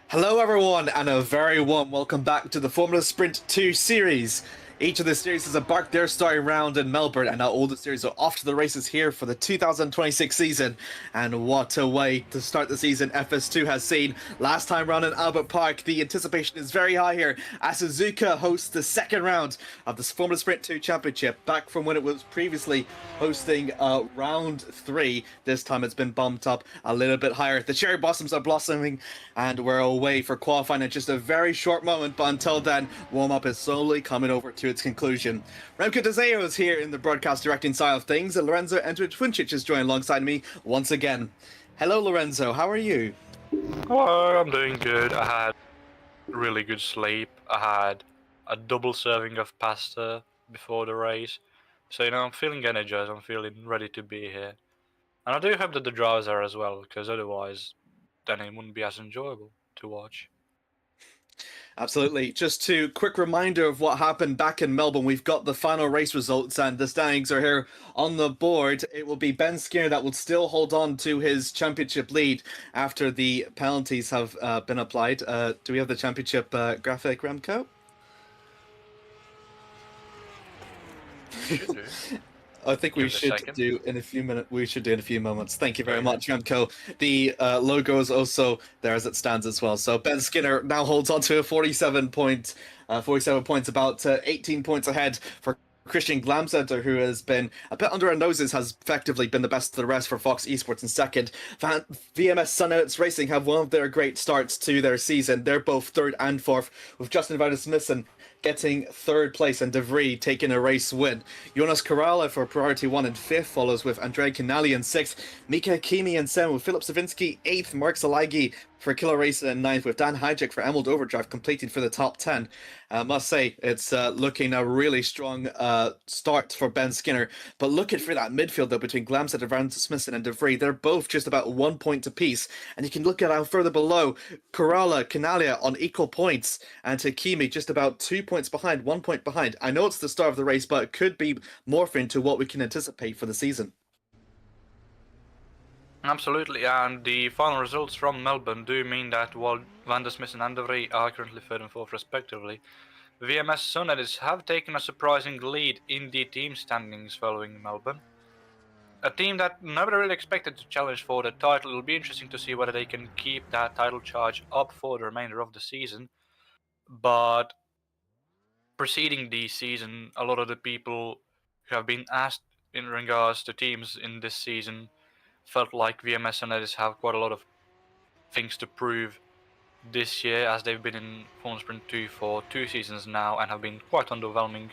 Hello, everyone, and a very warm welcome back to the Formula Sprint 2 series. Each of the series has embarked their starting round in Melbourne, and now all the series are off to the races here for the 2026 season. And what a way to start the season FS2 has seen. Last time round in Albert Park, the anticipation is very high here as Suzuka hosts the second round of the Formula Sprint 2 Championship, back from when it was previously hosting round 3. This time it's been bumped up a little bit higher. The cherry blossoms are blossoming, and we're away for qualifying in just a very short moment, but until then, warm-up is slowly coming over to its conclusion. Remco de Zeeuw is here in the broadcast directing side of things, and Lorenzo Eterovic-Funcic is joined alongside me once again. Hello, Lorenzo. How are you? Hello, I'm doing good. I had really good sleep. I had a double serving of pasta before the race. So, I'm feeling energized. I'm feeling ready to be here. And I do hope that the drivers are as well, because otherwise, then it wouldn't be as enjoyable to watch. Absolutely. Just a quick reminder of what happened back in Melbourne. We've got the final race results and the standings are here on the board. It will be Ben Skinner that will still hold on to his championship lead after the penalties have been applied. Do we have the championship graphic, Remco? I think we should do in a few minutes. We should do in a few moments. Thank you very much, Remco. The logo is also there as it stands as well. So Ben Skinner now holds on to a 47 points, about 18 points ahead for Christian Glamcenter, who has been a bit under our noses, has effectively been the best of the rest for Fox Esports in second. VMS Sunouts Racing have one of their great starts to their season. They're both third and fourth, with Justin Smithson getting third place and De Vries taking a race win. Jonas Corrales for Priority 1 in fifth, follows with Andrea Canali in sixth, Mika Kimi in seventh, with Philip Savinsky eighth, Mark Salagi for Killer Racer in ninth, with Dan Hijek for Emerald Overdrive completing for the top 10. I must say, it's looking a really strong start for Ben Skinner. But looking for that midfield, though, between Glamstead, Van Smithson and De Vries, they're both just about 1 point apiece. And you can look at how further below, Corrales, Canalia on equal points, and Takimi just about 2 points behind, 1 point behind. I know it's the start of the race, but it could be morphing to what we can anticipate for the season. Absolutely, and the final results from Melbourne do mean that while Van der Smithson and De Vries are currently third and fourth respectively, VMS Sunedis have taken a surprising lead in the team standings following Melbourne. A team that nobody really expected to challenge for the title. It'll be interesting to see whether they can keep that title charge up for the remainder of the season. But preceding the season, a lot of the people who have been asked in regards to teams in this season felt like VMS and Edis have quite a lot of things to prove this year, as they've been in Formula Sprint 2 for 2 seasons now and have been quite underwhelming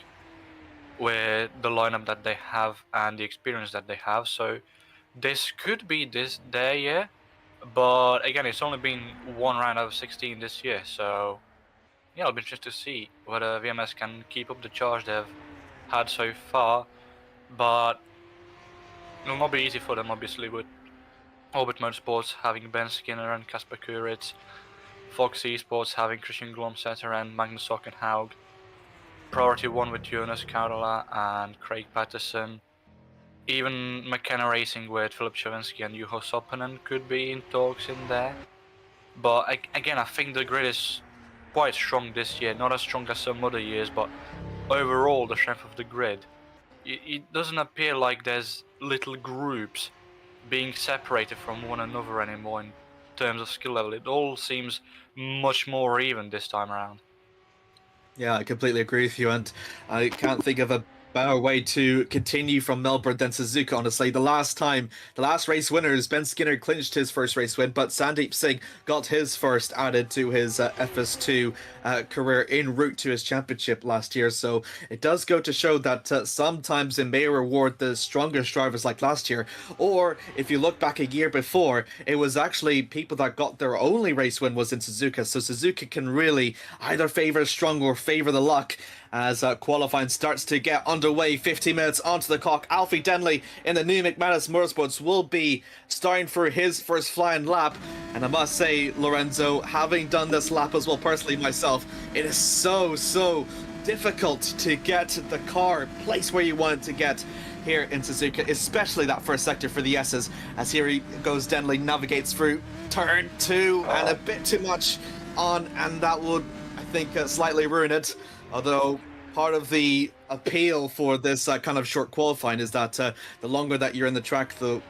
with the lineup that they have and the experience that they have. So this could be their year, but again, it's only been one round out of 16 this year, so yeah, it'll be interesting to see whether VMS can keep up the charge they've had so far. But it'll not be easy for them, obviously, with Orbit Motorsports having Ben Skinner and Kasper Kuritz, Fox Esports having Christian Glomsetter and Magnus Ockenhaug, Priority 1 with Jonas Kaudala and Craig Patterson, even McKenna Racing with Philip Chavinsky and Juho Soppanen could be in talks in there. But again, I think the grid is quite strong this year, not as strong as some other years, but overall the strength of the grid, it doesn't appear like there's little groups being separated from one another anymore in terms of skill level. It all seems much more even this time around. Yeah, I completely agree with you, and I can't think of a better way to continue from Melbourne than Suzuka, honestly. The last race winners, Ben Skinner clinched his first race win, but Sandeep Singh got his first added to his FS2 career en route to his championship last year. So it does go to show that sometimes it may reward the strongest drivers like last year, or if you look back a year before, it was actually people that got their only race win was in Suzuka. So Suzuka can really either favor strong or favor the luck as qualifying starts to get underway. 15 minutes onto the clock. Alfie Denley in the new McManus Motorsports will be starting for his first flying lap. And I must say, Lorenzo, having done this lap as well personally myself, it is so difficult to get the car placed where you want it to get here in Suzuka, especially that first sector for the S's. As here he goes, Denley navigates through turn 2 and a bit too much on, and that would, I think, slightly ruin it. Although part of the appeal for this kind of short qualifying is that the longer that you're in the track, the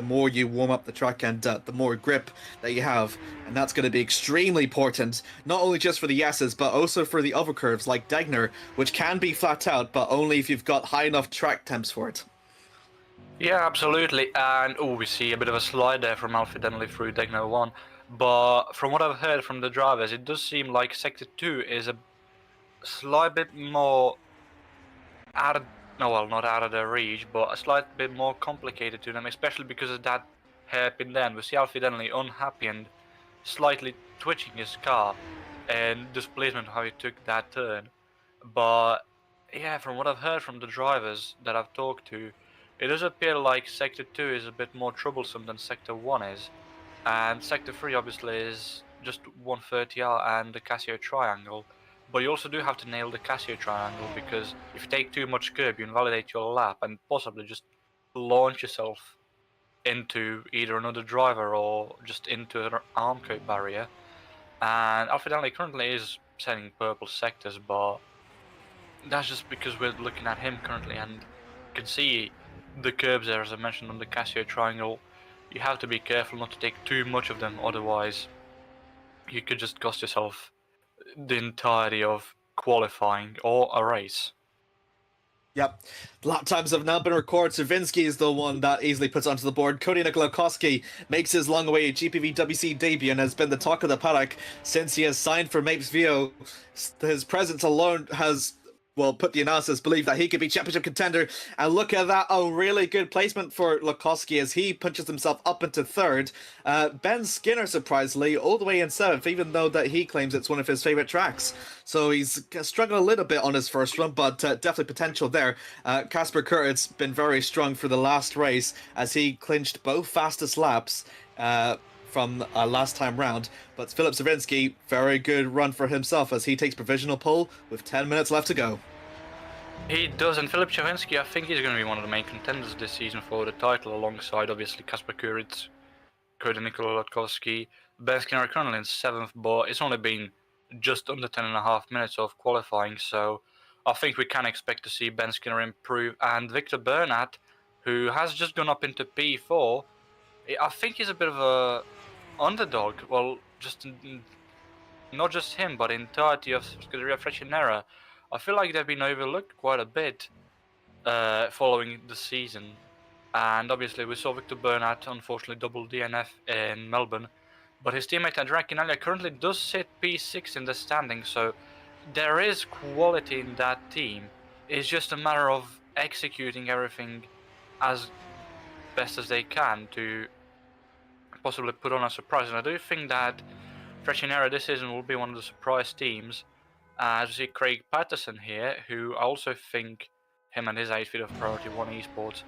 more you warm up the track and the more grip that you have. And that's going to be extremely important, not only just for the S's, but also for the other curves like Degner, which can be flat out, but only if you've got high enough track temps for it. Yeah, absolutely. And we see a bit of a slide there from Alfie Denley through Degner 1. But from what I've heard from the drivers, it does seem like Sector 2 is a slight bit more out of, no, well, not out of their reach, but a slight bit more complicated to them, especially because of that hairpin then. We see Alfie Denley unhappy and slightly twitching his car and displacement how he took that turn. But yeah, from what I've heard from the drivers that I've talked to, it does appear like Sector 2 is a bit more troublesome than Sector 1 is. And Sector 3 obviously is just 130R and the Casio triangle. But you also do have to nail the Casio triangle, because if you take too much curb, you invalidate your lap and possibly just launch yourself into either another driver or just into an arm coat barrier. And Alfie Denley currently is setting purple sectors, but that's just because we're looking at him currently, and you can see the curbs there, as I mentioned, on the Casio triangle. You have to be careful not to take too much of them, otherwise you could just cost yourself the entirety of qualifying or a race. Yep. Lap times have now been recorded. Cervinski is the one that easily puts onto the board. Cody Nikolakowski makes his long-awaited GPVWC debut and has been the talk of the paddock since he has signed for Mapes Vio. His presence alone has, well, put the analysis believe that he could be championship contender. And look at that, a really good placement for Lakowski as he punches himself up into third. Ben Skinner, surprisingly, all the way in seventh, even though that he claims it's one of his favorite tracks. So he's struggled a little bit on his first run, but definitely potential there. Casper Kurt's been very strong for the last race as he clinched both fastest laps from last time round. But Philip Cervinski, very good run for himself as he takes provisional pole with 10 minutes left to go. He does, and Philip Cervinski, I think he's going to be one of the main contenders this season for the title, alongside obviously Kasper Kuritz, Cody Nikolakowski. Ben Skinner currently in 7th, but it's only been just under 10.5 minutes of qualifying, so I think we can expect to see Ben Skinner improve. And Victor Bernat, who has just gone up into P4, I think he's a bit of a underdog. Well, just not just him, but the entirety of Scuderia Freccianera. I feel like they've been overlooked quite a bit following the season. And obviously we saw Victor Bernat unfortunately double DNF in Melbourne, but his teammate Andrea Quinaglia currently does sit P6 in the standings, so there is quality in that team. It's just a matter of executing everything as best as they can to possibly put on a surprise. And I do think that Freccianera this season will be one of the surprise teams. As we see Craig Patterson here, who I also think him and his outfit of Priority 1 Esports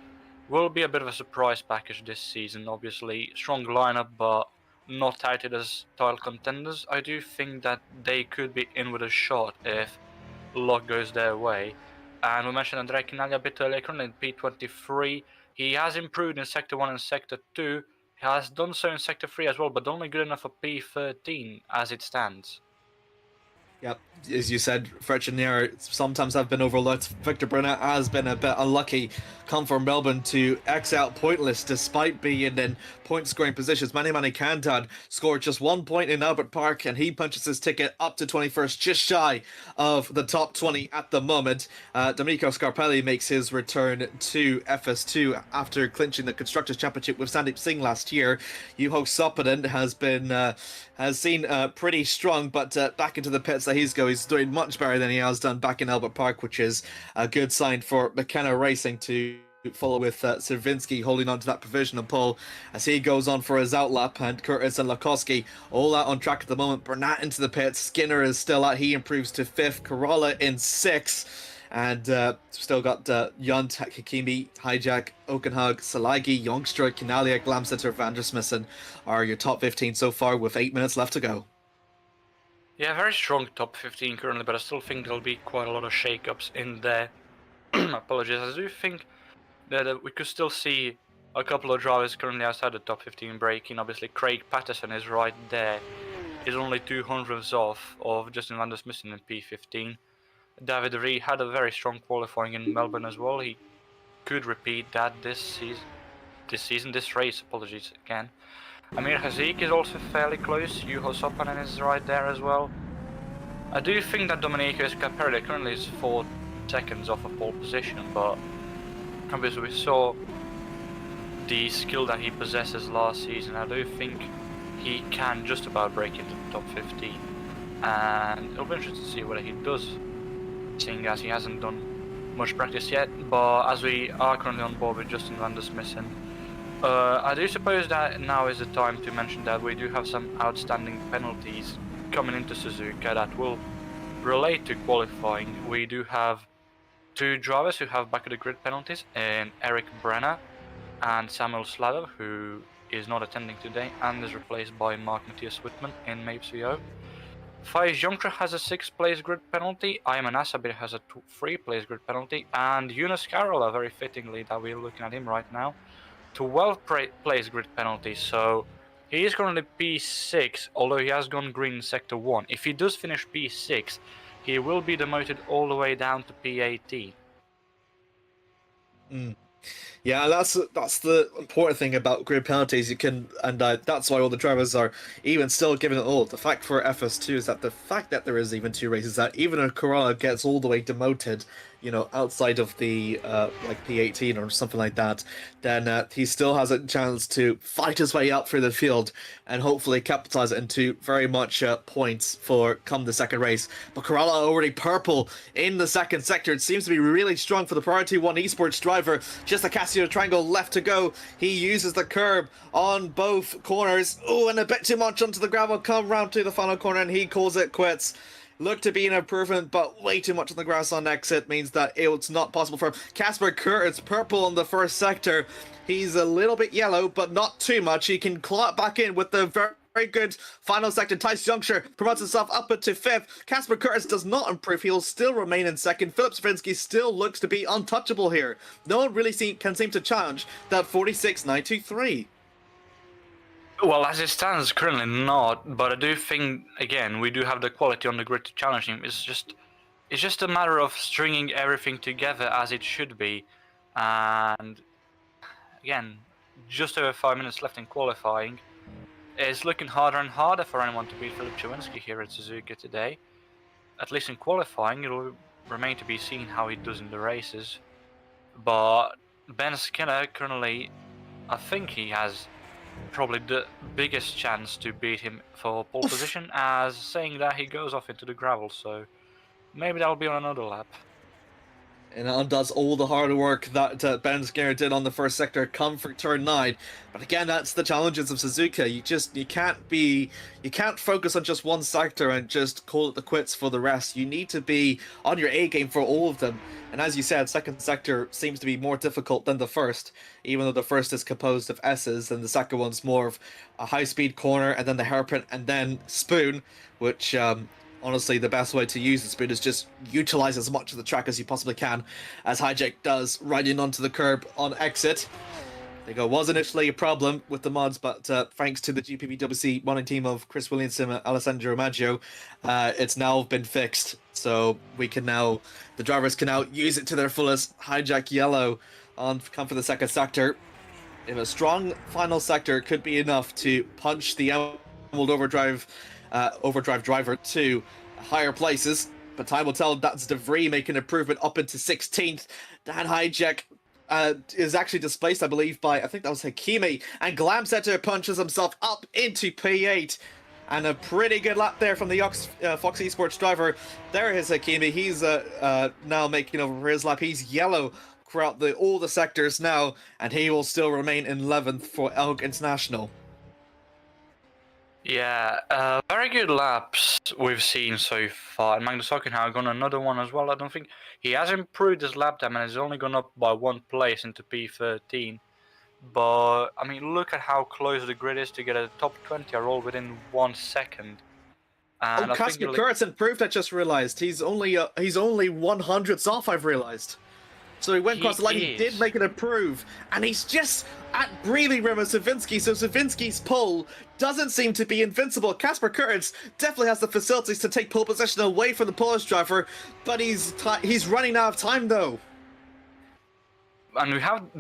will be a bit of a surprise package this season. Obviously, strong lineup, but not touted as title contenders. I do think that they could be in with a shot if luck goes their way. And we mentioned Andrea Quinaglia a bit earlier, currently in P23. He has improved in Sector 1 and Sector 2. He has done so in Sector 3 as well, but only good enough for P13 as it stands. Yep, as you said, Freccianera sometimes have been overlooked. Victor Bernat has been a bit unlucky. Come from Melbourne to X out pointless despite being in point scoring positions. Manny Candad scored just 1 point in Albert Park and he punches his ticket up to 21st, just shy of the top 20 at the moment. Domenico Scarpelli makes his return to FS2 after clinching the Constructors' Championship with Sandeep Singh last year. Juho Soppanen has seen pretty strong, but back into the pits that he's doing much better than he has done back in Albert Park, which is a good sign for McKenna Racing to follow with Cervinski holding on to that provisional pole as he goes on for his outlap, and Curtis and Lakowski all out on track at the moment. Bernat into the pits, Skinner is still out, he improves to 5th, Corolla in 6th, and still got Yunt, Hakimi, Hijack, Okenhag, Salagi, Youngstra, Kinalia, Glamsetter, Vandersmissen are your top 15 so far with 8 minutes left to go. Yeah, very strong top 15 currently, but I still think there'll be quite a lot of shake-ups in there. Apologies, I do think that we could still see a couple of drivers currently outside the top 15 breaking. Obviously, Craig Patterson is right there. is only 200ths off of Justin van der Smissen in P15. David Ree had a very strong qualifying in Melbourne as well. He could repeat that this race, apologies again. Amir Hazik is also fairly close. Juho Sopanen is right there as well. I do think that Domenico Scaparelli currently is 4 seconds off of pole position, but obviously we saw the skill that he possesses last season. I do think he can just about break into the top 15, and it'll be interesting to see whether he does, seeing as he hasn't done much practice yet. But as we are currently on board with Justin van der Smissen, I do suppose that now is the time to mention that we do have some outstanding penalties coming into Suzuka that will relate to qualifying. We do have 2 drivers who have back of the grid penalties, and Eric Brenner and Samuel Slaver, who is not attending today and is replaced by Mark Matthias Whitman in Mapes VO. Faiz Jonkra has a 6th place grid penalty, Ayman Asabir has a 3rd place grid penalty, and Yunus Karola, very fittingly that we're looking at him right now, 12th place grid penalty. So he is currently P6, although he has gone green in Sector 1. If he does finish P6, he will be demoted all the way down to P18. Yeah, that's the important thing about grid penalties. You can, and that's why all the drivers are even still giving it all. The fact for FS2 is that the fact that there is even 2 races, that even if Corolla gets all the way demoted, you know, outside of the like P18 or something like that, then he still has a chance to fight his way up through the field and hopefully capitalize it into very much points for come the second race. But Corolla already purple in the second sector. It seems to be really strong for the Priority 1 esports driver. Just a Casio triangle left to go. He uses the curb on both corners. Oh, and a bit too much onto the gravel. Come round to the final corner and he calls it quits. Looked to be an improvement, but way too much on the grass on exit means that it's not possible for him. Casper Kurtz, purple on the first sector. He's a little bit yellow, but not too much. He can claw it back in with the very good final sector. Tice Juncture promotes himself up into 5th. Casper Curtis does not improve. He'll still remain in 2nd. Philip Stravinsky still looks to be untouchable here. No one really can seem to challenge that 46.923. Well, as it stands, currently not, but I do think, again, we do have the quality on the grid to challenge him. It's just a matter of stringing everything together as it should be. And, again, just over 5 minutes left in qualifying. It's looking harder and harder for anyone to beat Philip Chawinski here at Suzuka today. At least in qualifying, it will remain to be seen how he does in the races. But Ben Skinner currently, I think he has probably the biggest chance to beat him for pole position, as saying that he goes off into the gravel, so maybe that'll be on another lap. And undoes all the hard work that Ben Skinner did on the first sector come for turn 9. But again, that's the challenges of Suzuka. You can't focus on just one sector and just call it the quits for the rest. You need to be on your A game for all of them. And as you said, second sector seems to be more difficult than the first, even though the first is composed of S's and the second one's more of a high-speed corner and then the hairpin and then spoon, which honestly, the best way to use the spoon is just utilize as much of the track as you possibly can, as Hijack does, riding onto the curb on exit. There you go. Was initially a problem with the mods, but thanks to the GPVWC modding team of Chris Williamson and Alessandro Maggio, it's now been fixed. So the drivers can now use it to their fullest. Hijack yellow come for the second sector. If a strong final sector could be enough to punch the Emerald Overdrive driver to higher places, but time will tell. That's De Vries making an improvement up into 16th. Dan Hijack is actually displaced, I believe, by, I think that was Hakimi, and Glamsetter punches himself up into P8. And a pretty good lap there from the Fox Esports driver. There is Hakimi. He's now making over for his lap. He's yellow throughout all the sectors now, and he will still remain in 11th for Elk International. Yeah, very good laps we've seen so far. And Magnus Hockenhauer gone another one as well. I don't think he has improved his lap time and has only gone up by 1 place into P13. But I mean, look at how close the grid is to get a top 20 are all within 1 second. And Casper Kurtz improved. I just realized he's only 100ths off. I've realized. So he went across the line, he did make it improve, and he's just at breathing room of Savinski, so Savinski's pole doesn't seem to be invincible. Kasper Kurtz definitely has the facilities to take pole position away from the Polish driver, but he's running out of time though. And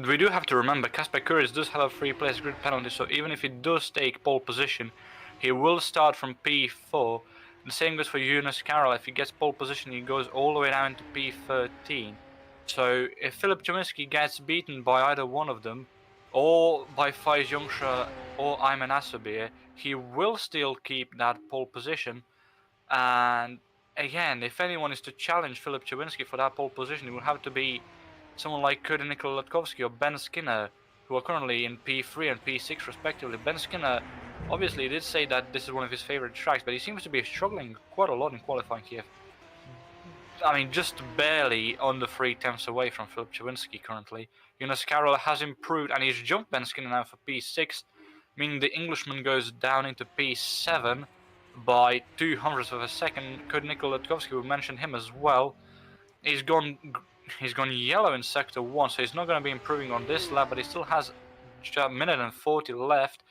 we do have to remember, Kasper Kurtz does have a free place grid penalty, so even if he does take pole position, he will start from P4. The same goes for Jonas Karel. If he gets pole position, he goes all the way down to P13. So if Filip Czerwinski gets beaten by either one of them, or by Faiz Yongsha or Ayman Asabir, he will still keep that pole position. And again, if anyone is to challenge Filip Czerwinski for that pole position, it will have to be someone like Nikola Latkovsky or Ben Skinner, who are currently in P3 and P6 respectively. Ben Skinner obviously did say that this is one of his favorite tracks, but he seems to be struggling quite a lot in qualifying here. I mean, just barely under 3/10 away from Filip Czerwinski currently. Jonas Karel has improved, and he's jumped Ben Skinner now for P6, meaning the Englishman goes down into P7 by 0.02 of a second. Nikola Latkovsky, we mentioned him as well. He's gone yellow in Sector 1, so he's not going to be improving on this lap, but he still has a minute and 40 left,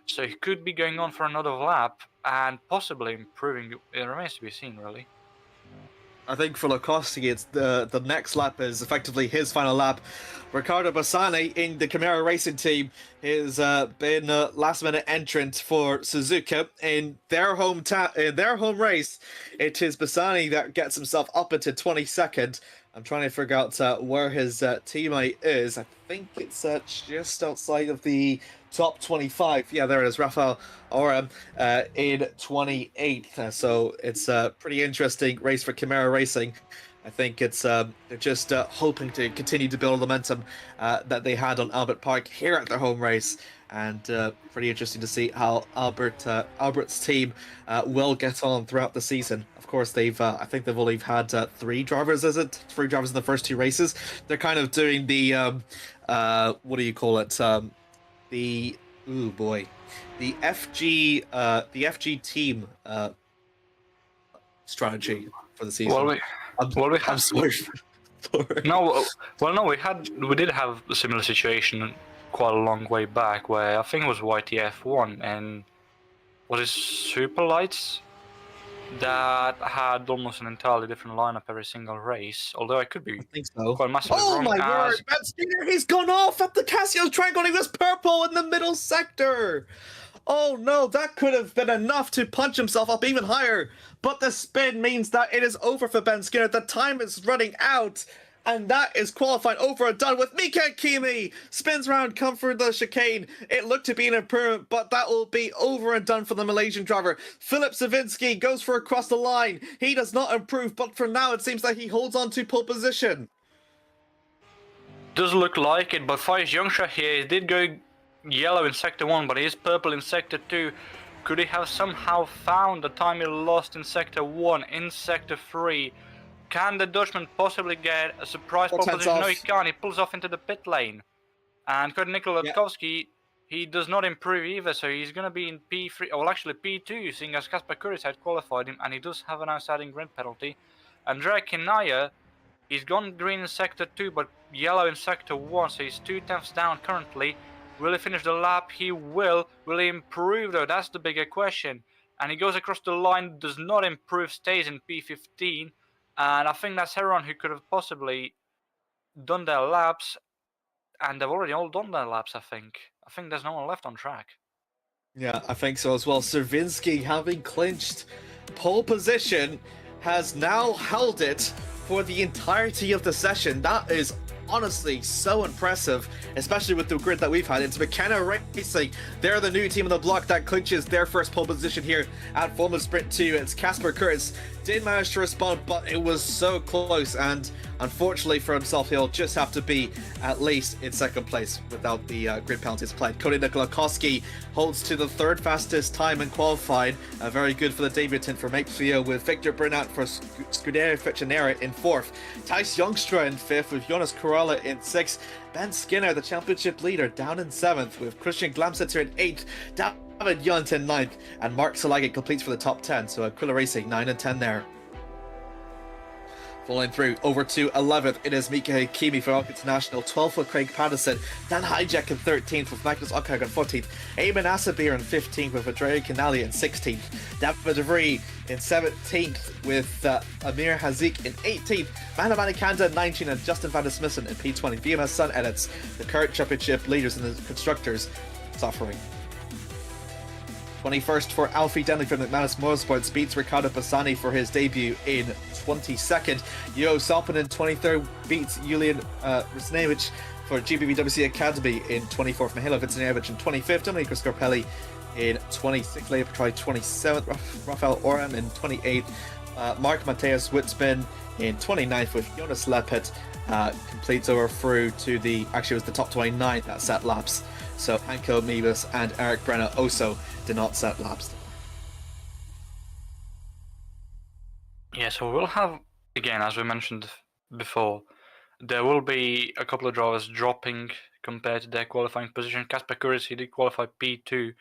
so he could be going on for another lap and possibly improving. It remains to be seen, really. I think for Latkovsky, it's the next lap is effectively his final lap. Riccardo Bassani in the Camaro Racing team has been a last-minute entrant for Suzuka in their home race. It is Bassani that gets himself up into 22nd. I'm trying to figure out where his teammate is. I think it's just outside of the top 25. Yeah, there it is, Rafael Oram in 28th. So it's a pretty interesting race for Camaro Racing. I think it's they're just hoping to continue to build momentum that they had on Albert Park here at their home race. And pretty interesting to see how Albert's team will get on throughout the season. Of course, I think they've only had 3 drivers. Is it 3 drivers in the first 2 races? They're kind of doing the what do you call it? The FG team strategy for the season. I'm sorry. We did have a similar situation quite a long way back, where I think it was YTF1 and was it Super Lights that had almost an entirely different lineup every single race. Although I could be quite massively wrong. Oh my word! Ben Skinner, he's gone off at the Casio's triangle. He was purple in the middle sector. Oh no, that could have been enough to punch himself up even higher. But the spin means that it is over for Ben Skinner. The time is running out. And that is qualifying over and done with Mika Kimi. Spins around, come for the chicane. It looked to be an improvement, but that will be over and done for the Malaysian driver. Filip Savinski goes for across the line. He does not improve, but for now it seems like he holds on to pole position. Does look like it, but Faiz Yongsha here, he did go yellow in Sector 1, but he is purple in Sector 2. Could he have somehow found the time he lost in Sector 1 in Sector 3? Can the Dutchman possibly get a surprise pole position? No, he can't. He pulls off into the pit lane. And Nikola Latkovsky, he does not improve either, so he's going to be in P3, well actually P2, seeing as Kasper Kurtz had qualified him, and he does have an outstanding grid penalty. Andrea Kinaya, he's gone green in Sector 2, but yellow in Sector 1, so he's 2/10 down currently. Will he finish the lap? He will. Will he improve though? That's the bigger question. And he goes across the line, does not improve, stays in P15. And I think that's everyone who could have possibly done their laps, and they've already all done their laps, I think. I think there's no one left on track. Yeah, I think so as well. Czerwinski, having clinched pole position, has now held it for the entirety of the session. That is honestly so impressive, especially with the grid that we've had. It's McKenna Racing. They're the new team on the block that clinches their first pole position here at Formula Sprint 2. It's Kasper Kurtz. Did manage to respond, but it was so close, and unfortunately for himself, he'll just have to be at least in second place without the grid penalties applied. Nikola Latkovsky holds to the 3rd fastest time in qualifying. Very good for the debutant for Make with Victor Bernat for Scuderia Ficcionera in 4th. Thijs Jongstra in 5th with Jonas Corolla in 6th. Ben Skinner, the championship leader, down in 7th with Christian Glamsitzer in 8th. David Junt in 9th, and Mark Salagi completes for the top 10. So Aquila Racing 9 and 10 there. Falling through, over to 11th, it is Mika Hakimi for Oak International, 12th for Craig Patterson, Dan Hijack in 13th with Magnus Ockhaug in 14th, Eamon Asabir in 15th with Andrea Canali in 16th, David De Vries in 17th with Amir Hazik in 18th, Manamani Kanda in 19th, and Justin van der Smissen in P20. VMS Sun edits the current championship leaders in the constructors suffering. 21st for Alfie Denley from McManus Motorsports beats Riccardo Bassani for his debut in 22nd. Yo Salpin in 23rd beats Julian Rusnevich for GPVWC Academy in 24th. Mihajlo Vincentjevich in 25th. Dominic Scarpelli in 26th. Leia Petrai 27th. Rafael Oram in 28th. Mark Mateus Witzman in 29th with Jonas Lepet completes over through to the, actually it was the top 29 that set laps. So Hanko Mebus and Eric Brenner also did not set laps. Yeah, so we'll have, again, as we mentioned before, there will be a couple of drivers dropping compared to their qualifying position. Casper Kuris, he did qualify P2,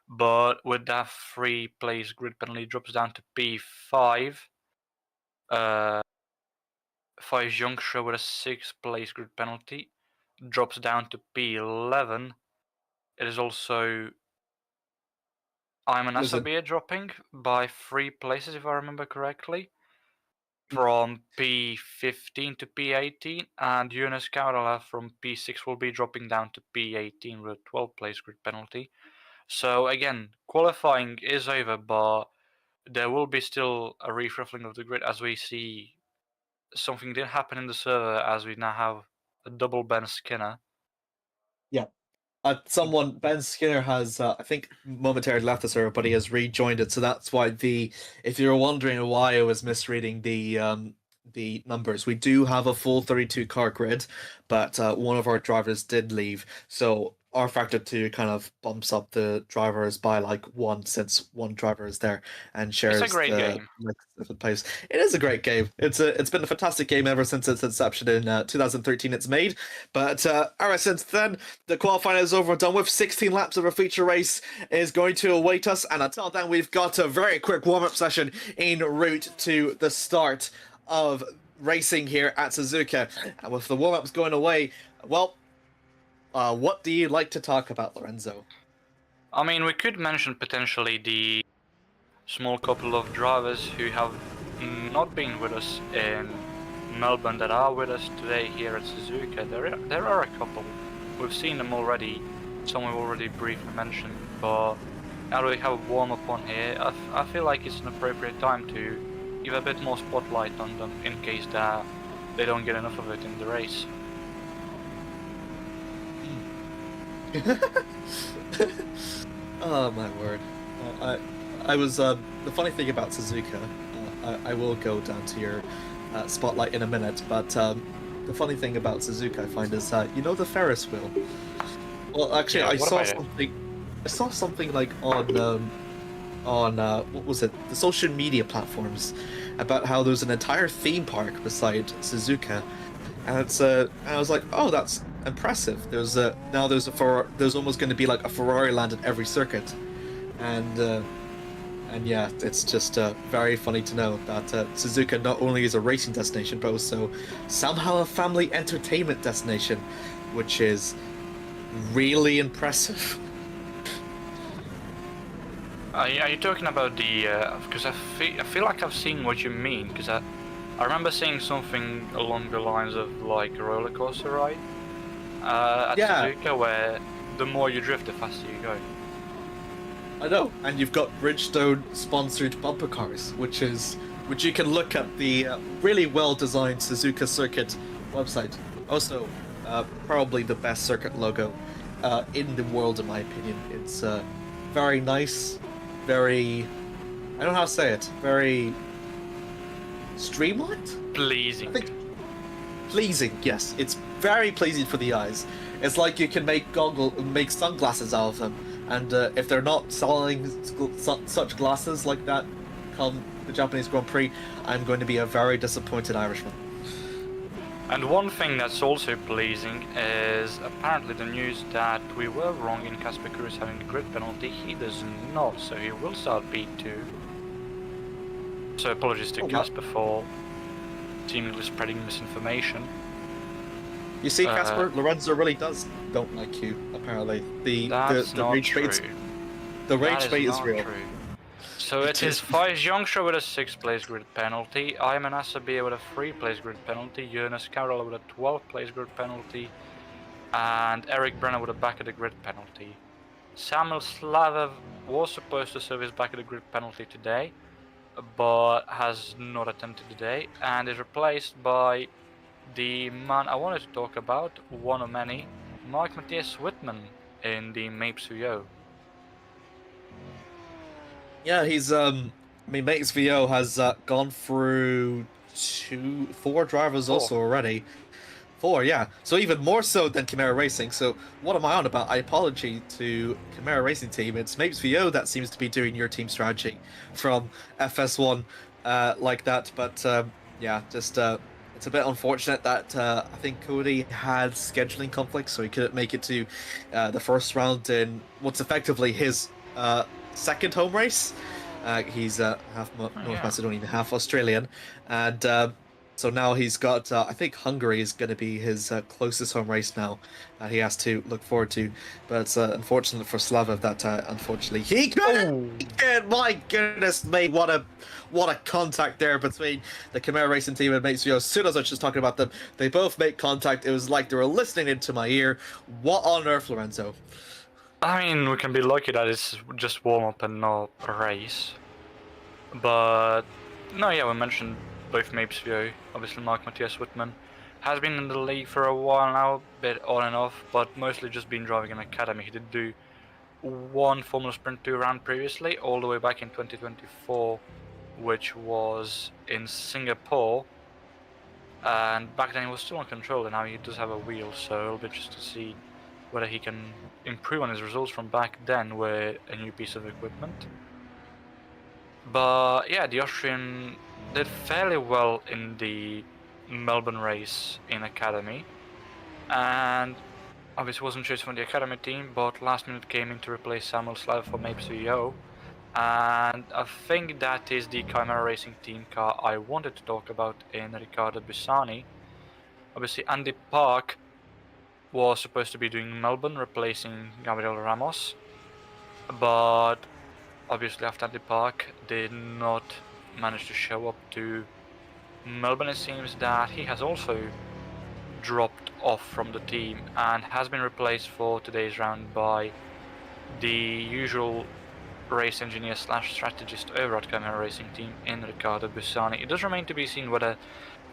but with that 3-place grid penalty, drops down to P5. Faiz Youngstra with a 6-place grid penalty drops down to P11. It is also Ayman Asabir dropping by 3 places, if I remember correctly, from P15 to P18, and Yunus Kaurala from P6 will be dropping down to P18 with a 12-place grid penalty. So again, qualifying is over, but there will be still a reshuffling of the grid as we see something did happen in the server, as we now have a double Ben Skinner. Yeah. Ben Skinner has, I think, momentarily left the server, but he has rejoined it. So that's why if you were wondering why I was misreading the numbers, we do have a full 32 car grid, but one of our drivers did leave. So R Factor 2 kind of bumps up the drivers by like 1, since one driver is there and shares It's a great game. Place. It is a great game. It's been a fantastic game ever since its inception in 2013. It's made, but ever since then, the qualifying is over and done with. 16 laps of a feature race is going to await us, and until then, we've got a very quick warm-up session en route to the start of racing here at Suzuka. And with the warm-ups going away, well, what do you like to talk about, Lorenzo? I mean, we could mention potentially the small couple of drivers who have not been with us in Melbourne that are with us today here at Suzuka. There are a couple. We've seen them already. Some we've already briefly mentioned, but now that we have a warm-up on here, I feel like it's an appropriate time to give a bit more spotlight on them in case that they don't get enough of it in the race. Oh my word! I was the funny thing about Suzuka. I will go down to your spotlight in a minute, but the funny thing about Suzuka I find is you know the Ferris wheel. Well, actually, yeah, I saw something like on what was it? The social media platforms about how there's an entire theme park beside Suzuka, and I was like, oh, that's impressive. There's almost going to be like a Ferrari land at every circuit, and yeah, it's just very funny to know that Suzuka not only is a racing destination, but also somehow a family entertainment destination, which is really impressive. Are you talking about the? Because I feel like I've seen what you mean. Because I remember seeing something along the lines of like a roller coaster ride at Suzuka, where the more you drift, the faster you go. I know, and you've got Bridgestone sponsored bumper cars, which you can look at the really well designed Suzuka circuit website. Also, probably the best circuit logo in the world, in my opinion. It's very nice, very, I don't know how to say it, very streamlined? Pleasing. I think pleasing, yes. It's very pleasing for the eyes. It's like you can make sunglasses out of them, and if they're not selling such glasses like that come the Japanese Grand Prix, I'm going to be a very disappointed Irishman. And one thing that's also pleasing is apparently the news that we were wrong in Casper Kuris having a grid penalty. He does not, so he will start P2. So apologies to Casper for seemingly spreading misinformation. You see, Casper, Lorenzo really don't like you. Apparently, the not rage true. bait, the rage bait is real. True. So it is Faiz Youngstra with a 6th place grid penalty, Ayman Asabir with a 3rd place grid penalty, Jonas Carroll with a 12th place grid penalty, and Eric Brenner with a back of the grid penalty. Samuel Slavev was supposed to serve his back of the grid penalty today, but has not attempted today, and is replaced by the man I wanted to talk about, one of many, Mark Matthias Whitman in the Mapes VO. Yeah, he's I mean, Mates VO has gone through 4 drivers also already. 4, yeah. So even more so than Chimera Racing. So what am I on about? I apology to Chimera Racing team. It's Mapes VO that seems to be doing your team strategy from FS1 like that. But yeah, just it's a bit unfortunate that I think Cody had scheduling conflicts, so he couldn't make it to the first round in what's effectively his second home race. He's half North Macedonian, half Australian, and so now he's got, I think Hungary is going to be his closest home race now. He has to look forward to, but it's unfortunate for Slavev that unfortunately he couldn't. My goodness me, what a contact there between the Chimera Racing team and Mates VO. As soon as I was just talking about them, they both make contact. It was like they were listening into my ear. What on earth, Lorenzo? I mean, we can be lucky that it's just warm-up and not a race. But, no, yeah, we mentioned both Mapes VO. Obviously, Mark Matthias Whitman has been in the league for a while now, a bit on and off, but mostly just been driving in Academy. He did do one Formula Sprint 2 round previously, all the way back in 2024, which was in Singapore. And back then he was still on control, and now he does have a wheel, so it'll be interesting to see whether he can improve on his results from back then with a new piece of equipment. But yeah, the Austrian did fairly well in the Melbourne race in Academy, and obviously wasn't chosen for the Academy team, but last minute came in to replace Samuel Slav for Mapes VO, and I think that is the Chimera Racing team car I wanted to talk about in Riccardo Bissani. Obviously Andy Park was supposed to be doing Melbourne, replacing Gabriel Ramos, but obviously after Andy Park did not manage to show up to Melbourne. It seems that he has also dropped off from the team and has been replaced for today's round by the usual race engineer / strategist over at Camera Racing team in Riccardo Bissani. It does remain to be seen whether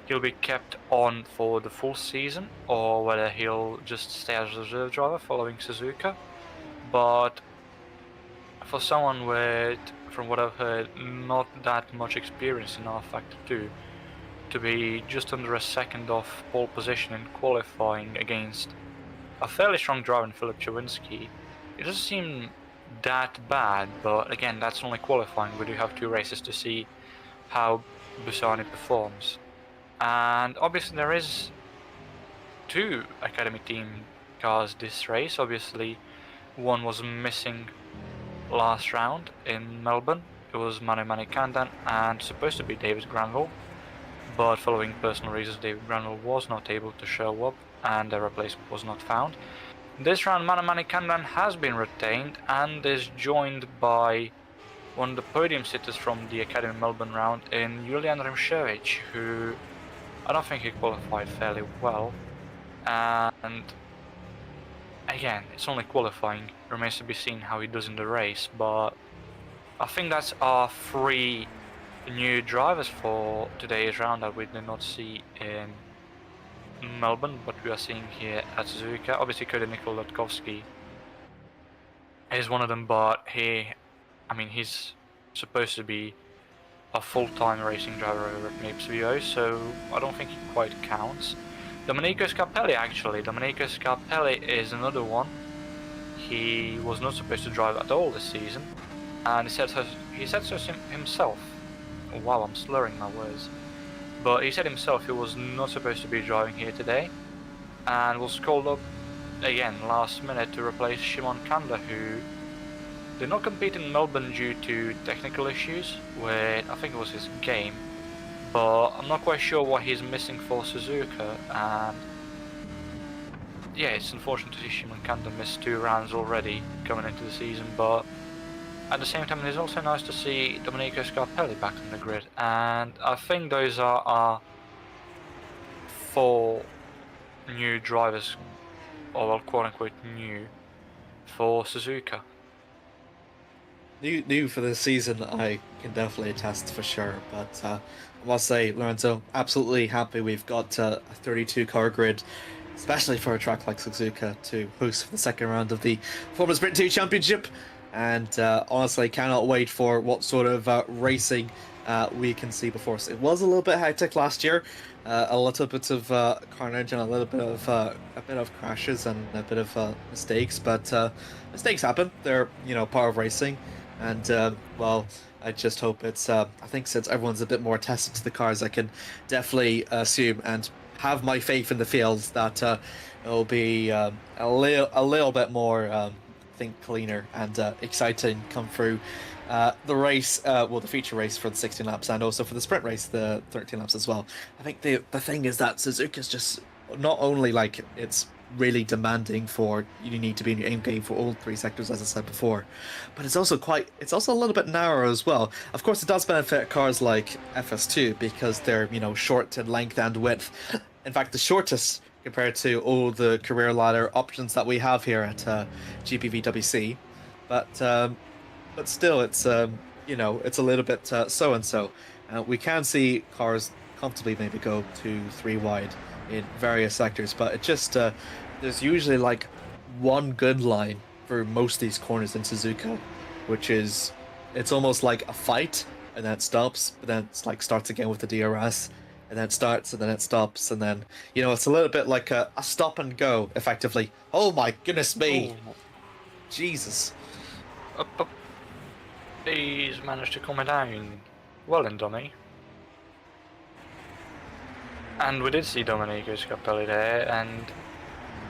he'll be kept on for the full season or whether he'll just stay as a reserve driver following Suzuka. But for someone with, from what I've heard, not that much experience in R-Factor 2, to be just under a second off pole position in qualifying against a fairly strong driver in Filip Chawinski, it doesn't seem that bad, but again, that's only qualifying. We do have 2 races to see how Bissani performs. And obviously there is 2 Academy team cars this race. Obviously one was missing last round in Melbourne. It was Manu Manikandan and supposed to be David Granville, but following personal reasons David Granville was not able to show up and a replacement was not found. This round Manu Manikandan has been retained and is joined by one of the podium sitters from the Academy Melbourne round in Julian Rimšević, who I don't think he qualified fairly well, and again, it's only qualifying. Remains to be seen how he does in the race, but I think that's our 3 new drivers for today's round that we did not see in Melbourne, but we are seeing here at Suzuka. Obviously Cody Nikola-Latkovsky is one of them, but he's supposed to be a full-time racing driver over at Mapes VO, so I don't think he quite counts. Domenico Scarpelli, actually. Domenico Scarpelli is another one. He was not supposed to drive at all this season, and he said so himself. Wow, I'm slurring my words. But he said himself he was not supposed to be driving here today, and was called up again last minute to replace Shimon Kanda, who did not compete in Melbourne due to technical issues, where I think it was his game, but I'm not quite sure what he's missing for Suzuka, and yeah, it's unfortunate to see Shimon Kanda miss 2 rounds already coming into the season, but at the same time it's also nice to see Domenico Scarpelli back on the grid, and I think those are our 4 new drivers, or well, quote-unquote new, for Suzuka. New for this season, I can definitely attest for sure. But I must say, Lorenzo, absolutely happy we've got a 32 car grid, especially for a track like Suzuka, to host for the second round of the Formula Sprint 2 Championship. And honestly, cannot wait for what sort of racing we can see before us. It was a little bit hectic last year, a little bit of carnage and a bit of crashes and a bit of mistakes. But mistakes happen; they're part of racing. And well, I just hope it's. I think since everyone's a bit more attested to the cars, I can definitely assume and have my faith in the fields that it'll be a little bit more. I think cleaner and exciting come through the race, well, the feature race for the 16 laps and also for the sprint race, the 13 laps as well. I think the thing is that Suzuka's just not only like it's really demanding for you need to be in your aim game for all 3 sectors, as I said before, but it's also a little bit narrow as well. Of course, it does benefit cars like FS2 because they're short in length and width. In fact, the shortest compared to all the career ladder options that we have here at GPVWC, but still, it's it's a little bit so and so. We can see cars comfortably maybe go 2-3 wide in various sectors, but it just there's usually like one good line for most of these corners in Suzuka, which is it's almost like a fight and then it stops, but then it's like starts again with the DRS. And then it starts, and then it stops, and then it's a little bit like a stop and go, effectively. Oh my goodness me, Jesus! He's managed to calm it down. Well then, Dommy. And we did see Domenico Scarpelli there, and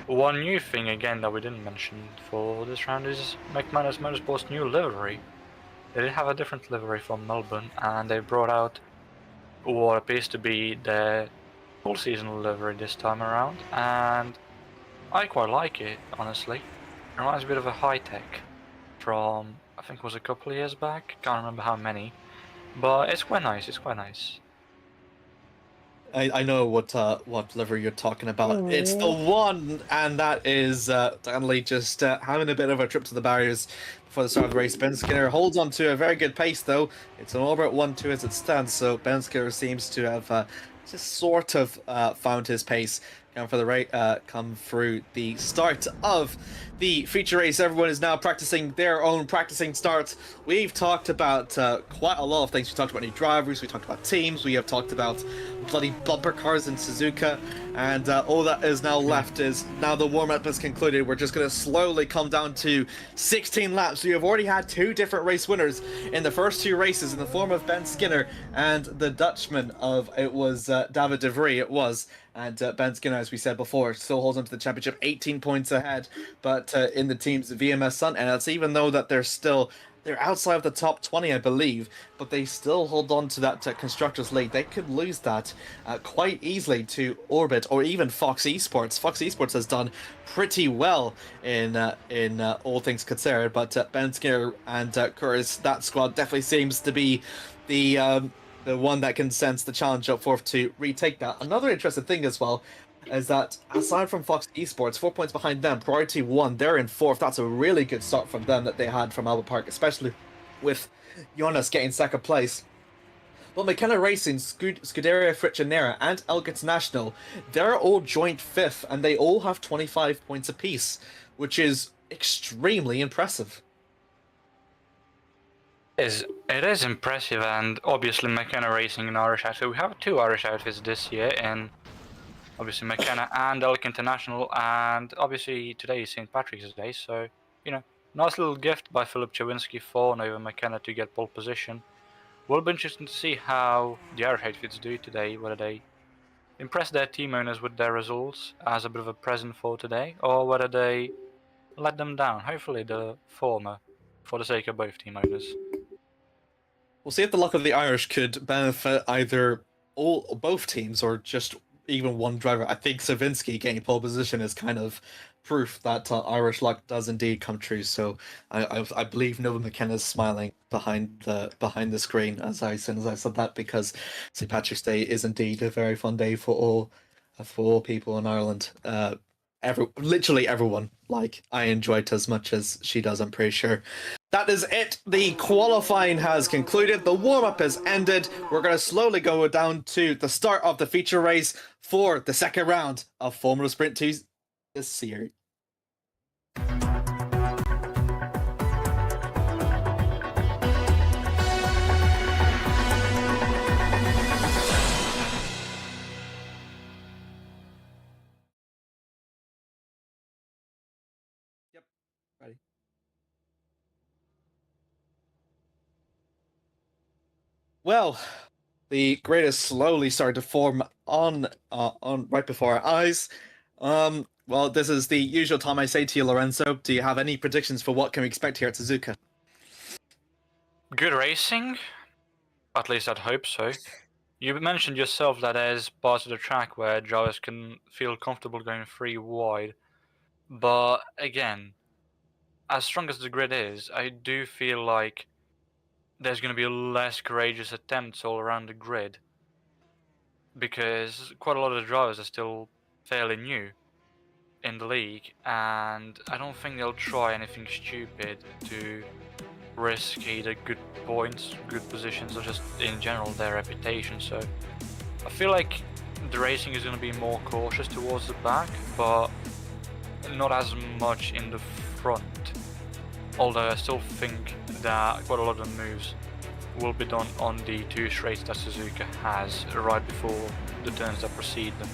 one new thing again that we didn't mention for this round is McManus Motorsport's new livery. They did have a different livery from Melbourne, and they brought out what appears to be their full season livery this time around, and I quite like it, honestly. It reminds me a bit of a high-tech from, I think it was a couple of years back, can't remember how many, but it's quite nice, I know what livery you're talking about. It's the one, and that is Stanley just having a bit of a trip to the barriers before the start of the race. Ben Skinner holds on to a very good pace, though. It's an over at 1-2 as it stands, so Ben Skinner seems to have just sort of found his pace. Come through the start of the feature race. Everyone is now practicing their own practicing starts. We've talked about quite a lot of things. We talked about new drivers, we talked about teams, we have talked about bloody bumper cars in Suzuka, and all that is now left is now the warm-up is concluded. We're just going to slowly come down to 16 laps. We have already had 2 different race winners in the first 2 races in the form of Ben Skinner and the Dutchman of David de Vries. It was. And Ben Skinner, as we said before, still holds on to the championship, 18 points ahead. But in the team's VMS Sun, and that's even though that they're outside of the top 20, I believe, but they still hold on to that Constructors League. They could lose that quite easily to Orbit or even Fox Esports. Fox Esports has done pretty well in all things considered, but Ben Skinner and Curtis, that squad definitely seems to be the one that can sense the challenge up forth to retake that. Another interesting thing as well is that aside from Fox Esports, 4 points behind them, Priority 1, they're in 4th. That's a really good start from them that they had from Albert Park, especially with Jonas getting 2nd place. But McKenna Racing, Scuderia Friccionera, and Elgits National, they're all joint 5th, and they all have 25 points apiece, which is extremely impressive. It is impressive, and obviously McKenna Racing and Irish outfit. We have 2 Irish outfits this year, and obviously McKenna and Elk International, and obviously today is St. Patrick's Day, so nice little gift by Philip Chawinski for Nova McKenna to get pole position. Will be interesting to see how the Irish outfits do today, whether they impress their team owners with their results as a bit of a present for today, or whether they let them down. Hopefully the former, for the sake of both team owners. We'll see if the luck of the Irish could benefit either both teams or just even one driver. I think Savinski getting pole position is kind of proof that Irish luck does indeed come true. So I believe Nova McKenna's smiling behind the screen as I said that, because St. Patrick's Day is indeed a very fun day for all people in Ireland. Literally everyone. Like, I enjoy it as much as she does, I'm pretty sure. That is it. The qualifying has concluded. The warm-up has ended. We're going to slowly go down to the start of the feature race for the second round of Formula Sprint 2 this year. Yep. Ready. Well, the grid is slowly starting to form on right before our eyes. Well, this is the usual time I say to you, Lorenzo. Do you have any predictions for what can we expect here at Suzuka? Good racing, at least I'd hope so. You mentioned yourself that there's parts of the track where drivers can feel comfortable going 3 wide, but again, as strong as the grid is, I do feel like there's going to be less courageous attempts all around the grid, because quite a lot of the drivers are still fairly new in the league, and I don't think they'll try anything stupid to risk either good points, good positions, or just in general their reputation. So I feel like the racing is going to be more cautious towards the back, but not as much in the front, although I still think that quite a lot of the moves will be done on the 2 straights that Suzuka has right before the turns that precede them.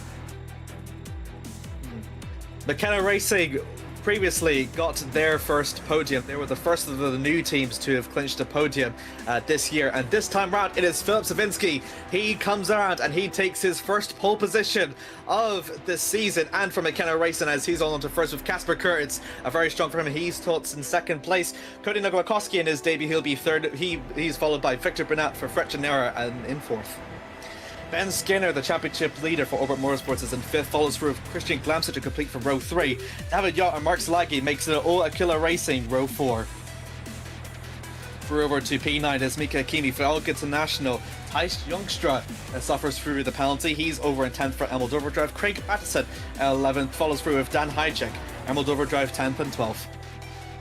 McKenna Racing previously got their first podium. They were the first of the new teams to have clinched a podium this year, and this time round it is Filip Savinski. He comes around and he takes his first pole position of the season, and for McKenna Racing, as he's on to first with Kasper Kurtz, a very strong for him. He's taught in second place. Cody Nogakowski in his debut, he'll be third. He's followed by Victor Burnett for Frechenera and in fourth. Ben Skinner, the championship leader for Orbit Motorsports, is in fifth, follows through with Christian Glamser to complete for row 3. David Yacht and Mark Slaggy makes it all Aquila Racing, row 4. Through over to P9 is Mika Hakimi for Elk International. Thijs Youngstra suffers through the penalty. He's over in 10th for Emerald Overdrive. Craig Patterson, 11th, follows through with Dan Hajek. Emerald Overdrive 10th and 12th.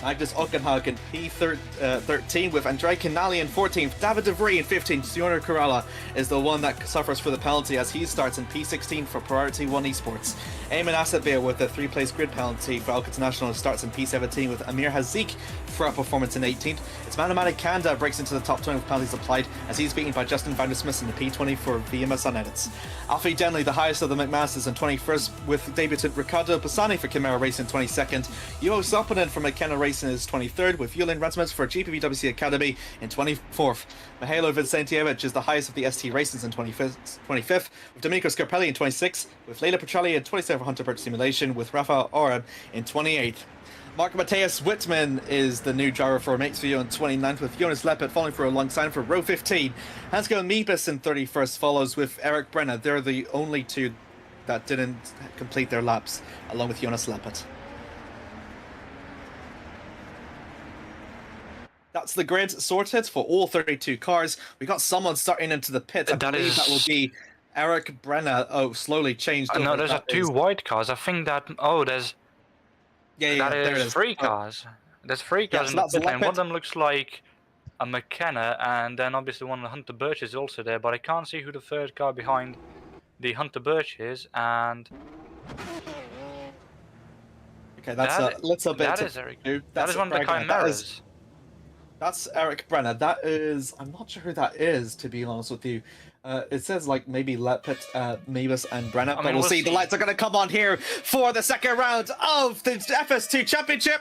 Magnus Ockenhagen P13 with Andrei Canali in 14th, David De Vries in 15th. Sionor Corella is the one that suffers for the penalty as he starts in P16 for Priority 1 Esports. Eamon Assetbeer with a 3-place grid penalty for Elk International starts in P17 with Amir Hazik for a performance in 18th. It's Manamani Kanda breaks into the top 20 with penalties applied as he's beaten by Justin Van der Smith in the P20 for VMS on edits. Alfie Denley, the highest of the McMasters, in 21st with debutant Riccardo Pisani for Camera Racing in 22nd. Juho Soppinen for McKenna Racing is 23rd with Yulin Rasmus for GPVWC Academy in 24th. Mihailo Vincentievich is the highest of the ST Racings in 25th with Domenico Scarpelli in 26th, with Leila Petrelli in 27th for Hunter Birch Simulation, with Rafael Orem in 28th. Mark Matthias Whitman is the new driver for Matesview in 29th, with Jonas Leppert falling for a long sign for row 15. Hansco Meebus in 31st follows with Eric Brenner. They're the only two that didn't complete their laps, along with Jonas Leppert. That's the grid sorted for all 32 cars. We got someone starting into the pit. I believe that will be Eric Brenner. Oh, slowly changed. No, there's 2 white cars. I think that. Oh, there's. Yeah, that is 3 cars. There's 3 cars in the pit lane. One of them looks like a McKenna, and then obviously one of the Hunter Birch is also there, but I can't see who the third car behind the Hunter Birch is, and. Okay, that's a little bit. That is Eric. That is one of the Chimeras. That's Eric Brenner. That is, I'm not sure who that is, to be honest with you. It says like maybe Leppert, Meebus, and Brenner, but we'll see. The lights are going to come on here for the second round of the FS2 Championship.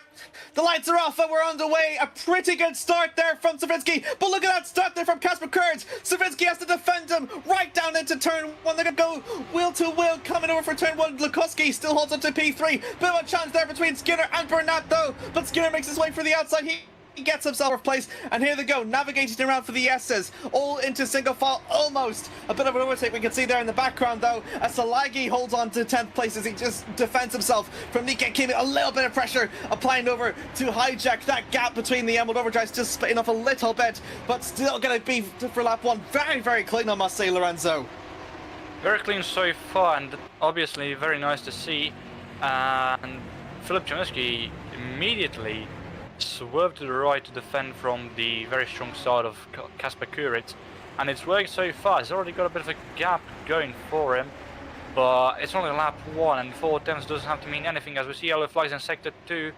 The lights are off and we're underway. A pretty good start there from Savinski, but look at that start there from Kasper Kurtz. Savinski has to defend him right down into turn 1. They're going to go wheel to wheel, coming over for turn 1. Lukoski still holds on to P3. Bit of a chance there between Skinner and Burnett though, but Skinner makes his way for the outside. He gets himself replaced, and here they go, navigating around for the S's, all into single file, almost. A bit of an overtake we can see there in the background, though, as Salagi holds on to 10th place as he just defends himself from Nika Kimi. A little bit of pressure applying over to hijack that gap between the Emerald Overdrives, just splitting off a little bit, but still going to be for lap 1. Very, very clean, I must say, Lorenzo. Very clean so far, and obviously very nice to see. And Filip Czernyski immediately swerved to the right to defend from the very strong side of Kasper Kuritz, and it's worked so far. He's already got a bit of a gap going for him, but it's only lap 1, and 4 attempts doesn't have to mean anything. As we see yellow flags in sector 2,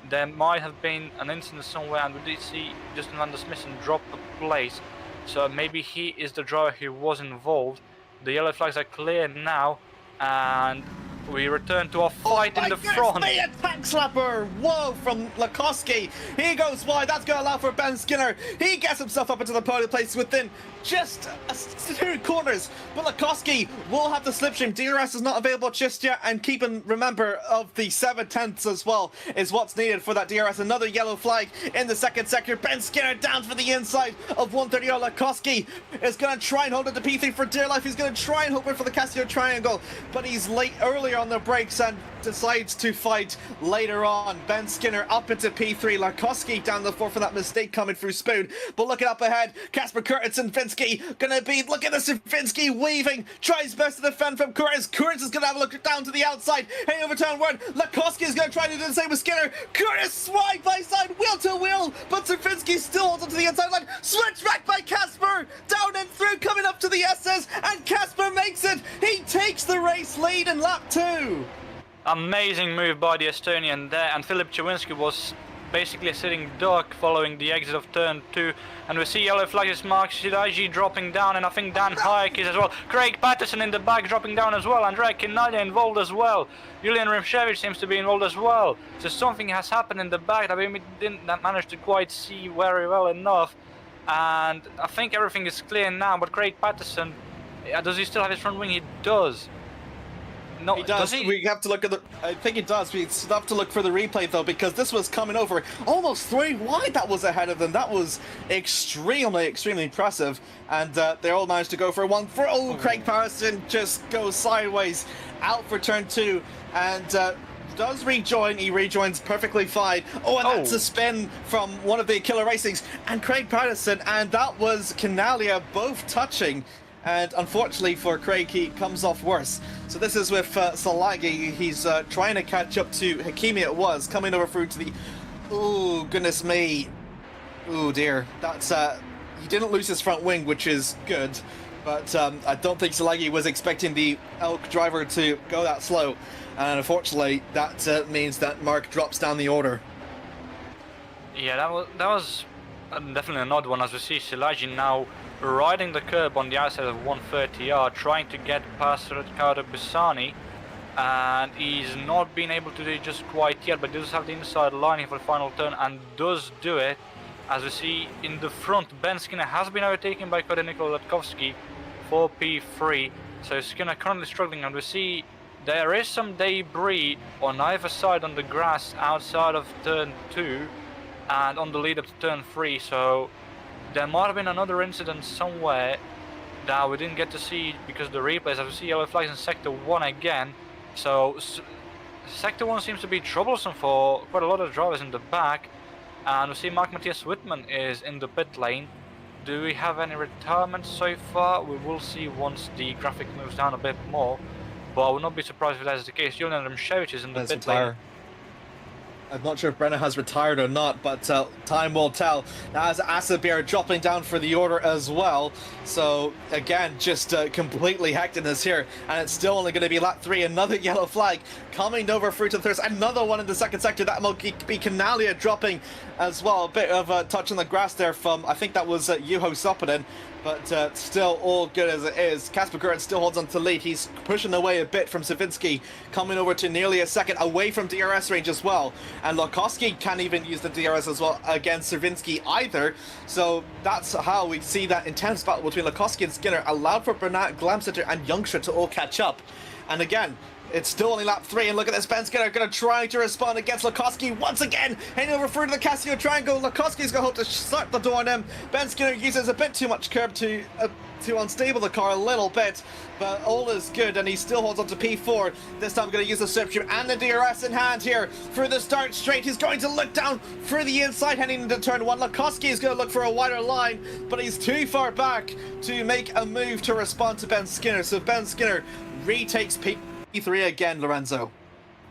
there might have been an incident somewhere, and we did see Justin van der Smissen drop a place, so maybe he is the driver who was involved. The yellow flags are clear now, and we return to our fight in the front. Me, a tank slapper! Whoa, from Lakoski. He goes wide. That's going to allow for Ben Skinner. He gets himself up into the podium place within just 2 corners. But Lakoski will have the slipstream. DRS is not available just yet. And remember of the 7/10ths as well is what's needed for that DRS. Another yellow flag in the second sector. Ben Skinner down for the inside of 130. Lakoski is going to try and hold it to P3 for dear life. He's going to try and hope for the Casio triangle. But he's late earlier on the brakes and decides to fight later on. Ben Skinner up into P3. Lakoski down the floor for that mistake coming through Spoon. But looking up ahead, Kasper Kuritz and Finsky gonna be, look at this, Finsky weaving, tries best to defend from Kuritz. Kuritz is gonna have a look down to the outside, heading over turn 1. Lakoski is gonna try to do the same with Skinner. Kuritz side by side, wheel to wheel, but Finsky still holds onto the inside line. Switch back by Kasper, down and through, coming up to the SS, and Kasper makes it. He takes the race lead in lap 2. Amazing move by the Estonian there, and Filip Czernyski was basically a sitting duck following the exit of turn 2, and we see yellow flags marked, Shidaiji dropping down, and I think Dan Hayek is as well. Craig Patterson in the back dropping down as well, Andrea Kinalia involved as well. Julian Rimshevich seems to be involved as well. So something has happened in the back that we didn't manage to quite see very well enough, and I think everything is clear now. But Craig Patterson, does he still have his front wing? He does. No, he does. We have to look at the. I think he does. We have to look for the replay though, because this was coming over almost 3 wide. That was ahead of them. That was extremely impressive. And they all managed to go for one. Craig Patterson just goes sideways out for turn 2, and does rejoin. He rejoins perfectly fine. That's a spin from one of the Killer Racings and Craig Patterson, and that was Kinalia both touching. And unfortunately for Craig, he comes off worse. So this is with Salagi. He's trying to catch up to Hakimi. It was coming over through to the. Oh goodness me! Oh dear. That's he didn't lose his front wing, which is good. But I don't think Salagi was expecting the Elk driver to go that slow. And unfortunately, that means that Mark drops down the order. Yeah, that was definitely an odd one, as we see Salagi now riding the curb on the outside of 130R, trying to get past Ricardo Pisani, and he's not been able to do it just quite yet, but does have the inside line here for the final turn and does do it. As we see in the front, Ben Skinner has been overtaken by Nikola Latkovsky for P3, so Skinner currently struggling, and we see there is some debris on either side on the grass outside of turn 2 and on the lead up to turn 3, so there might have been another incident somewhere that we didn't get to see because of the replays. As we see yellow flags in sector 1 again, so sector 1 seems to be troublesome for quite a lot of drivers in the back, and we see Mark Matthias Wittmann is in the pit lane. Do we have any retirements so far? We will see once the graphic moves down a bit more, but I would not be surprised if that is the case. Julian Rimshevich is in the pit lane. I'm not sure if Brenna has retired or not, but time will tell. Now, as Asabir dropping down for the order as well. So, again, just completely hecticness here. And it's still only going to be lap 3. Another yellow flag coming over through to the third. Another one in the second sector. That will be Kinalia dropping as well. A bit of a touch on the grass there from, I think that was Juho Soppinen. But still all good as it is. Kasper Kuritz still holds on to lead. He's pushing away a bit from Savinsky, coming over to nearly a second away from DRS range as well. And Lakoski can't even use the DRS as well against Savinsky either. So that's how we see that intense battle between Lakoski and Skinner allowed for Bernat, Glamsetter and Youngstra to all catch up. And again, It's still only lap 3, and look at this. Ben Skinner going to try to respond against Lukowski once again. Heading over through to the Casio triangle. Lukowski's going to hope to start the door on him. Ben Skinner uses a bit too much curb to unstable the car a little bit, but all is good, and he still holds on to P4. This time going to use the slip tube and the DRS in hand here for the start straight. He's going to look down through the inside heading into turn 1. Lukowski is going to look for a wider line, but he's too far back to make a move to respond to Ben Skinner. So Ben Skinner retakes P3 again, Lorenzo.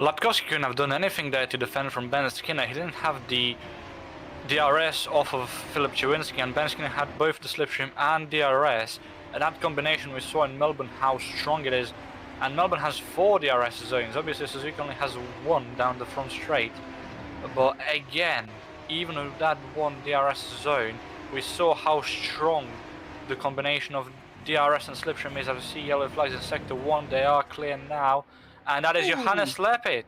Lukowski couldn't have done anything there to defend from Ben Skinner. He didn't have the DRS off of Philip Chewinski, and Ben Skinner had both the slipstream and DRS, and that combination we saw in Melbourne how strong it is. And Melbourne has 4 DRS zones. Obviously Suzuka only has 1 down the front straight, but again, even with that 1 DRS zone, we saw how strong the combination of DRS and slipstream is. As we see yellow flags in sector 1, they are clear now, and that is Johannes Lepid.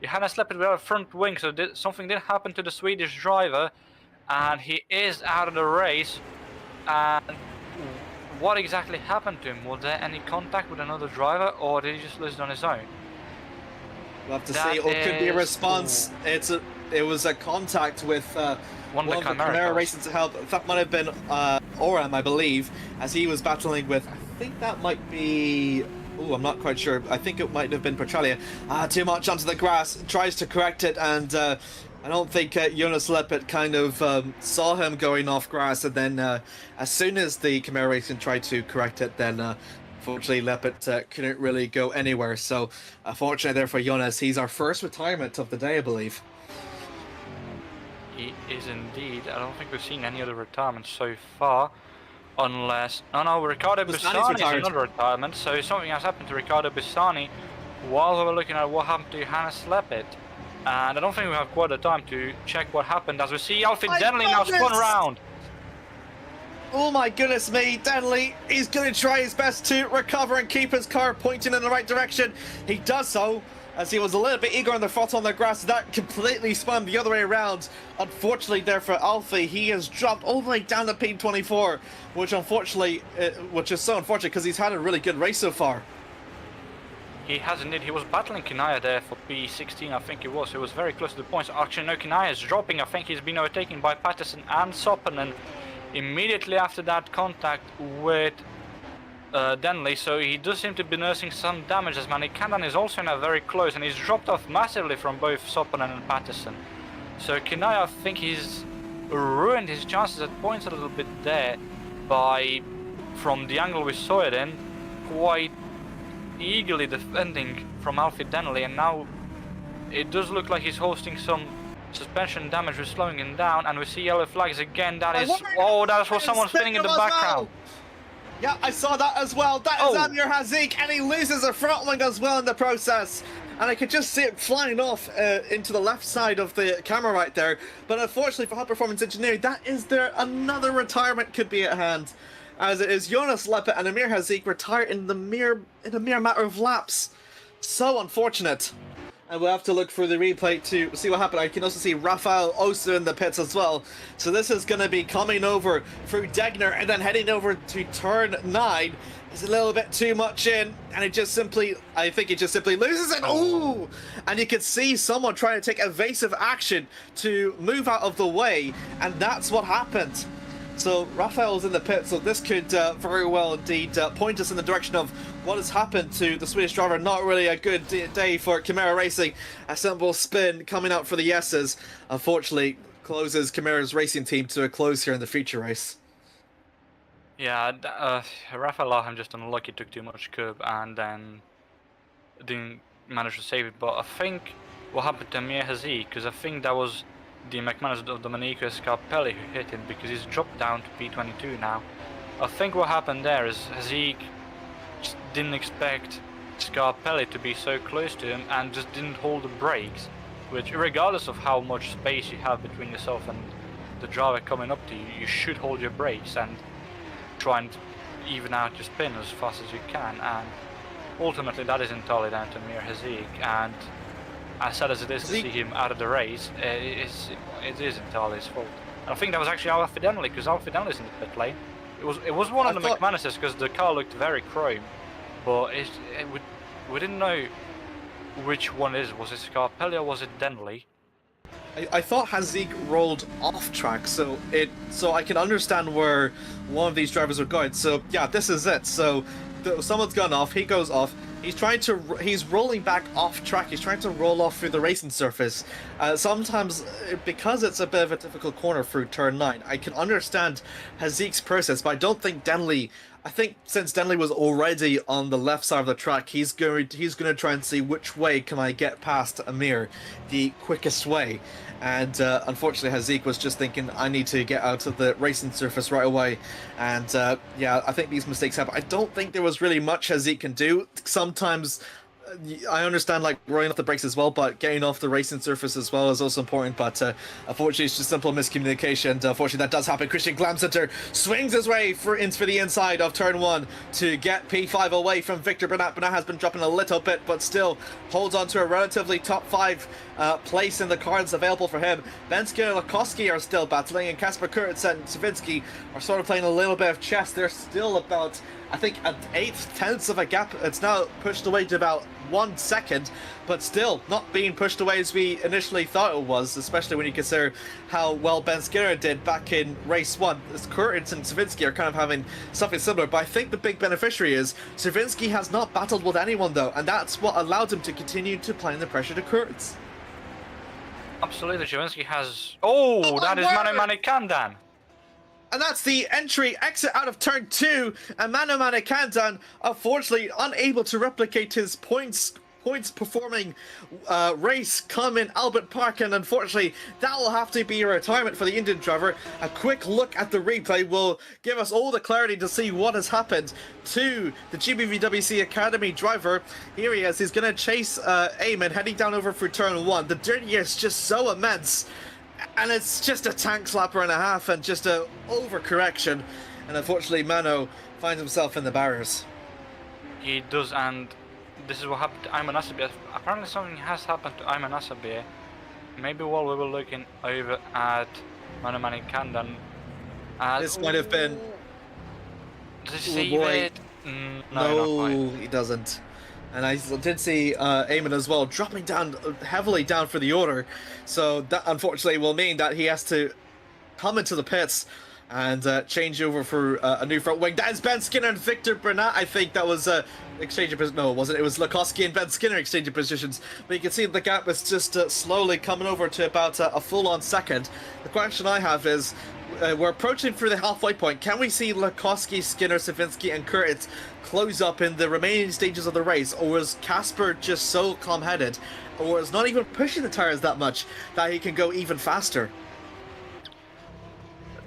Johannes Lepid without a front wing, so something did happen to the Swedish driver, and he is out of the race. And what exactly happened to him? Was there any contact with another driver, or did he just lose it on his own? We'll have to see. Or it could be a response. It was a contact with one of the Camera racing to help. That might have been Oram, I believe, as he was battling with. I think that might be. Oh, I'm not quite sure. I think it might have been Petralia. Too much onto the grass. Tries to correct it, and I don't think Jonas Lepid kind of saw him going off grass. And then as soon as the Camera Racing tried to correct it, then unfortunately Lepid couldn't really go anywhere. So unfortunately there for Jonas, he's our first retirement of the day, I believe. He is indeed. I don't think we've seen any other retirements so far. Unless... No, Riccardo Bissani is another retirement, so something has happened to Riccardo Bissani while we were looking at what happened to Johannes Lepid. And I don't think we have quite the time to check what happened, as we see Alfie Denley now spun round. Oh my goodness me, Denley is going to try his best to recover and keep his car pointing in the right direction. He does so, as he was a little bit eager on the front on the grass. That completely spun the other way around. Unfortunately there for Alfie, he has dropped all the way down to P24, which is so unfortunate because he's had a really good race so far. He has indeed. He was battling Kinaya there for P16, I think it was. It was very close to the points. Actually, no, Kinaya is dropping. I think he's been overtaken by Patterson and Soppinen immediately after that contact with Denley, so he does seem to be nursing some damage. As Manny Kandan is also now very close, and he's dropped off massively from both Soppinen and Patterson. So Kinaya, I think he's ruined his chances at points a little bit there by, from the angle we saw it in, quite eagerly defending from Alfie Denley, and now it does look like he's hosting some suspension damage with slowing him down, and we see yellow flags again. That is, oh, that is what someone's spinning in the background. Yeah, I saw that as well. That is Amir Hazik, and he loses a front wing as well in the process. And I could just see it flying off into the left side of the camera right there. But unfortunately for High Performance Engineering, that is another retirement could be at hand, as it is Jonas Lepid and Amir Hazik retire in a mere matter of laps. So unfortunate. And we'll have to look for the replay to see what happened. I can also see Rafael Oster in the pits as well. So this is going to be coming over through Degner and then heading over to turn 9. It's a little bit too much in, and I think it just simply loses it. Ooh! And you can see someone trying to take evasive action to move out of the way, and that's what happened. So Rafael's in the pit, so this could very well indeed point us in the direction of what has happened to the Swedish driver. Not really a good day for Camera Racing. A simple spin coming out for the yeses. Unfortunately, closes Camara's racing team to a close here in the feature race. Yeah, Rafael Lahan just unlucky, took too much curb and then didn't manage to save it. But I think what happened to Amir Hazik, because I think that was the McManus of Domenico Scarpelli who hit him, because he's dropped down to P22 now. I think what happened there is Hazik just didn't expect Scarpelli to be so close to him and just didn't hold the brakes, which regardless of how much space you have between yourself and the driver coming up to you, you should hold your brakes and try and even out your spin as fast as you can. And ultimately that is entirely down to Amir Hazik, and as sad as it is to see him out of the race, it is entirely his fault. And I think that was actually Alfie Denley, because Alfie Denley's in the pit lane. It was one of the McManuses, because the car looked very chrome, but we didn't know which one is. Was it Scarpelli or was it Denley? I thought Haziq rolled off track, so I can understand where one of these drivers are going. So yeah, this is it. So someone's gone off. He goes off. He's rolling back off track. He's trying to roll off through the racing surface. Sometimes, because it's a bit of a difficult corner through turn 9, I can understand Haziq's process, but I don't think Denley. I think since Denley was already on the left side of the track, he's going to try and see which way can I get past Amir the quickest way. And unfortunately, Haziq was just thinking, I need to get out of the racing surface right away. And yeah, I think these mistakes happen. I don't think there was really much Haziq can do. Sometimes I understand like rolling off the brakes as well, but getting off the racing surface as well is also important. But unfortunately, it's just simple miscommunication. And unfortunately, that does happen. Christian Glamcenter swings his way for the inside of turn 1 to get P5 away from Victor Bernat. Bernat has been dropping a little bit, but still holds on to a relatively top 5 place in the cards available for him. Benska and Lakowski are still battling, and Kasper Kurtz and Savinsky are sort of playing a little bit of chess. They're still about, I think, an 1/8 of a gap. It's now pushed away to about 1 second, but still not being pushed away as we initially thought it was, especially when you consider how well Ben Skinner did back in race 1. Kurtz and Savinsky are kind of having something similar, but I think the big beneficiary is Savinsky has not battled with anyone though, and that's what allowed him to continue to apply the pressure to Kurtz. Absolutely, Savinsky has... Oh, that is Manu Kandan. And that's the exit out of turn 2, and Manu Kandan, unfortunately unable to replicate his points performing race come in Albert Park, and unfortunately that will have to be a retirement for the Indian driver. A quick look at the replay will give us all the clarity to see what has happened to the GPVWC Academy driver. Here he is. He's going to chase Eamon heading down over through turn 1. The dirty is just so immense, and it's just a tank slapper and a half and just a overcorrection, and unfortunately Mano finds himself in the barriers. He does, and this is what happened to Ayman Asabir. Apparently something has happened to Ayman Asabir. Maybe while we were looking over at Manu Kandan. This might have been... Does he save it? No, he doesn't. And I did see Eamon as well dropping down heavily down for the order. So that unfortunately will mean that he has to come into the pits and change over for a new front wing. That is Ben Skinner and Victor Bernat. I think that was exchange of positions. No, it wasn't. It was Lakowski and Ben Skinner exchanging positions. But you can see the gap is just slowly coming over to about a full-on second. The question I have is, we're approaching through the halfway point. Can we see Lakowski, Skinner, Savinsky, and Kurtz close up in the remaining stages of the race, or is Kasper just so calm-headed, or is not even pushing the tires that much that he can go even faster?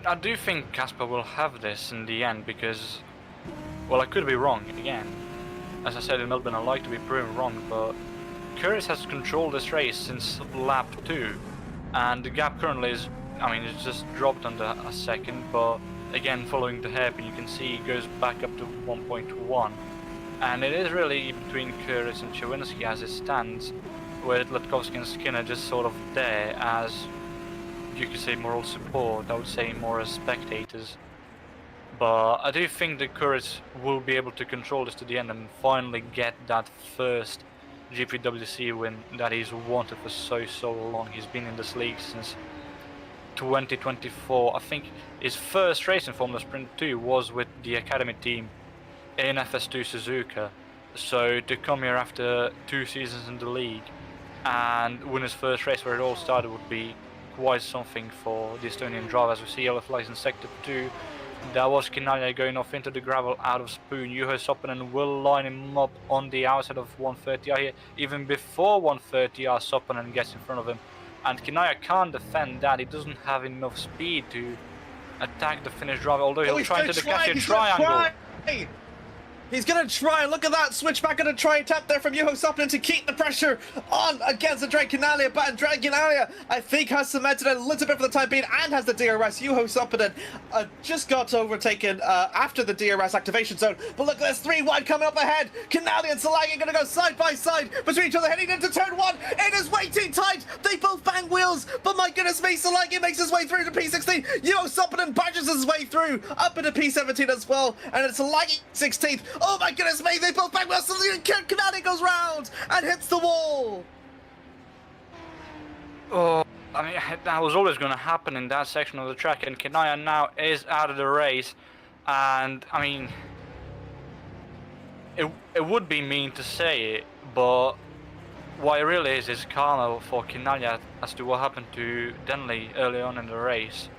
I do think Kasper will have this in the end because, well, I could be wrong again. As I said in Melbourne, I like to be proven wrong, but Kurtz has controlled this race since lap 2, and the gap currently is, I mean, it's just dropped under a second, but again, following the hairpin, you can see it goes back up to 1.1. And it is really between Kurtz and Chawinski as it stands, with Latkowski and Skinner just sort of there as, you could say, moral support. I would say more as spectators. But I do think that Kurtz will be able to control this to the end and finally get that first GPWC win that he's wanted for so long. He's been in this league since 2024. I think his first race in Formula Sprint 2 was with the Academy team in FS2 Suzuka. So to come here after 2 seasons in the league and win his first race where it all started would be quite something for the Estonian driver. As we see yellow flags in Sector 2, that was Kinalia going off into the gravel out of Spoon. Juho Soppinen will line him up on the outside of 130R here. Even before 130R, Soppinen gets in front of him. And Kinalia can't defend that. He doesn't have enough speed to attack the Finnish driver, although he'll try into the Cassia triangle. He's going to try. Look at that. Switch back on a try attempt there from Juho Soppinen to keep the pressure on against Andrei Kinalia. But Andrei Kinalia, I think, has cemented it a little bit for the time being and has the DRS. Juho Soppinen just got overtaken after the DRS activation zone. But look at this. 3 wide coming up ahead. Kinalia and Salagi are going to go side by side between each other heading into turn 1. It is waiting tight. They both back bang wheels, but my goodness me, Solagi makes his way through to P16. Soppinen punches his way through up into P17 as well, and it's Solagi 16th. Oh my goodness me, they both bang wheels. Canali goes round and hits the wall. Oh, I mean, that was always going to happen in that section of the track, and Kanaya now is out of the race, and I mean, it would be mean to say it, but what it really is karma for Kanaya as to what happened to Denley early on in the race.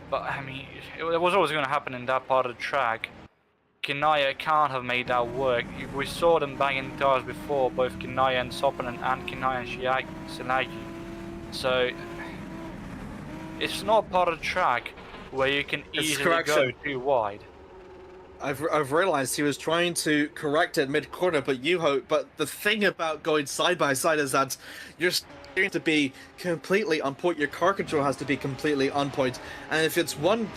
But I mean, it was always going to happen in that part of the track. Kanaya can't have made that work. We saw them banging tires before, both Kanaya and Soppinen and Kanaya and Solagi. So it's not part of the track where you can easily go too wide. I've realized he was trying to correct it mid-corner, but the thing about going side by side is that you're steering to be completely on point. Your car control has to be completely on point, and if it's one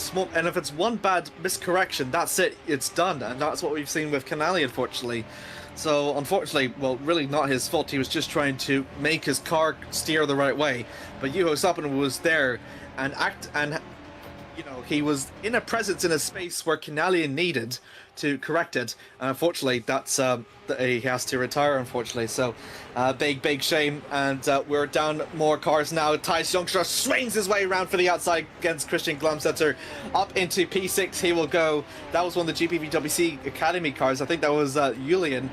bad miscorrection, that's it. It's done, and that's what we've seen with Canali, unfortunately. So unfortunately, well, really not his fault. He was just trying to make his car steer the right way, but Juho Soppinen was there and he was in a presence in a space where Canali needed to correct it. And unfortunately, that's he has to retire, unfortunately. So big shame. And we're down more cars now. Thijs Youngstra swings his way around for the outside against Christian Glumsetter. Up into P6 he will go. That was one of the GPVWC Academy cars. I think that was Julian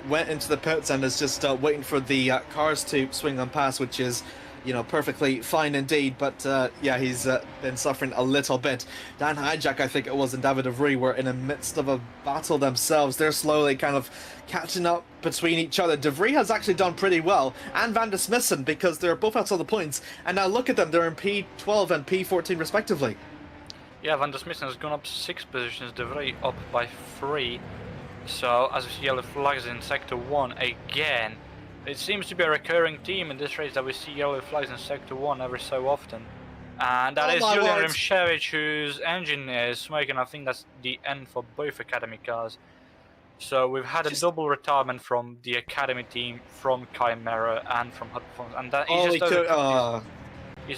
went into the pits and is just waiting for the cars to swing on past, which is perfectly fine indeed, but yeah, he's been suffering a little bit. Dan Hijack, I think it was, and David Avry were in the midst of a battle themselves. They're slowly kind of catching up between each other. De Vries has actually done pretty well, and Van der Smissen, because they're both outside the points, and now look at them, they're in P12 and P14 respectively. Yeah, Van der Smissen has gone up 6 positions, De Vries up by 3, so as we see yellow flags in Sector 1 again. It seems to be a recurring theme in this race that we see yellow flags in Sector 1 every so often. And that is Julian Rimšević, whose engine is smoking. I think that's the end for both Academy cars. So we've had a double retirement from the Academy team, from Chimera, and from Hudfons. And that he's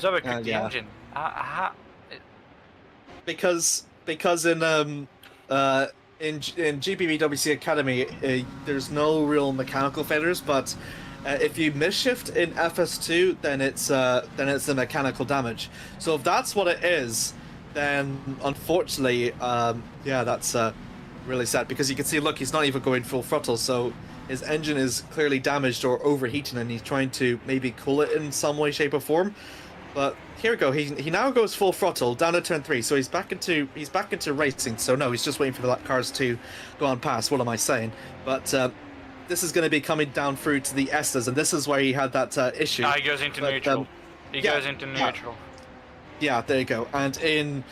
overcooked the engine. Because in GPVWC Academy, there's no real mechanical failures, but if you misshift in FS2, then it's the mechanical damage. So if that's what it is, then unfortunately, yeah, that's really sad, because you can see, look, he's not even going full throttle, so his engine is clearly damaged or overheating, and he's trying to maybe cool it in some way, shape, or form. But here we go. He now goes full throttle down to turn 3, so he's back into racing. So no, he's just waiting for the cars to go on past. What am I saying? But this is going to be coming down through to the S's, and this is where he had that issue. He goes into neutral. He goes into neutral. Yeah, there you go. And in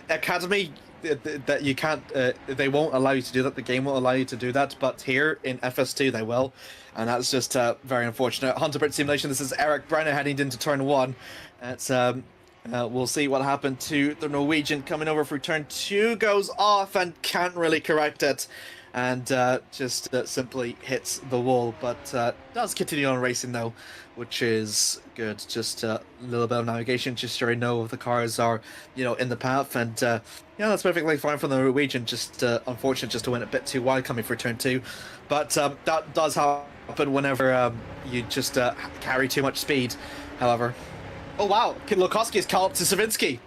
Academy, that you can't. They won't allow you to do that. The game won't allow you to do that. But here in FS2, they will. And that's just very unfortunate. Hunterbird Simulation, this is Eric Brenner heading into turn 1. It's, we'll see what happened to the Norwegian coming over through turn 2, goes off and can't really correct it. And just simply hits the wall. But does continue on racing though, which is good. Just a little bit of navigation, just so you know if the cars are, in the path. And yeah, that's perfectly fine for the Norwegian. Just unfortunate just to win a bit too wide coming for turn 2. But that does happen whenever you just carry too much speed, however. Oh wow, Lukowski's caught up to Savinsky.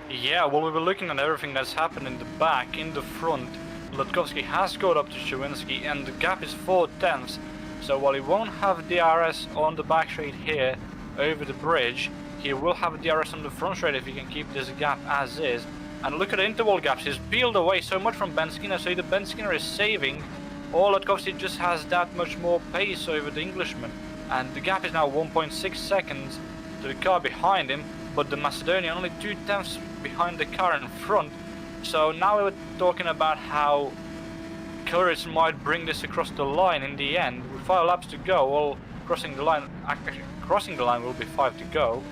Yeah, well, we were looking at everything that's happened in the back, in the front. Lutkowski has caught up to Szawinski, and the gap is 4 tenths. So while he won't have DRS on the back straight here over the bridge, he will have DRS on the front straight if he can keep this gap as is. And look at the interval gaps, he's peeled away so much from Ben Skinner, so either Ben Skinner is saving, or Lutkowski just has that much more pace over the Englishman. And the gap is now 1.6 seconds to the car behind him, but the Macedonian only 2 tenths behind the car in front. So now we're talking about how Courage might bring this across the line in the end. With 5 laps to go, well, crossing the line will be 5 to go.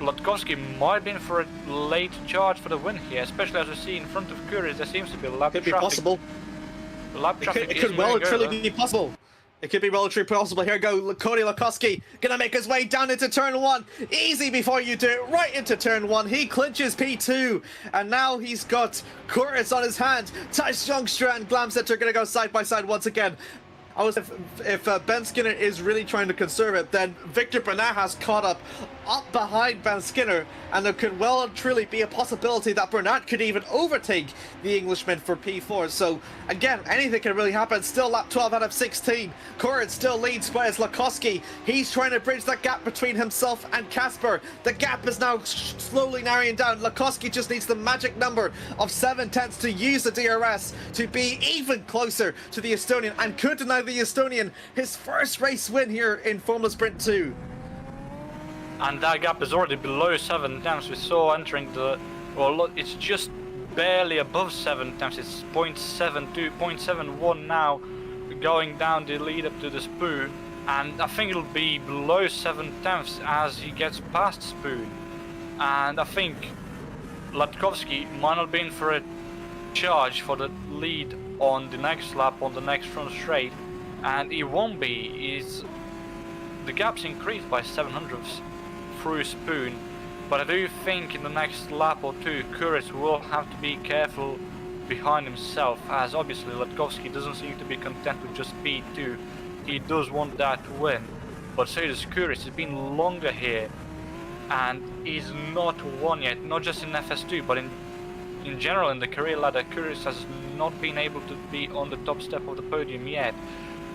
Lutkowski might be in for a late charge for the win here, especially as we see in front of Courage, there seems to be a lap traffic. Could be possible. Lap traffic it could well truly be possible. It could be relatively possible. Here go Cody Lukoski, gonna make his way down into turn 1. Easy before you do it, right into turn 1. He clinches P2, and now he's got Curtis on his hand. Thijs Jongstra and Glamset are gonna go side by side once again. If Ben Skinner is really trying to conserve it, then Victor Bernat has caught up behind Ben Skinner, and there could well and truly be a possibility that Bernat could even overtake the Englishman for P4. So again, anything can really happen. Still lap 12 out of 16. Curran still leads by his Lukoski. He's trying to bridge that gap between himself and Casper. The gap is now slowly narrowing down. Lukoski just needs the magic number of 7/10 to use the DRS to be even closer to the Estonian, and could deny the Estonian his first race win here in Formula Sprint 2. And that gap is already below 7/10. We saw entering the, well, it's just barely above 7/10. It's 0.72, 0.71 now, going down the lead up to the Spoon. And I think it'll be below 7/10 as he gets past Spoon. And I think Latkovsky might not be in for a charge for the lead on the next lap, on the next front straight. And he won't be. The gap's increased by 7/100ths through Spoon, but I do think in the next lap or two Kuris will have to be careful behind himself, as obviously Latkovsky doesn't seem to be content with just P2. He does want that win, but so does Kuris. He's been longer here and he's not won yet, not just in FS2 but in general in the career ladder. Kuris has not been able to be on the top step of the podium yet,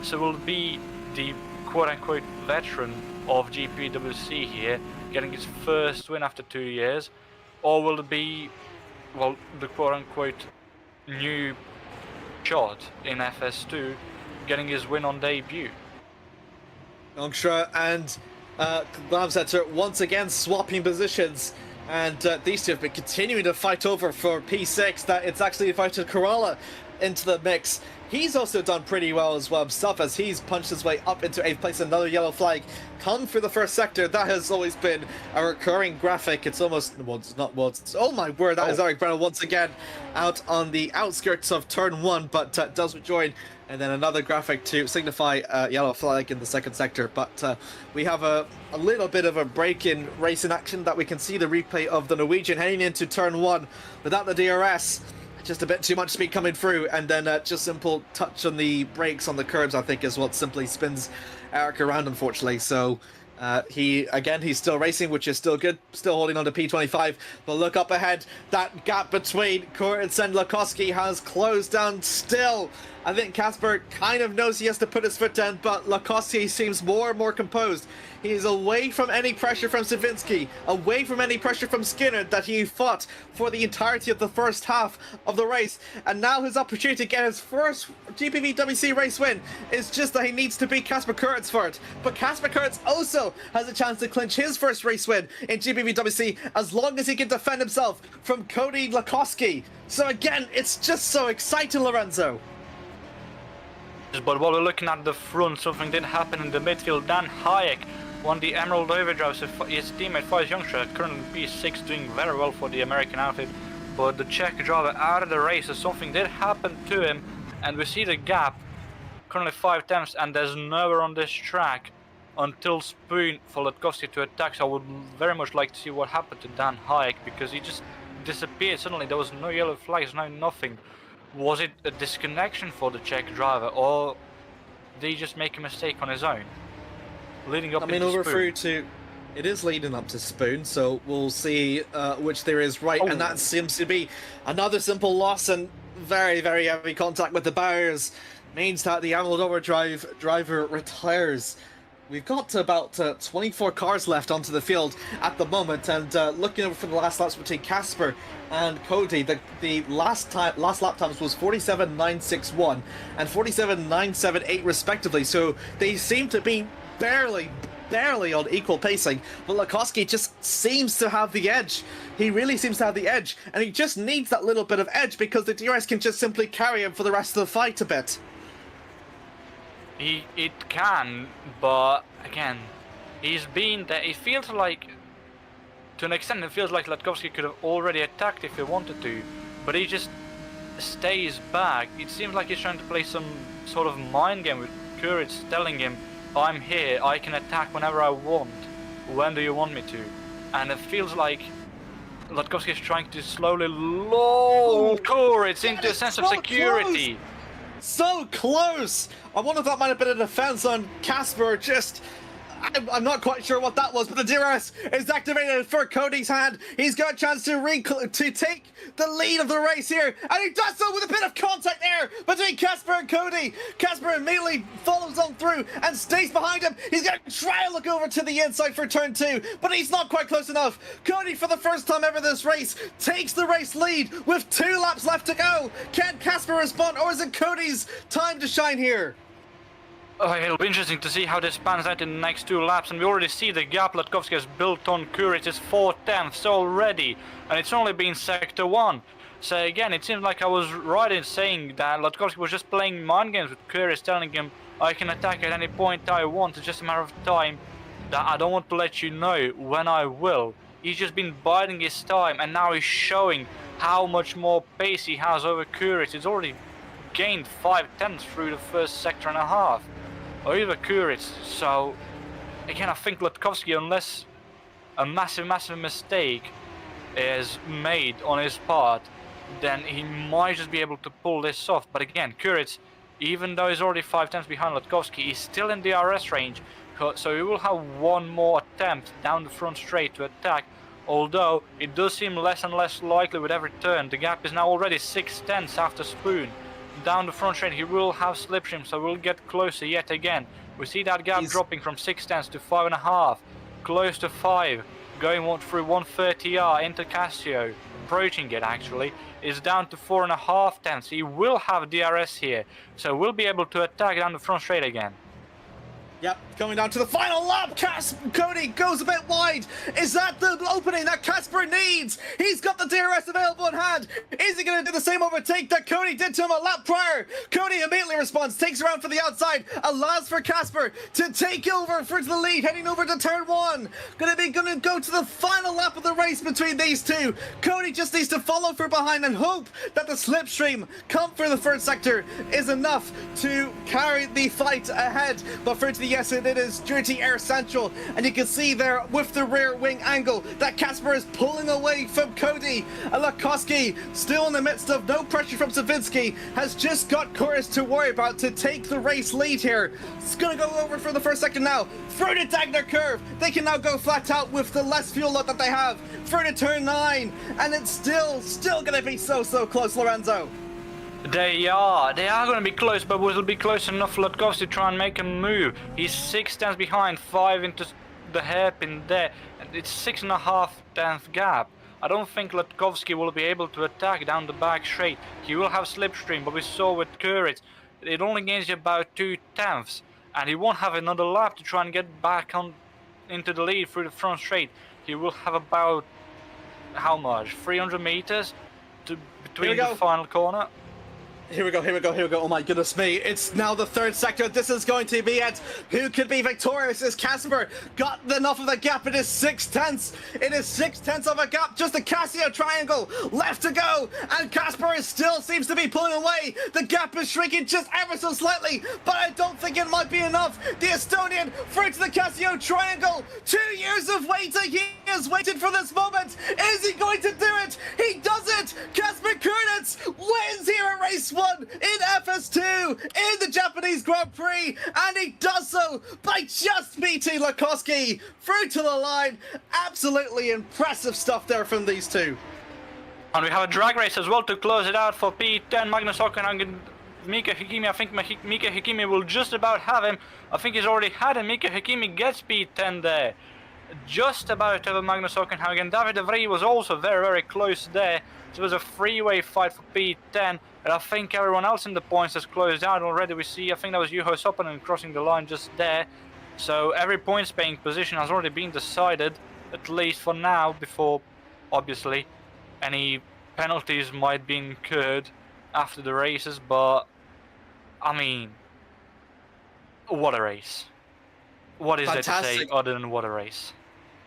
so will be the quote-unquote veteran of GPWC here, getting his first win after 2 years, or will it be, well, the quote-unquote new chart in FS2, getting his win on debut? Jongstra and Glamsetzer once again swapping positions, and these two have been continuing to fight over for P6. That it's actually invited Kerala into the mix. He's also done pretty well as well himself, as he's punched his way up into 8th place. Another yellow flag come for the first sector. That has always been a recurring graphic. It's almost, well, it's not, well, it's, oh my word, that is Eric Brennan once again out on the outskirts of turn 1, but does rejoin. And then another graphic to signify yellow flag in the second sector. But we have a little bit of a break in racing action that we can see the replay of the Norwegian heading into turn 1 without the DRS. Just a bit too much speed coming through, and then just simple touch on the brakes on the curbs, I think, is what simply spins Eric around, unfortunately. So he's still racing, which is still good, still holding on to P25. But look up ahead, that gap between Kurtz and Lukoski has closed down still. I think Casper kind of knows he has to put his foot down, but Lukoski seems more and more composed. He is away from any pressure from Savinsky, away from any pressure from Skinner that he fought for the entirety of the first half of the race. And now his opportunity to get his first GPVWC race win is just that he needs to beat Casper Kurtz for it. But Casper Kurtz also has a chance to clinch his first race win in GPVWC as long as he can defend himself from Cody Lukoski. So again, it's just so exciting, Lorenzo. But while we're looking at the front, something did happen in the midfield. Dan Hayek won the Emerald Overdrive, so his teammate Thijs Jongstra, currently P6, doing very well for the American outfit. But the Czech driver out of the race, so something did happen to him, and we see the gap, currently 5/10, and there's nowhere on this track until Spoon for Latkovsky to attack. So I would very much like to see what happened to Dan Hayek, because he just disappeared suddenly. There was no yellow flags, no nothing. Was it a disconnection for the Czech driver, or did he just make a mistake on his own? Leading up into Spoon. Through to, it is leading up to Spoon, so we'll see which theory is right. And that seems to be another simple loss, and very, very heavy contact with the barriers means that the Emerald Overdrive driver retires. We've got about 24 cars left onto the field at the moment, and looking over for the last laps between Casper and Cody, the last lap times was 47.961 and 47.978 respectively, so they seem to be barely on equal pacing, but Lukoski just seems to have the edge. He really seems to have the edge, and he just needs that little bit of edge because the DRS can just simply carry him for the rest of the fight a bit. It can, but again, he's been there. It feels like, to an extent, it feels like Latkovsky could have already attacked if he wanted to, but he just stays back. It seems like he's trying to play some sort of mind game with Courage telling him, I'm here, I can attack whenever I want. When do you want me to? And it feels like Latkovsky is trying to slowly lull Courage into a sense of security. So close! I wonder if that might have been a defense on Casper. I'm not quite sure what that was, but the DRS is activated for Cody's hand. He's got a chance to take the lead of the race here, and he does so with a bit of contact there between Casper and Cody. Casper immediately follows on through and stays behind him. He's going to try and look over to the inside for turn 2, but he's not quite close enough. Cody, for the first time ever this race, takes the race lead with 2 laps left to go. Can Casper respond, or is it Cody's time to shine here? Oh, it'll be interesting to see how this pans out in the next 2 laps, and we already see the gap Latkovsky has built on Courage is 4/10ths already, and it's only been sector 1. So again, it seems like I was right in saying that Latkovsky was just playing mind games with Courage, telling him, I can attack at any point I want, it's just a matter of time, that I don't want to let you know when I will. He's just been biding his time, and now he's showing how much more pace he has over Courage. He's already gained 5/10ths through the first sector and a half. Over Courage, so again I think Latkovsky, unless a massive mistake is made on his part, then he might just be able to pull this off. But again, Courage, even though he's already 5/10ths behind Latkovsky, he's still in the RS range, so he will have 1 more attempt down the front straight to attack, although it does seem less and less likely with every turn. The gap is now already 6/10ths after Spoon. Down the front straight he will have slipstream, so we'll get closer yet again. We see that gap dropping from 6/10ths to 5.5, close to 5, going through 130R into Casio, approaching it actually, is down to 4.5/10ths. He will have DRS here, so we'll be able to attack down the front straight again. Yep, coming down to the final lap. Cody goes a bit wide. Is that the opening that Casper needs? He's got the DRS available in hand. Is he going to do the same overtake that Cody did to him a lap prior? Cody immediately responds, takes around for the outside, allows for Casper to take over for the lead, heading over to turn 1. Gonna go to the final lap of the race between these two. Cody just needs to follow from behind and hope that the slipstream come for the first sector is enough to carry the fight ahead. But for yes, it is Dirty Air Central, and you can see there with the rear wing angle that Casper is pulling away from Cody. Latkovsky, still in the midst of no pressure from Savinsky, has just got Courage to worry about to take the race lead here. It's gonna go over for the first sector now. Through the Dagner curve, they can now go flat out with the less fuel load that they have. Through to turn 9, and it's still gonna be so close, Lorenzo. They are going to be close, but will be close enough for Latkovsky to try and make a move. He's 6/10ths behind, 5 into the hairpin there, and it's 6.5/10th gap. I don't think Latkovsky will be able to attack down the back straight. He will have slipstream, but we saw with Courage, it only gains you about 2/10ths, and he won't have another lap to try and get back on into the lead through the front straight. He will have about, how much, 300 meters between the final corner. Here we go. Oh my goodness me. It's now the 3rd sector. This is going to be it. Who could be victorious? Is Casper got enough of the gap? It is 6/10ths. It is 6/10ths of a gap. Just a Casio triangle left to go. And Casper still seems to be pulling away. The gap is shrinking just ever so slightly, but I don't think it might be enough. The Estonian through to the Casio triangle. 2 years of waiting. He has waited for this moment. Is he going to do it? He does it. Casper Kurnitz wins here at race 1 in FS2 in the Japanese Grand Prix, and he does so by just beating Latkovsky through to the line. Absolutely impressive stuff there from these two. And we have a drag race as well to close it out for P10. Magnus Hockenhagen, Mika Hikimi. I think Mika Hikimi will just about have him. I think he's already had him. Mika Hikimi gets P10 there. Just about over Magnus Hockenhagen. David De Vries was also very close there. It was a three-way fight for P10, and I think everyone else in the points has closed out already. We see, I think that was Juho Sopanen crossing the line just there. So every points-paying position has already been decided, at least for now, before, obviously, any penalties might be incurred after the races. But, I mean, what a race. What is there to say other than what a race?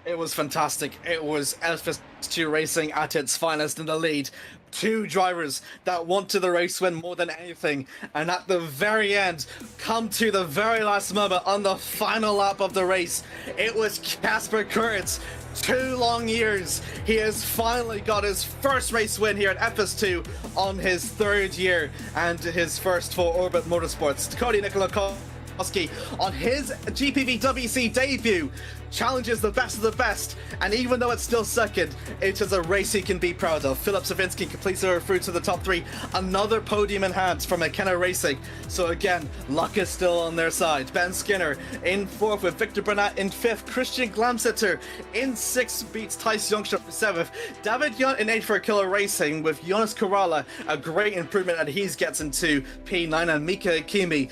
It was fantastic. It was FS2 Racing at its finest in the lead. Two drivers that wanted the race win more than anything, and at the very end, come to the very last moment on the final lap of the race, it was Casper Kurtz. 2 long years. He has finally got his first race win here at FS2 on his 3rd year and his first for Orbit Motorsports. Cody Nikolakowski on his GPVWC debut challenges the best of the best, and even though it's still second, it is a race he can be proud of. Philip Savinsky completes her through to the top 3, another podium in hand from McKenna Racing, so again, luck is still on their side. Ben Skinner in 4th with Victor Burnett in 5th, Christian Glamsitter in 6th beats Tice Youngster for 7th, David Yunt in 8th for Killer Racing with Jonas Corrala, a great improvement, and he gets into P9, and Mika Akimi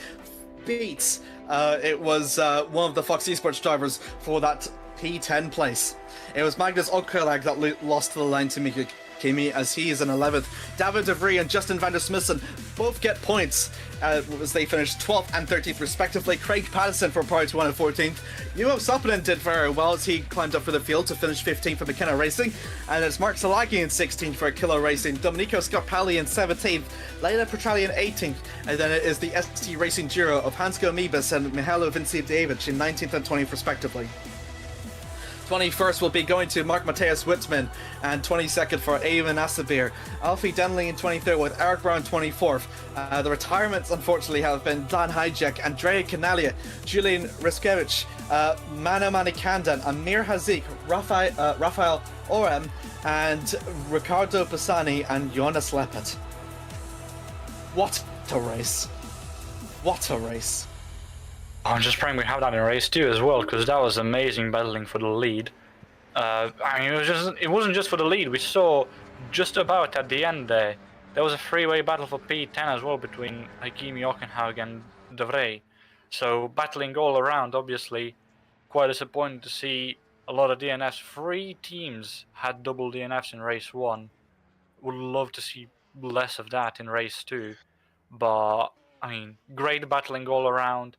beats it was one of the Fox Esports drivers for that P10 place. It was Magnus Okelag that lost to the line to Mika Kimi as he is in 11th. David De Vries and Justin van der Smissen both get points as they finished 12th and 13th respectively. Craig Patterson for Prior to 1 and 14th. Juho Sappinen did very well as he climbed up for the field to finish 15th for McKenna Racing, and it's Mark Salagi in 16th for Killer Racing, Domenico Scarpelli in 17th, Leila Petrali in 18th, and then it is the ST Racing Duo of Hansko Mibis and Mihailo Vincievich in 19th and 20th respectively. 21st will be going to Mark Mateus Wittman, and 22nd for Eamon Asabir. Alfie Denley in 23rd with Eric Brown 24th. The retirements unfortunately have been Dan Hajek, Andrea Canalia, Julian Riskevich, Mana Manikandan, Amir Hazik, Rafael Orem, and Ricardo Pisani and Jonas Lepet. What a race. What a race. I'm just praying we have that in race 2 as well, because that was amazing battling for the lead. I mean, it wasn't just for the lead. We saw just about at the end there was a three-way battle for P10 as well between Hakimi, Ockenhaug and De Vries. So battling all around, obviously quite disappointing to see a lot of DNFs. 3 teams had double DNFs in race 1. Would love to see less of that in race 2. But I mean, great battling all around.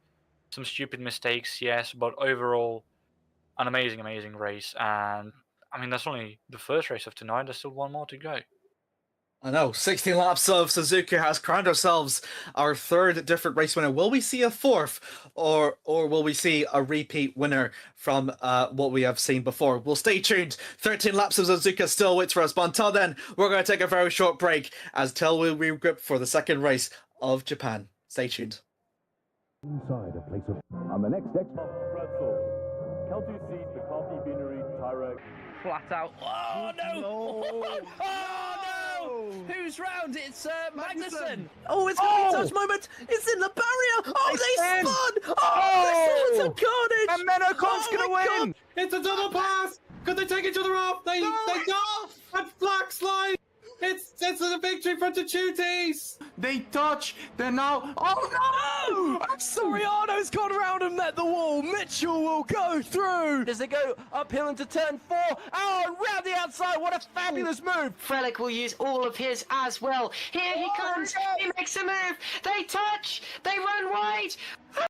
Some stupid mistakes, yes, but overall, an amazing race. And I mean, that's only the first race of tonight. There's still one more to go. I know, 16 laps of Suzuka has crowned ourselves our 3rd different race winner. Will we see a 4th, or will we see a repeat winner from what we have seen before? We'll stay tuned. 13 laps of Suzuka still waits for us, but until then, we're going to take a very short break as Tel will regroup for the 2nd race of Japan. Stay tuned. Inside a place of on the next pretzels. Kelty seat, the coffee beanery, Tyrek. Flat out. Oh no! Oh no! Who's round? It's Magnussen. Oh, it's going to touch moment. It's in the barrier. Oh, they spun. Oh, this is some carnage. And then Ocon's gonna win. God. It's a double pass. Could they take each other off? They don't. And Black slide. It's a victory for the Tuties. They touch. They're now. Oh no! Soriano's gone around and met the wall. Mitchell will go through. Does it go uphill into turn 4? Oh, round the outside. What a fabulous move. Frelick will use all of his as well. Here he comes. He makes a move. They touch. They run wide.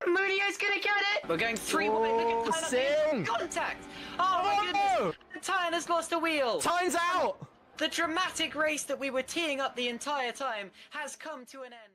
Munio's gonna get it. We're going 3 wide. Look at Sing. contact. Oh my goodness. The Tyne has lost a wheel. Time's out. The dramatic race that we were teeing up the entire time has come to an end.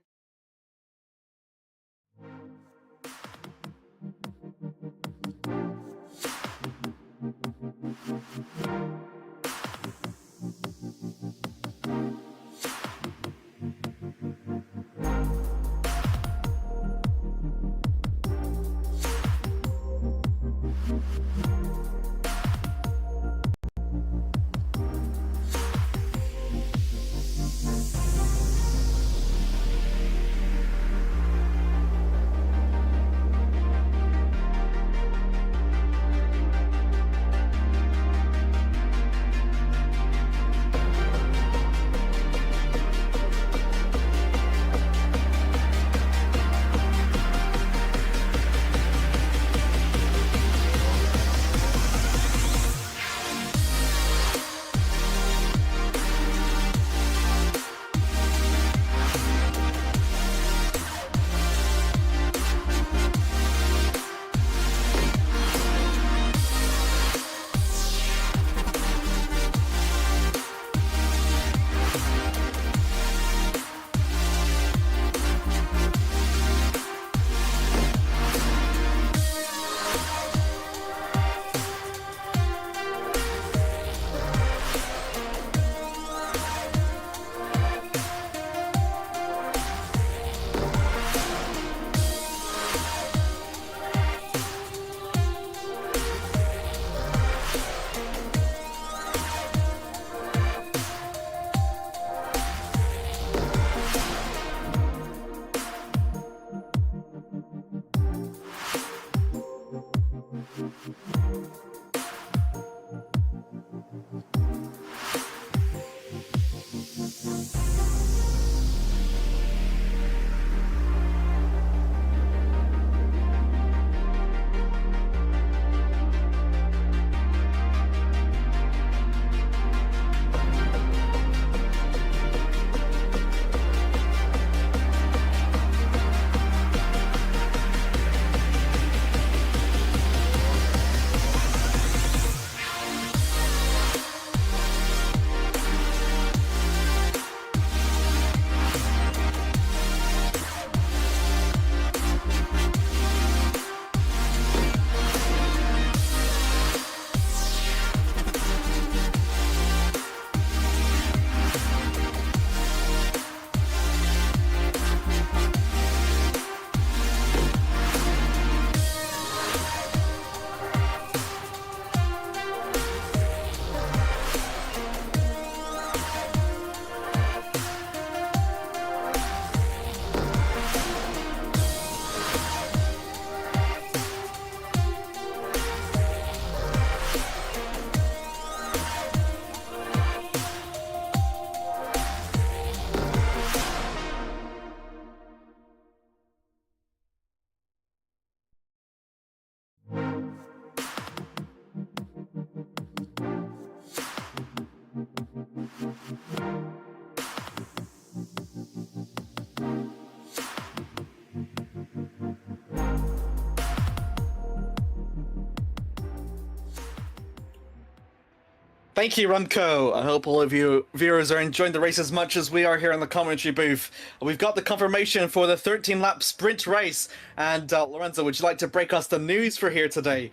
Thank you, Remco. I hope all of you viewers are enjoying the race as much as we are here in the commentary booth. We've got the confirmation for the 13-lap sprint race. And Lorenzo, would you like to break us the news for here today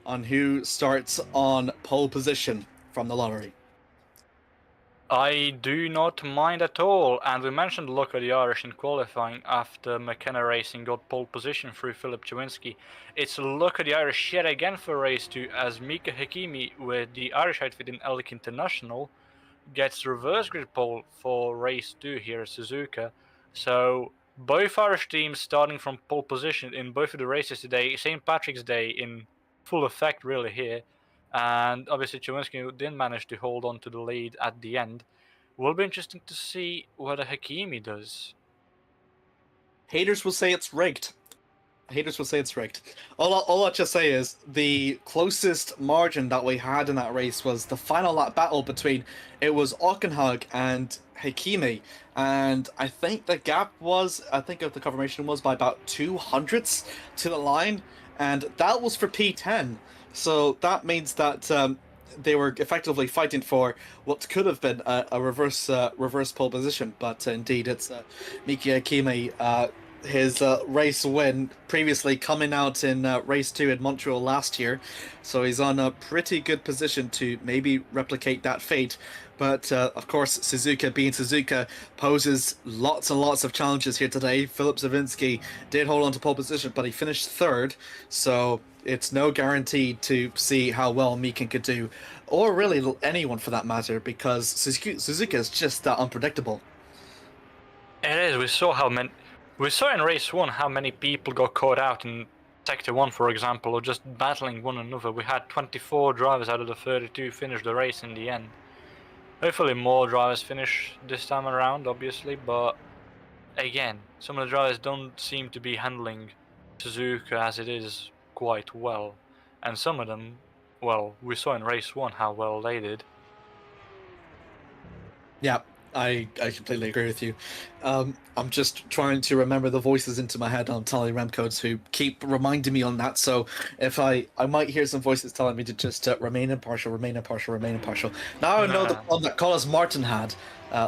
on who starts on pole position from the lottery? I do not mind at all, and we mentioned Luck of the Irish in qualifying after McKenna Racing got pole position through Philip Chawinski. It's Luck of the Irish yet again for race 2 as Mika Hakimi with the Irish outfit in Elk International gets reverse grid pole for race 2 here at Suzuka. So both Irish teams starting from pole position in both of the races today. St. Patrick's Day in full effect really here. And obviously Chawinski didn't manage to hold on to the lead at the end. Will be interesting to see what Hakimi does. Haters will say it's rigged. Haters will say it's rigged. All I'll just say is the closest margin that we had in that race was the final lap battle between it was Aukenhag and Hakimi, and I think the gap was, I think if the confirmation was by about 200ths to the line, and that was for P10. So that means that they were effectively fighting for what could have been a reverse pole position, but indeed it's Miki Hakimi, his race win previously coming out in race 2 in Montreal last year, so he's on a pretty good position to maybe replicate that fate. But of course, Suzuka being Suzuka poses lots and lots of challenges here today. Filip Zawinski did hold on to pole position, but he finished 3rd, so it's no guarantee to see how well Meekin could do, or really anyone for that matter, because Suzuka is just that unpredictable. It is. We saw in race 1 how many people got caught out in Sector 1, for example, or just battling one another. We had 24 drivers out of the 32 finish the race in the end. Hopefully more drivers finish this time around, obviously, but again, some of the drivers don't seem to be handling Suzuka as it is quite well, and some of them, well, we saw in race 1 how well they did. Yeah, I completely agree with you. I'm just trying to remember the voices into my head on Tally Remcodes who keep reminding me on that, so if I might hear some voices telling me to just remain impartial. Now I know the one that Collis Martin had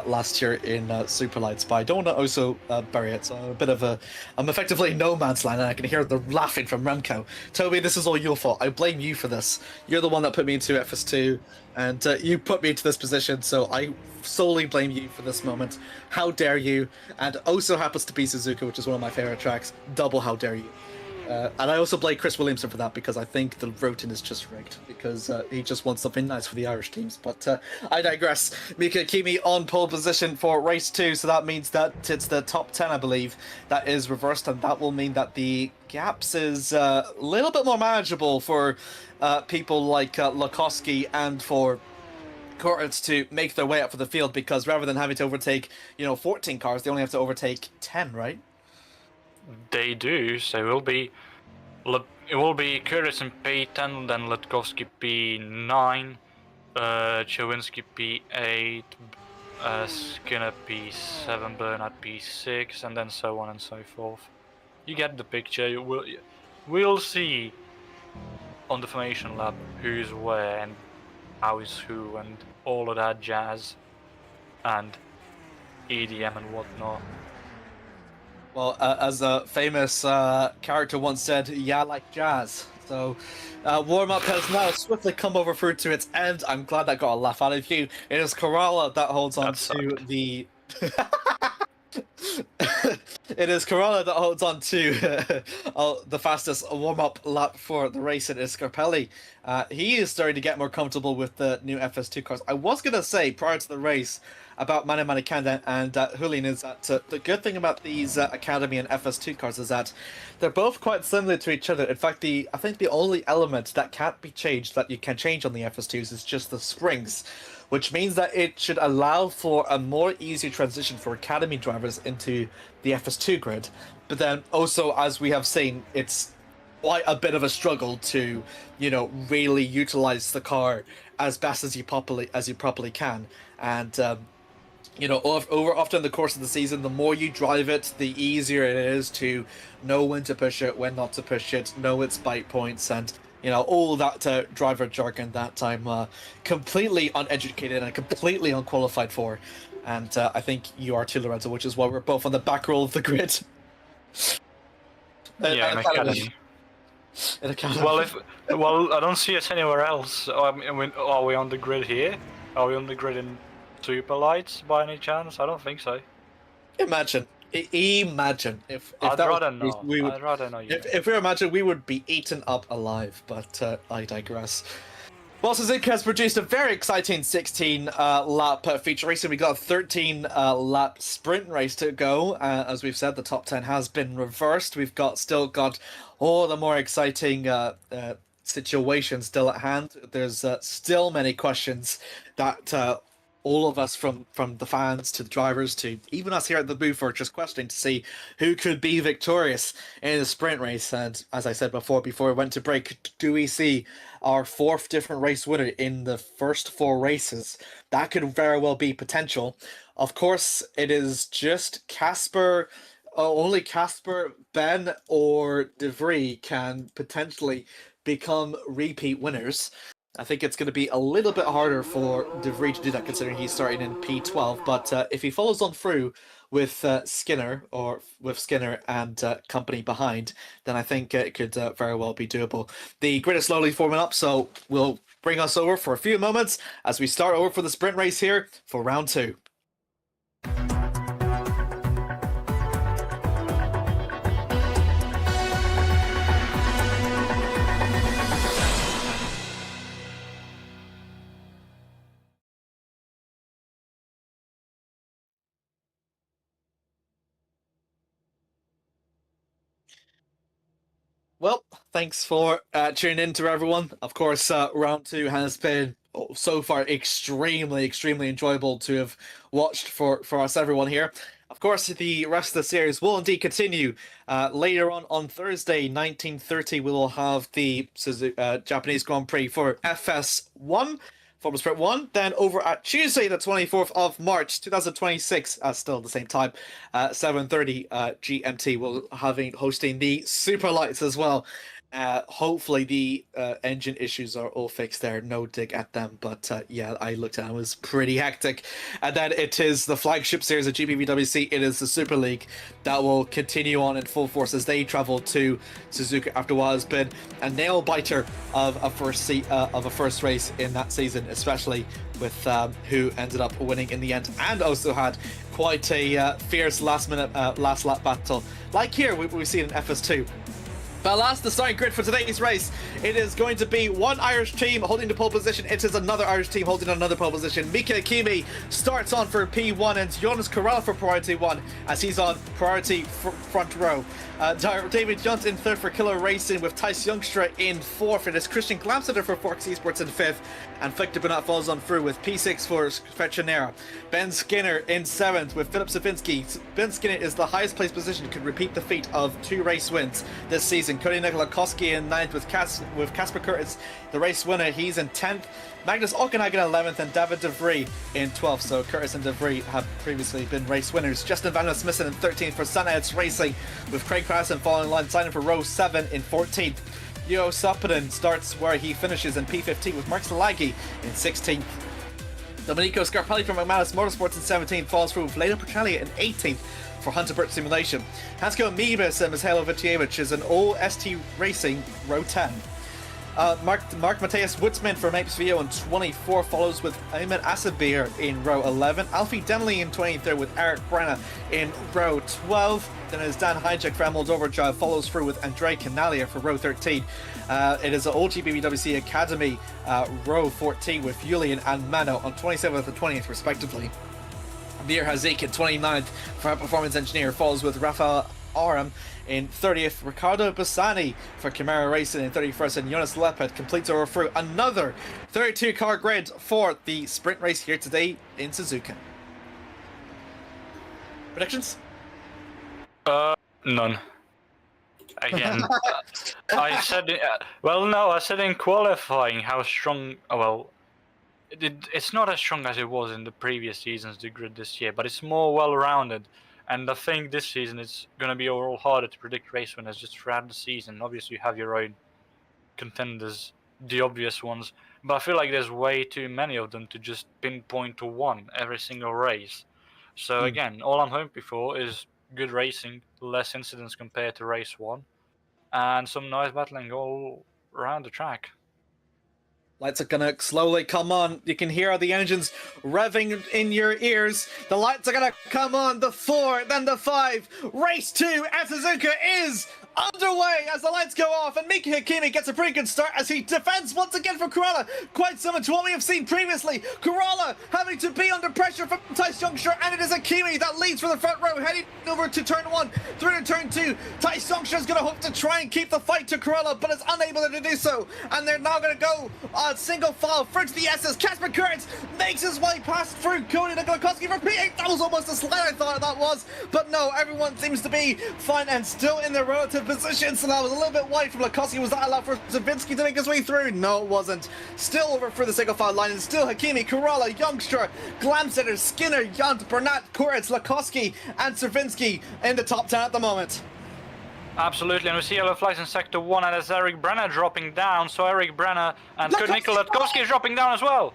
last year in Superlights, but I don't want to also bury it, so I'm effectively in no man's land, and I can hear the laughing from Remco. Toby, this is all your fault. I blame you for this. You're the one that put me into FS2, and you put me into this position, so I solely blame you for this moment. How dare you? And also happens to be Suzuka, which is one of my favorite tracks. Double how dare you. And I also blame Chris Williamson for that because I think the routing is just rigged because he just wants something nice for the Irish teams. But I digress. Mika Kimi on pole position for race 2, so that means that it's the top 10, I believe, that is reversed, and that will mean that the gaps is a little bit more manageable for people like Lukowski and for Oates to make their way up for the field, because rather than having to overtake 14 cars, they only have to overtake 10, right? They do, so it will be Curtis in P10, then Lutkowski P9, Chowinski P8, Skinner P7, Bernard P6, and then so on and so forth. You get the picture. We'll see on the formation lab who's where and how is who and all of that jazz and EDM and whatnot. Well, as a famous character once said, yeah, like jazz. So, warm-up has now swiftly come over through to its end. I'm glad that got a laugh out of you. It is Corolla that holds on to the... It is Corolla that holds on to the fastest warm-up lap for the race. It is Scarpelli. He is starting to get more comfortable with the new FS2 cars. I was going to say, prior to the race, about Manu Manikanda and Julian, is that the good thing about these Academy and FS2 cars is that they're both quite similar to each other. In fact, I think the only element that can't be changed, that you can change on the FS2s, is just the springs, which means that it should allow for a more easier transition for Academy drivers into the FS2 grid. But then also, as we have seen, it's quite a bit of a struggle to, really utilize the car as best as you properly can. And over often in the course of the season, the more you drive it, the easier it is to know when to push it, when not to push it, know its bite points, and all that driver jargon that I'm completely uneducated and completely unqualified for. And I think you are too, Lorenzo, which is why we're both on the back row of the grid. Yeah, in Academy. In Academy. Well, I don't see us anywhere else. I mean, are we on the grid here? Are we on the grid in Super Lights by any chance? I don't think so. Imagine if I'd that rather was, not. we would, I'd rather not. if we imagine, we would be eaten up alive. But I digress. Well, Suzuka has produced a very exciting 16 lap feature race, and we got a 13 lap sprint race to go. As we've said, the top 10 has been reversed. We've still got all the more exciting situations still at hand. There's still many questions that all of us, from the fans to the drivers to even us here at the booth, are just questioning to see who could be victorious in the sprint race. And as I said before we went to break, do we see our 4th different race winner in the first 4 races? That could very well be potential. Of course, it is just Casper. Only Casper, Ben, or De Vries can potentially become repeat winners. I think it's going to be a little bit harder for De Vries to do that, considering he's starting in P12. But if he follows on through with Skinner and company behind, then I think it could very well be doable. The grid is slowly forming up, so we'll bring us over for a few moments as we start over for the sprint race here for round 2. Well, thanks for tuning in to everyone. Of course, round 2 has been so far extremely enjoyable to have watched for us, everyone here. Of course, the rest of the series will indeed continue. Later on Thursday, 19:30, we will have the Japanese Grand Prix for FS1. Formula Sprint 1. Then over at Tuesday, the 24th of March, 2026, still at the same time, 7:30 GMT, we'll hosting the Super Lights as well. Hopefully the engine issues are all fixed there. No dig at them, but yeah, I looked at it. It was pretty hectic. And then it is the flagship series of GPVWC. It is the Super League that will continue on in full force as they travel to Suzuka after what has been a nail biter of a first race in that season, especially with who ended up winning in the end, and also had quite a fierce last lap battle, like here we've seen in FS2. But last, the starting grid for today's race, it is going to be one Irish team holding the pole position. It is another Irish team holding another pole position. Mika Hakimi starts on for P1 and Jonas Corrala for priority 1 as he's on priority front row. David Junt in third for Killer Racing with Thijs Youngstra in fourth. It is Christian Glamsetter for Fox Esports in fifth, and Victor Bernat follows on through with P6 for Fetchanera. Ben Skinner in seventh with Philip Safinski. Ben Skinner is the highest placed position, could repeat the feat of 2 race wins this season. Cody Nikolakowski in ninth with Casper Curtis, the race winner. He's in 10th. Magnus Okanagan 11th and David De Vries in 12th. So Curtis and De Vries have previously been race winners. Justin Van Smithson in 13th for Sunheads Racing with Craig Patterson following line, signing for row 7 in 14th. Leo Sapinen starts where he finishes in P15 with Mark Salagi in 16th. Domenico Scarpelli from McManus Motorsports in 17th falls through with Lena Petralia in 18th for Hunterburt Simulation. Hansko Mibis and Mihailo Vitievich is an OST Racing row 10. Mark Matthias Woodsman for Mapes Vio in 24 follows with Ayman Asabir in row 11. Alfie Denley in 23rd with Eric Brenner in row 12. Then it is Dan Hijek for Moldova Drive follows through with Andrei Canalia for row 13. It is an GPVWC Academy row 14 with Julian and Mano on 27th and 20th respectively. Amir Hazik in 29th for Performance Engineer follows with Rafael Aram in 30th. Ricardo Bassani for Camera Racing in 31st, and Jonas Lepet completes over through another 32 car grid for the sprint race here today in Suzuka. Predictions? None. Again, I said I said in qualifying how strong. It's not as strong as it was in the previous seasons, the grid this year, but it's more well-rounded. And I think this season it's going to be overall harder to predict race winners just throughout the season. Obviously, you have your own contenders, the obvious ones, but I feel like there's way too many of them to just pinpoint to one every single race. So again, all I'm hoping for is good racing, less incidents compared to race 1, and some nice battling all around the track. Lights are gonna slowly come on. You can hear the engines revving in your ears. The lights are gonna come on. The 4, then the 5. Race 2 at Suzuka is underway as the lights go off, and Mika Hakimi gets a pretty good start as he defends once again for Corrala, quite similar to what we have seen previously. Corrala having to be under pressure from Thijs Youngstra, and it is Hakimi that leads for the front row, heading over to turn 1, through to turn 2. Thijs Youngstra is going to hope to try and keep the fight to Corrala, but is unable to do so, and they're now going to go single file through to the S's. Casper Curtis makes his way past through Cody Nikolakowski for P8. That was almost a slide, I thought that was, but no, everyone seems to be fine and still in their relative position, so that was a little bit wide from Lakowski. Was that allowed for Savinski to make his way through? No, it wasn't. Still over for the single file line, and still Hakimi, Corrala, Youngstra, Glamsetter, Skinner, Yunt, Bernat, Kuritz, Lakowski, and Savinski in the top 10 at the moment. Absolutely, and we see yellow flags in sector 1, and it's Eric Brenner dropping down, so Eric Brenner and Nikolakowski is dropping down as well.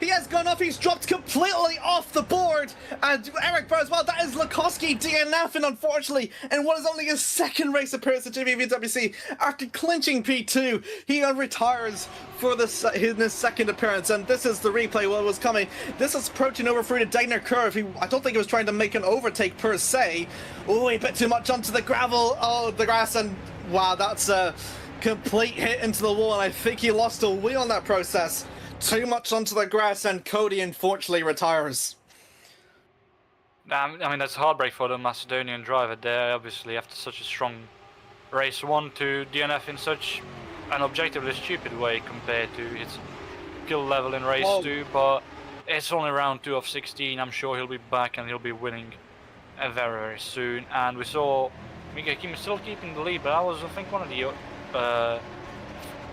He has gone off, he's dropped completely off the board, and Eric Brenner as well. That is Lakowski DNFing, unfortunately, in what is only his second race appearance at GPVWC. After clinching P2, he retires for his second appearance, and this is the replay what was coming. This is approaching over through the Degner curve. I don't think he was trying to make an overtake per se. Oh, a bit too much onto the gravel, the grass, and wow, that's a complete hit into the wall, and I think he lost a wheel in that process. Too much onto the grass, and Cody unfortunately retires. I mean, that's a heartbreak for the Macedonian driver there, obviously, after such a strong race 1 to DNF in such an objectively stupid way compared to his skill level in race 2, but it's only round 2 of 16. I'm sure he'll be back and he'll be winning very, very soon. And we saw Mika Hakimi still keeping the lead, but I think one of the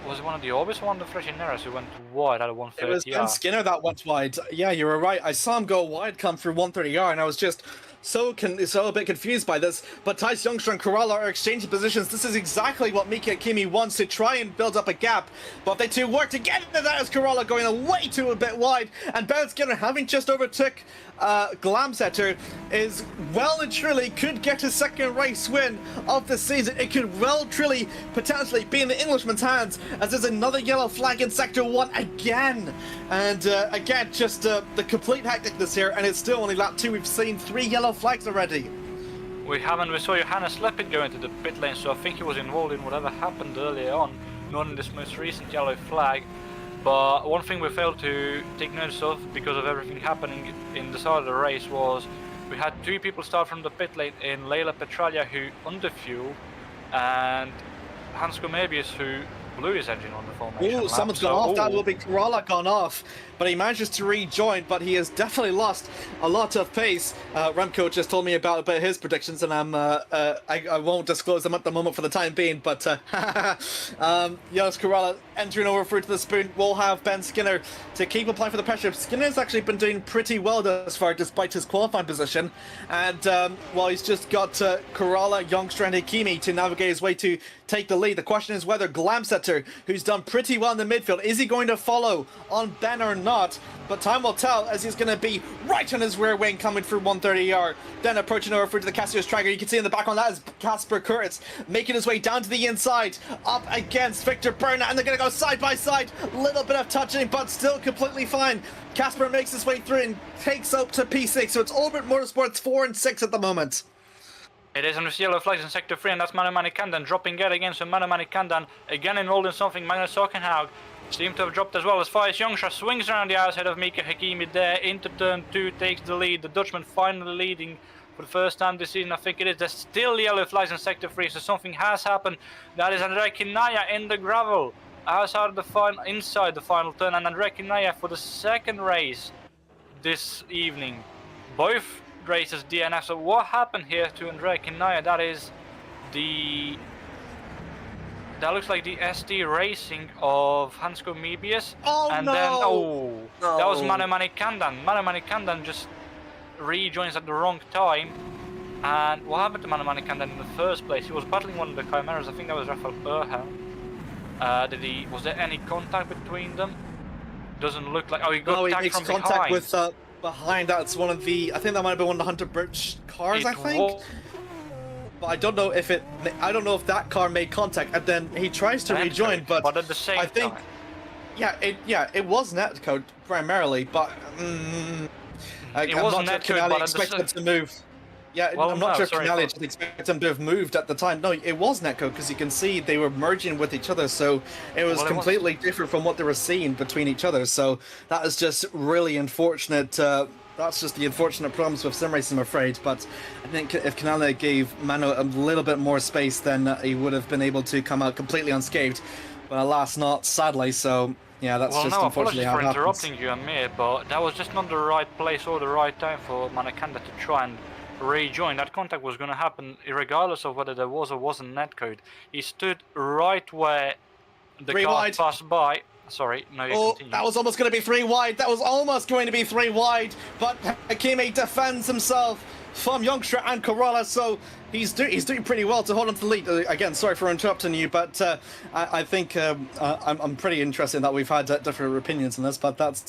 was it one of the Orbis, one of the Freshineras who went wide at a 130R? It was Ben Skinner that went wide. Yeah, you were right. I saw him go wide, come through 130R, and I was just so a bit confused by this. But Thijs Youngstra and Corrala are exchanging positions. This is exactly what Mika Hakimi wants, to try and build up a gap. But they two work together. That is Corrala going away to a bit wide, and Ben Skinner, having just overtook Glamsetter, is well and truly could get his second race win of the season. It could well truly potentially be in the Englishman's hands, as there's another yellow flag in sector 1 again. And again, just the complete hecticness here, and it's still only lap 2. We've seen 3 yellow flags already. We saw Johannes Lepid go into the pit lane, so I think he was involved in whatever happened earlier on, not in this most recent yellow flag. But one thing we failed to take notice of, because of everything happening in the start of the race, was we had 2 people start from the pit lane in Leila Petralia, who underfueled, and Hansko Mebius, who blew his engine on the formation. Ooh, someone's gone off. That will be Corolla gone off, but he manages to rejoin, but he has definitely lost a lot of pace. Remco just told me about his predictions, and I won't disclose them at the moment for the time being, but Jonas Corolla entering over through to the spoon. We'll have Ben Skinner to keep applying for the pressure. Skinner's actually been doing pretty well thus far, despite his qualifying position, and while he's just got Corolla, Youngster and Hakimi to navigate his way to take the lead. The question is whether Glamsetter, who's done pretty well in the midfield, is he going to follow on Ben or not? But time will tell, as he's going to be right on his rear wing coming through 130R. Then approaching over through to the Cassius Tracker. You can see in the background that is Casper Kurtz making his way down to the inside, up against Victor Bernat, and they're going to go side by side. Little bit of touching, but still completely fine. Casper makes his way through and takes up to P6, so it's Orbit Motorsports 4 and 6 at the moment. It is on the yellow flags in Sector 3, and that's Manu Kandan dropping yet again. So Manu Kandan again involved in something. Magnus Hockenhaug seems to have dropped as well, as Faiz Youngstra swings around the outside of Mika Hakimi there into turn 2, takes the lead. The Dutchman finally leading for the first time this season, I think it is. There's still yellow flags in Sector 3, so something has happened. That is Andrei Kinaya in the gravel outside of the final, inside the final turn, and Andrei Kinaya for the second race this evening. Both races DNF. So what happened here to Andrei Kinaya? That looks like the SD Racing of Hansko Mebius. Oh, and no! Then that was Manu Kandan. Manu Kandan just rejoins at the wrong time. And what happened to Manu Kandan in the first place? He was battling one of the Chimeras. I think that was Rafael Erhan. Was there any contact between them? Doesn't look like. Oh, he got he makes from contact behind. with behind. That's one of the. I think that might have been one of the Hunter Birch cars. I think. But I don't know if that car made contact, and then he tries to rejoin, but at the same I think, time. it was netcode primarily, but I'm not sure Canali expected him to move. Yeah, well, I'm not sure if Canali expected him to have moved at the time. No, it was netcode, because you can see they were merging with each other, so it was completely different from what they were seeing between each other. So that is just really unfortunate. That's just the unfortunate problems with sim racing, I'm afraid. But I think if Canale gave Mano a little bit more space, then he would have been able to come out completely unscathed. But alas, not, sadly. So yeah, that's just unfortunately how it happens. Apologies for interrupting you, Amir, but that was just not the right place or the right time for Manakanda to try and rejoin. That contact was going to happen regardless of whether there was or wasn't netcode. He stood right where the car passed by. Sorry, no, you continue. That was almost going to be 3 wide. That was almost going to be 3 wide, but Hakimi defends himself from Youngstra and Corolla, so he's doing pretty well to hold on to the lead. Again, sorry for interrupting you, but I think I'm pretty interested in that we've had different opinions on this, but that's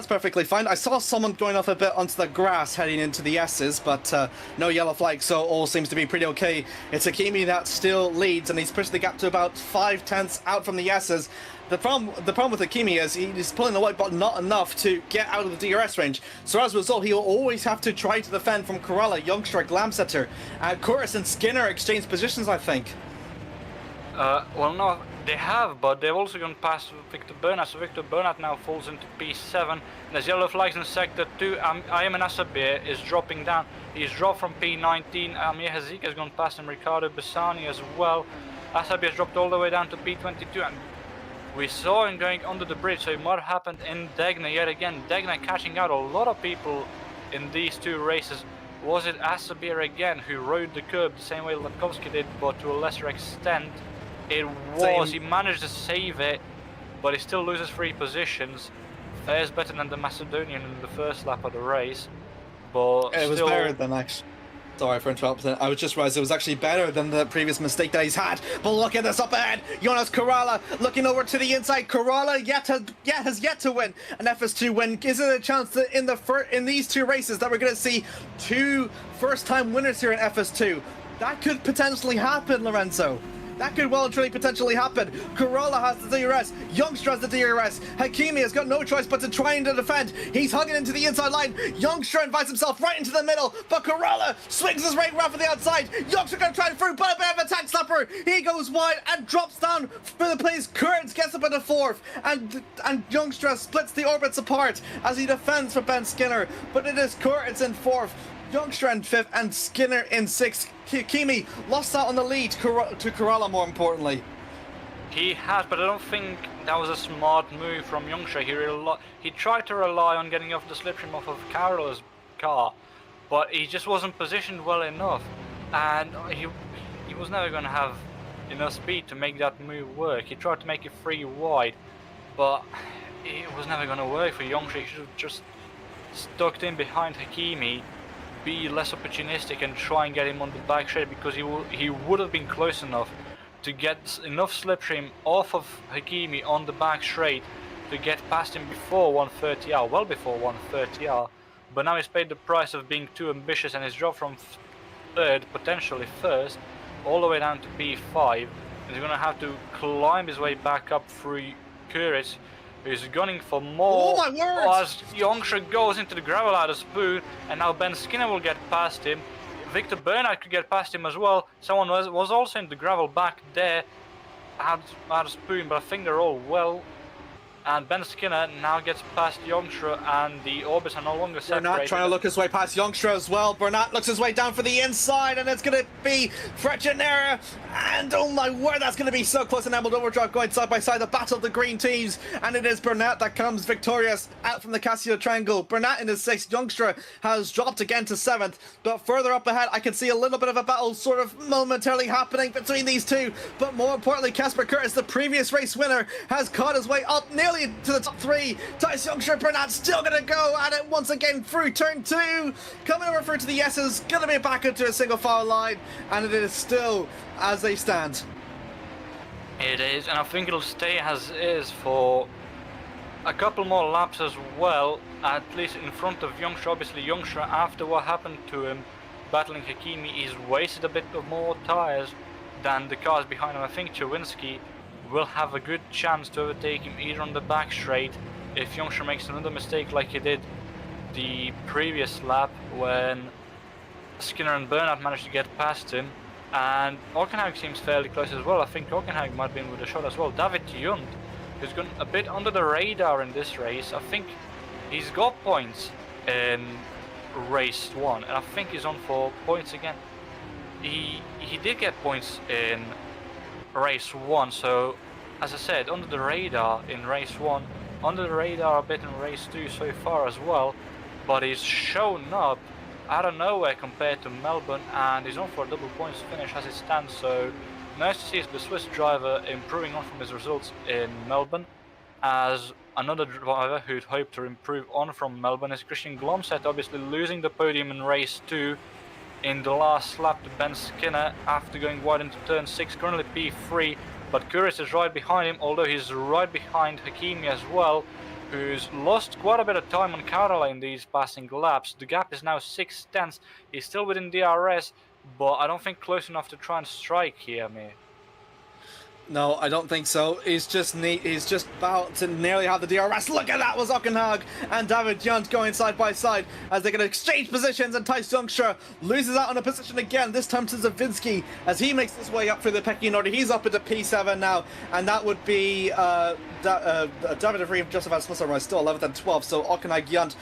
perfectly fine. I saw someone going off a bit onto the grass heading into the S's, but no yellow flag, so all seems to be pretty okay. It's Hakimi that still leads, and he's pushed the gap to about 5/10 out from the S's. The problem with Hakimi is he's pulling the white, but not enough to get out of the DRS range. So as a result, he'll always have to try to defend from Corolla, Youngstra, Glamsetter. Kurtis and Skinner exchange positions, I think. Well, no, they have, but they've also gone past Victor Bernat. So Victor Bernat now falls into P7. There's yellow flags in Sector 2. Ayman Asabir is dropping down. He's dropped from P19. Amir Hazik has gone past him. Ricardo Bassani as well. Asabir has dropped all the way down to P22. And we saw him going under the bridge, so it might have happened in Degna yet again. Degna catching out a lot of people in these two races. Was it Asabir again who rode the curb the same way Latkovsky did, but to a lesser extent? It was. He managed to save it, but he still loses 3 positions. Fares better than the Macedonian in the first lap of the race, but it was better than actually. Sorry for interrupting. I was just realized it was actually better than the previous mistake that he's had. But look at this up ahead. Jonas Corolla looking over to the inside. Corolla has yet to win an FS2 win. Is it a chance that in these 2 races that we're going to see 2 first-time winners here in FS2? That could potentially happen, Lorenzo. That could well and truly potentially happen. Corolla has the DRS. Youngstra has the DRS. Hakimi has got no choice but to try and defend. He's hugging into the inside line. Youngstra invites himself right into the middle, but Corolla swings his right round for the outside. Youngstra going to try and through, but a bit of a tank slapper. He goes wide and drops down for the place. Kurtz gets up in the fourth, and Youngstra splits the orbits apart as he defends for Ben Skinner. But it is Kurtz in fourth, Youngstra in fifth, and Skinner in sixth. Hakimi lost out on the lead to Corolla, more importantly. He has, but I don't think that was a smart move from Youngstra. He tried to rely on getting off the slipstream off of Carolla's car, but he just wasn't positioned well enough, and he was never going to have enough speed to make that move work. He tried to make it free wide, but it was never going to work for Youngstra. He should have just stuck in behind Hakimi, be less opportunistic and try and get him on the back straight, because he would have been close enough to get enough slipstream off of Hakimi on the back straight to get past him before 130R, well before 130R. But now he's paid the price of being too ambitious, and he's dropped from third, potentially first, all the way down to P5. And he's going to have to climb his way back up through Kurtz, who's gunning for more. Oh my word! As Youngstra goes into the gravel out of Spoon, and now Ben Skinner will get past him. Victor Bernard could get past him as well. Someone was also in the gravel back there out of Spoon, but I think they're all well. And Ben Skinner now gets past Youngstra, and the orbits are no longer separated. Bernat trying to look his way past Youngstra as well. Bernat looks his way down for the inside, and it's going to be Frechenera. And oh my word, that's going to be so close. An emerald overdrive going side by side. The battle of the green teams. And it is Bernat that comes victorious out from the Casio Triangle. Bernat in his sixth. Youngstra has dropped again to seventh. But further up ahead, I can see a little bit of a battle sort of momentarily happening between these two. But more importantly, Casper Curtis, the previous race winner, has caught his way up nearly to the top three. Tice Youngstra, Bernat still going to go at it once again through turn two. Coming over through to the S's. Going to be back into a single file line. And it is still as they stand. It is, and I think it'll stay as is for a couple more laps as well, at least in front of Youngstra. Obviously Youngstra, after what happened to him battling Hakimi, he's wasted a bit of more tyres than the cars behind him. I think Chawinski will have a good chance to overtake him either on the back straight if Youngstra makes another mistake like he did the previous lap when Skinner and Bernard managed to get past him. And Hockenheim seems fairly close as well. I think Hockenheim might be in with a shot as well. David Junt, who's gone a bit under the radar in this race. I think he's got points in race 1, and I think he's on for points again. He did get points in race 1, so as I said, under the radar in race 1, under the radar a bit in race 2 so far as well, but he's shown up out of nowhere compared to Melbourne, and he's on for a double points finish as it stands. So nice to see the Swiss driver improving on from his results in Melbourne. As another driver who'd hoped to improve on from Melbourne is Christian Glomset, obviously losing the podium in race 2 in the last lap to Ben Skinner after going wide into turn 6, currently P3, but Kurtz is right behind him, although he's right behind Hakimi as well, who's lost quite a bit of time on Carola in these passing laps. The gap is now 6 tenths. He's still within DRS, but I don't think close enough to try and strike here, Amir. No, I don't think so. He's just about to nearly have the DRS. Look at that, was Hockenhag and David Junt going side by side as they're going to exchange positions, and Tice Youngstra loses out on a position again, this time to Zawinski as he makes his way up through the pecking order. He's up into P7 now, and that would be David Avri and Joseph Asmussen are still 11th and 12th, so Hockenhag Junt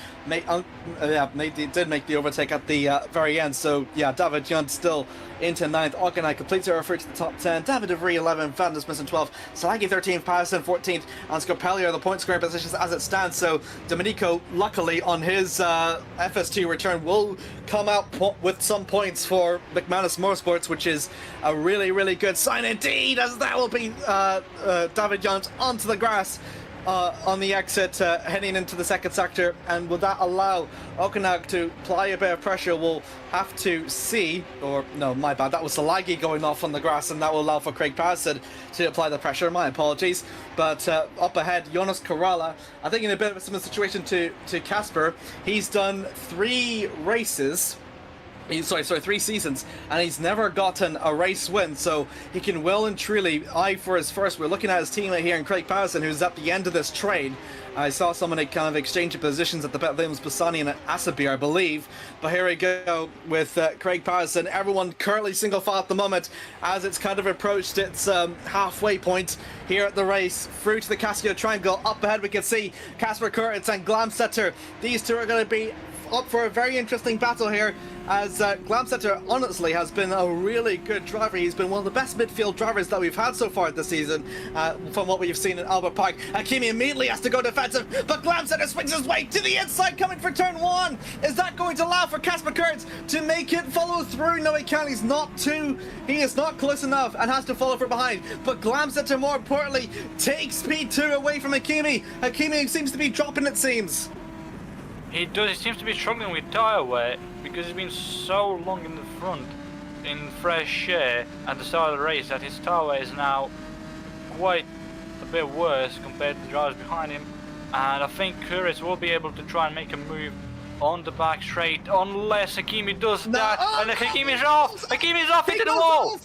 did make the overtake at the very end. So yeah, David Junt still into 9th. Hockenhag completes her through to the top 10. David Avri 11th, Van der Smissen 12th, Salagi 13th, Patterson 14th, and Scarpelli are the point scoring positions as it stands. So Domenico, luckily on his FS2 return, will come out with some points for McManus Motorsports, which is a really, really good sign indeed, as that will be David Junt onto the grass on the exit heading into the second sector. And will that allow Hockenhag to apply a bit of pressure? We'll have to see, or no, my bad, that was Salagi going off on the grass, and that will allow for Craig Patterson to apply the pressure. My apologies. But up ahead, Jonas Corrala, I think in a bit of a similar situation to Casper. He's done 3 races Sorry, 3 seasons, and he's never gotten a race win, so he can well and truly eye for his first. We're looking at his teammate here in Craig Patterson, who's at the end of this trade. I saw someone kind of exchanging positions at the Bet Williams Bassani and Asabi, I believe. But here we go with Craig Patterson. Everyone currently single file at the moment as it's kind of approached its halfway point here at the race. Through to the Casio Triangle. Up ahead we can see Casper Kurtz and Glamsetter. These two are going to be up for a very interesting battle here, as Glamsetter honestly has been a really good driver. He's been one of the best midfield drivers that we've had so far this season, from what we've seen in Albert Park. Hakimi immediately has to go defensive, but Glamsetter swings his way to the inside, coming for turn 1. Is that going to allow for Casper Kurtz to make it follow through? No, he can't. He's not he is not close enough and has to follow from behind. But Glamsetter, more importantly, takes speed 2 away from Hakimi. Hakimi seems to be dropping, it seems. He does. He seems to be struggling with tyre wear because he's been so long in the front in fresh air at the start of the race that his tyre wear is now quite a bit worse compared to the drivers behind him. And I think Kurtz will be able to try and make a move on the back straight unless Hakimi does that. And Hakimi's off! Hakimi's off into the wall!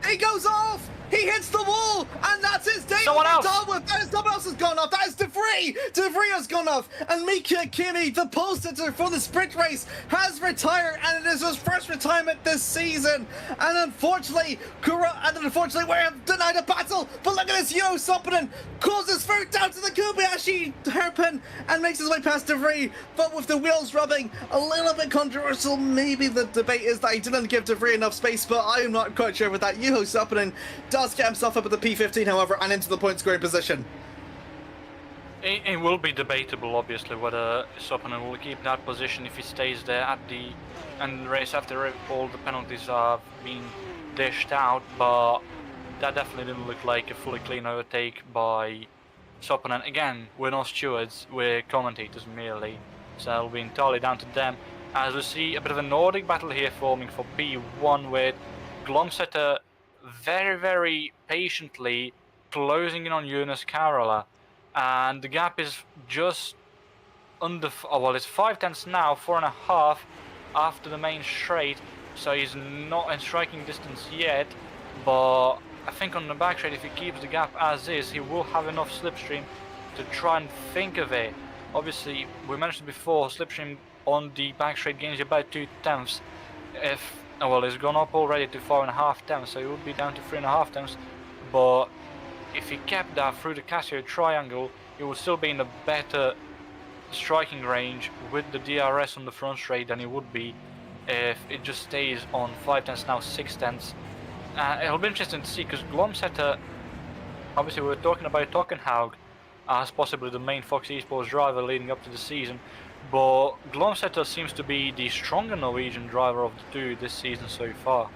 He goes off! He hits the wall, and that's his day. Someone else. Someone else has gone off. That is De Vries. De Vries has gone off, and Mika Hakimi, the pole sitter for the sprint race, has retired, and it is his first retirement this season. And unfortunately, we have denied a battle. But look at this, Yo Soppinen calls his foot down to the Kobayashi hairpin and makes his way past De Vries. But with the wheels rubbing, a little bit controversial. Maybe the debate is that he didn't give De Vries enough space, but I'm not quite sure with that. Yo Soppinen does get himself up at the P15, however, and into the point scoring position. It will be debatable, obviously, whether Soppinen will keep that position if he stays there at the end of the race after all the penalties have been dished out, but that definitely didn't look like a fully clean overtake by Soppinen. Again, we're not stewards, we're commentators merely, so it'll be entirely down to them. As we see a bit of a Nordic battle here forming for P1 with Glomsetter very, very patiently closing in on Jonas Karola, and the gap is just under, well, it's 5 tenths now, 4.5 after the main straight, so he's not in striking distance yet, but I think on the back straight, if he keeps the gap as is, he will have enough slipstream to try and think of it. Obviously, we mentioned before, slipstream on the back straight gains you about 2 tenths. Well, it's gone up already to 4.5 tenths, so it would be down to 3.5 tenths. But if he kept that through the Casio Triangle, he would still be in a better striking range with the DRS on the front straight than he would be if it just stays on 5 tenths, now 6 tenths. It'll be interesting to see, because Glomsetter, obviously we were talking about Tokkenhaug as possibly the main Fox Esports driver leading up to the season. But Glomsetter seems to be the stronger Norwegian driver of the two this season so far.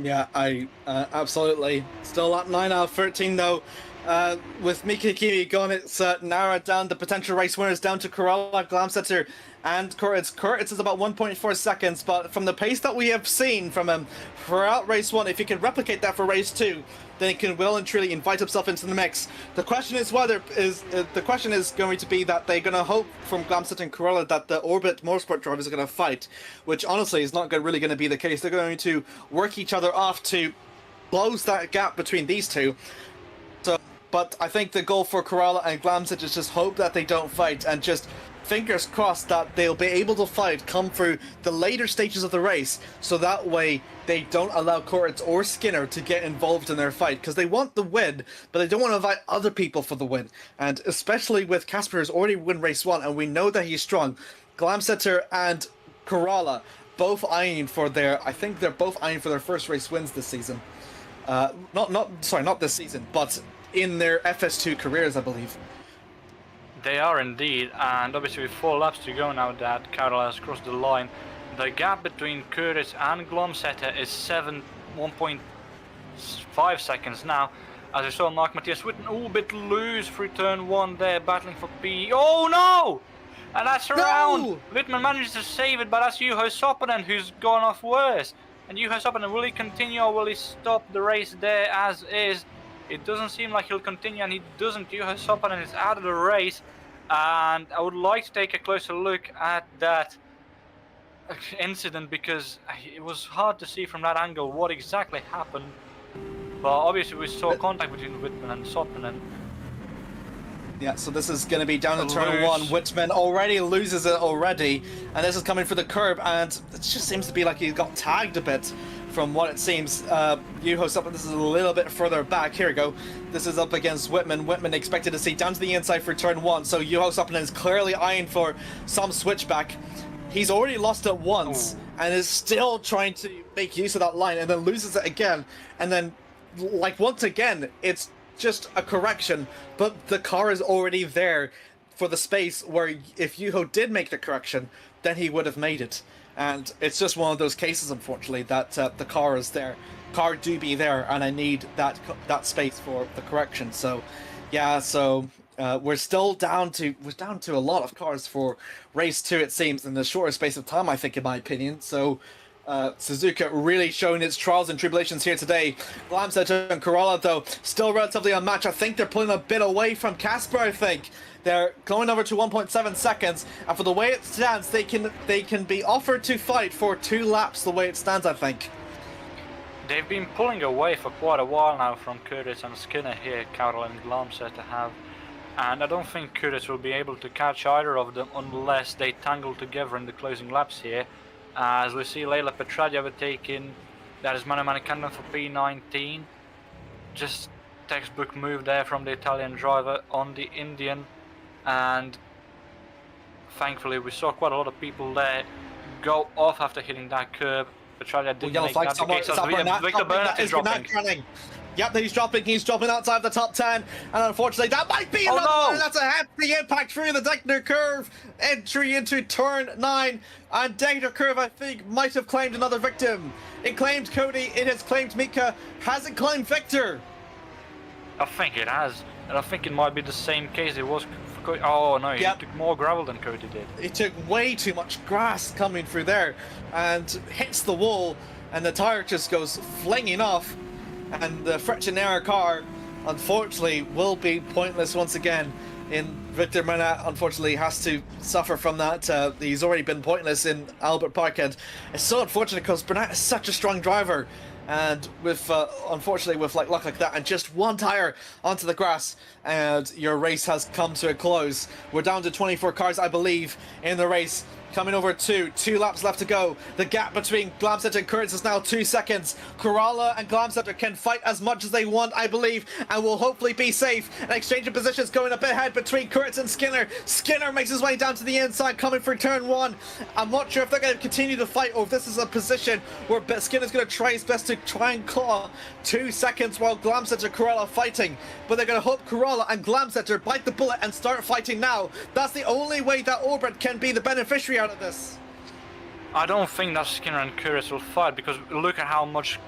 Yeah, I absolutely. Still at 9 out of 13 though. With Mika Hakimi gone, it's narrowed down the potential race winners down to Karola, Glomsetter, and Kurtz. Kurtz is about 1.4 seconds, but from the pace that we have seen from him throughout race 1, if he can replicate that for race 2, then he can well and truly invite himself into the mix. The question is going to be that they're going to hope from Glomsetter and Karola that the Orbit Motorsport drivers are going to fight, which honestly is not really going to be the case. They're going to work each other off to close that gap between these two. But I think the goal for Karola and Glomsetter is just hope that they don't fight, and just fingers crossed that they'll be able to fight come through the later stages of the race, so that way they don't allow Kurtz or Skinner to get involved in their fight, because they want the win, but they don't want to invite other people for the win. And especially with Casper, who's already won race 1, and we know that he's strong. Glomsetter and Karola both eyeing for their, I think they're both eyeing for their first race wins this season. Not this season, but in their FS2 careers, I believe. They are indeed, and obviously with 4 laps to go now that Karola has crossed the line, the gap between Kurtz and Glomsetter is 1.5 seconds now, as we saw Mark Matthias Witten a little bit loose through turn 1 there, battling for P. Oh no! And that's around! Wittmann manages to save it, but that's Juho Soppinen who's gone off worse. And Juho Soppinen, will he continue or will he stop the race there as is? It doesn't seem like he'll continue, and he doesn't. Juho Soppinen is out of the race, and I would like to take a closer look at that incident because it was hard to see from that angle what exactly happened. But obviously we saw contact between Whitman and Sotman. Yeah, so this is going to be down to turn 1. Whitman already loses it already, and this is coming for the curb, and it just seems to be like he got tagged a bit from what it seems. Zeeuw up, this is a little bit further back. Here we go. This is up against Whitman. Whitman expected to see down to the inside for turn 1, so Zeeuw up is clearly eyeing for some switchback. He's already lost it once, and is still trying to make use of that line, and then loses it again, and then, like, once again, it's just a correction, but the car is already there for the space where if Zeeuw did make the correction, then he would have made it. And it's just one of those cases, unfortunately, that the car is there. Car do be there, and I need that space for the correction. So, yeah, so we're still down to a lot of cars for race 2, it seems, in the shortest space of time, I think, in my opinion. So Suzuka really showing its trials and tribulations here today. Glamsetter and Corolla, though, still relatively unmatched. I think they're pulling a bit away from Casper, I think. They're going over to 1.7 seconds, and for the way it stands, they can be offered to fight for 2 laps the way it stands, I think. They've been pulling away for quite a while now from Curtis and Skinner here, Carroll and Glamsetter have. And I don't think Curtis will be able to catch either of them unless they tangle together in the closing laps here. As we see Leila Petradia overtaking, that is Mano Manikandan for P19. Just textbook move there from the Italian driver on the Indian. And thankfully we saw quite a lot of people there go off after hitting that curb. Petradia didn't make that the case as Victor Burnett is dropping. Yep, he's dropping outside the top 10, and unfortunately that might be another one. That's a hefty impact through the Degner curve, entry into turn 9, and Degner curve, I think, might have claimed another victim. It claimed Cody, it has claimed Mika, has it claimed Victor? I think it has, and I think it might be the same case it was for Cody. Oh no, he took more gravel than Cody did. He took way too much grass coming through there, and hits the wall, and the tire just goes flinging off. And the Frechenera car, unfortunately, will be pointless once again. Victor Burnett, unfortunately, has to suffer from that. He's already been pointless in Albert Park, and it's so unfortunate because Burnett is such a strong driver. And with, unfortunately, with luck like that, and just one tire onto the grass, and your race has come to a close. We're down to 24 cars, I believe, in the race. Coming over to 2 laps left to go. The gap between Glamsetter and Kurtz is now 2 seconds. Corolla and Glamsetter can fight as much as they want, I believe, and will hopefully be safe. An exchange of positions going up ahead between Kurtz and Skinner. Skinner makes his way down to the inside, coming for turn 1. I'm not sure if they're going to continue to fight, or if this is a position where Skinner's going to try his best to try and claw 2 seconds while Glamsetter and Corolla are fighting. But they're going to hope Corolla and Glamsetter bite the bullet and start fighting now. That's the only way that Orbit can be the beneficiary out of this. I don't think that Skinner and Curtis will fight, because look at how much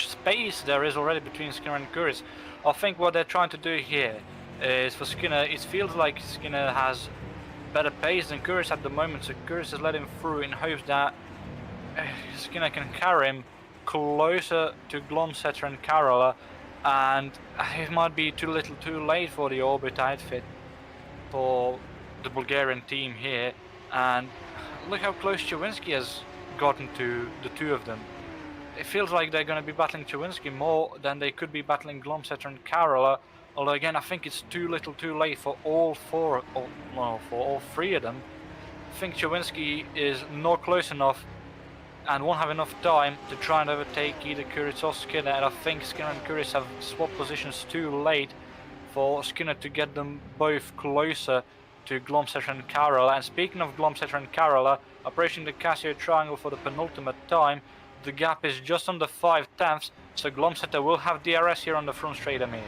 space there is already between Skinner and Curtis. I think what they're trying to do here is for Skinner, it feels like Skinner has better pace than Curtis at the moment, so Curtis is letting him through in hopes that Skinner can carry him closer to Glamsetter and Carola, and it might be too little too late for the Orbit outfit for the Bulgarian team here. And look how close Chewinski has gotten to the 2 of them. It feels like they're going to be battling Chewinski more than they could be battling Glamsetter and Carola. Although again, I think it's too little too late for all 3 of them. I think Chewinski is not close enough and won't have enough time to try and overtake either Kuritz or Skinner, and I think Skinner and Kuritz have swapped positions too late for Skinner to get them both closer to Glamsetter and Carola. And speaking of Glamsetter and Carola, approaching the Casio triangle for the penultimate time, the gap is just under 5/10, so Glamsetter will have DRS here on the front straight, Amir.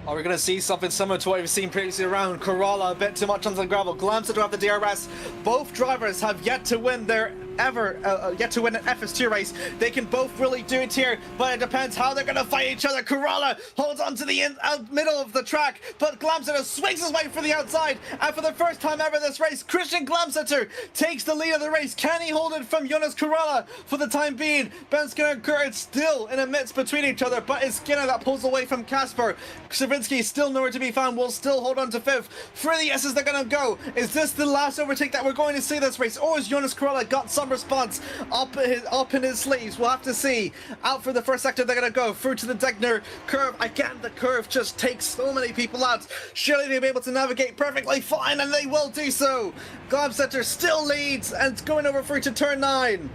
Are we going to see something similar to what we've seen previously around? Corolla a bit too much onto the gravel. Glamsetter have the DRS. Both drivers have yet to win their ever yet to win an FS2 race. They can both really do it here, but it depends how they're going to fight each other. Corolla holds on to the middle of the track, but Glamsetter swings his way for the outside, and for the first time ever this race, Christian Glamsetter takes the lead of the race. Can he hold it from Jonas Corolla for the time being? Ben Skinner and Kurt still in a midst between each other, but it's Skinner that pulls away from Kasper. Savinsky still nowhere to be found, will still hold on to 5th. For the S's, they're going to go. Is this the last overtake that we're going to see this race, or has Jonas Corolla got some response up in his sleeves? We'll have to see. Out for the first sector, they're going to go through to the Degner curve. Again, the curve just takes so many people out. Surely they'll be able to navigate perfectly fine, and they will do so. Glamsetter still leads, and it's going over through to turn 9.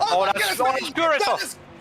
Oh, that's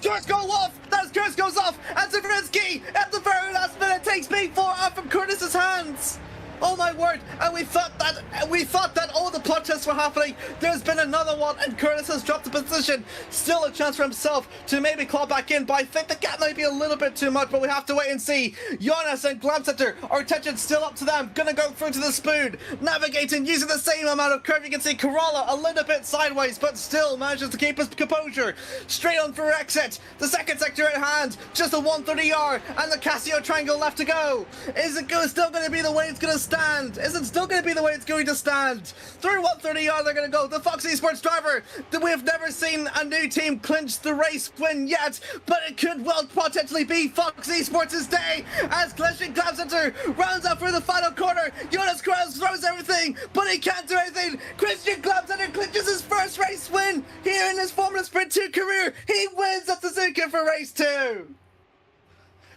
Kurz go off! That's Kurz goes off! And Savinsky at the very last minute takes P4 out from Curtis's hands! Oh my word! And we thought that all the plot tests were happening. There's been another one, and Curtis has dropped the position. Still a chance for himself to maybe claw back in, but I think the gap might be a little bit too much, but we have to wait and see. Jonas and Glamsetter, our attention still up to them. Gonna go through to the spoon. Navigating using the same amount of curve. You can see Corolla a little bit sideways, but still manages to keep his composure. Straight on for exit. The second sector at hand. Just a 130R and the Casio triangle left to go. Is it still going to be the way it's going to stand? Is it still going to be the way it's going to stand? Through 130R they're going to go. The Fox Esports driver that we have never seen a new team clinch the race win yet, but it could well potentially be Fox Esports' day as Christian Glamsetter rounds up for the final corner. Jonas Kroos throws everything, but he can't do anything. Christian Glamsetter clinches his first race win here in his Formula Sprint 2 career. He wins at Suzuka for race 2.